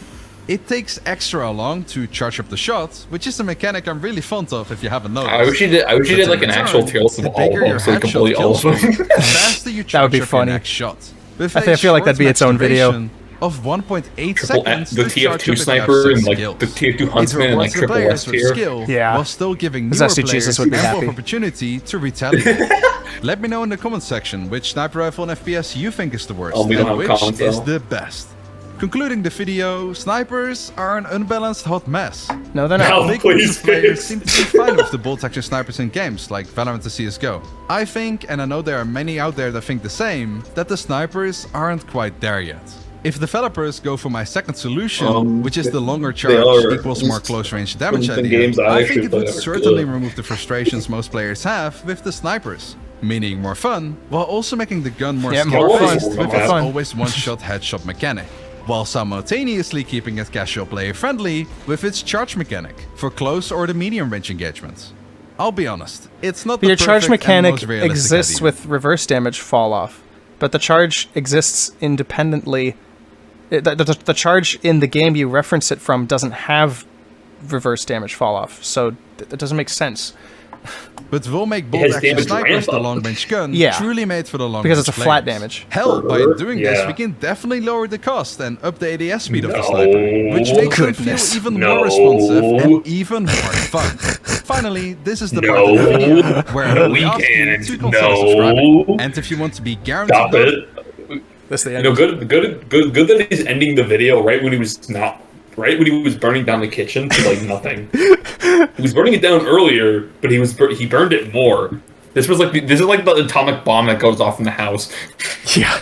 It takes extra long to charge up the shot, which is a mechanic I'm really fond of if you haven't noticed.
I wish you did
But in
like an
return,
actual tier list of
the
all of
bigger
them,
your
so you
headshot
complete all of
kill
them.
streak, the faster you charge
That would be
up
funny.
your next shot. With
I feel like
a
that'd be its
short
own video.
max duration, of 1.8
Triple
seconds
the
to charge
TF2
up its
Sniper
F6
and like
skills.
the TF2
It
Huntsman and like
rewards the
triple
players
S
with
tier.
skill
Yeah.
while still giving
The
newer
Zesty
players
Jesus would be
ample
happy.
opportunity to retaliate. Let me know in the comments section which sniper rifle and FPS you think is the worst
Oh, we don't
and
have
which
comments,
is
though.
the best. Concluding the video, snipers are an unbalanced hot mess.
No, they're
No.
not.
Big
please,
groups of players
please.
seem to be fine with the bolt action snipers in games like Valorant and CSGO. I think, and I know there are many out there that think the same, that the snipers aren't quite there yet. If developers go for my second solution, which is the longer charge
are,
equals
at
more
least
close range damage
in the
idea,
games I
I
actually
think it would
play are
certainly
good.
remove the frustrations most players have with the snipers. Meaning more fun, while also making the gun more
Yeah, more
skill-based
fun.
with
More
its
fun.
always one-shot headshot mechanic, while simultaneously keeping it casual player friendly with its charge mechanic for close or the medium range engagements. I'll be honest, it's not the
Your charge
perfect and
mechanic
most realistic
exists
idea.
with reverse damage fall off, but the charge exists independently. The charge in the game you reference it from doesn't have reverse damage fall off, so it doesn't make sense.
But will make bolt
has
action
damage
snipers
ramp
the
up.
long range gun
Yeah.
truly made for the long
Because
range
it's a flat
players.
damage.
Hell, by doing this
Yeah.
we can definitely lower the cost and up the ADS speed of the
No.
sniper, which makes them feel
Goodness.
even
No.
more responsive and even more fun. Finally, this is the part of the video where
No,
I
we
ask you
can't.
to consider subscribing.
No.
And if you want to be guaranteed
Stop it.
That's the
You
end.
know, good that he's ending the video right when he was not, right when he was burning down the kitchen to like nothing. He was burning it down earlier, but he burned it more. This is like the atomic bomb that goes off in the house.
Yeah.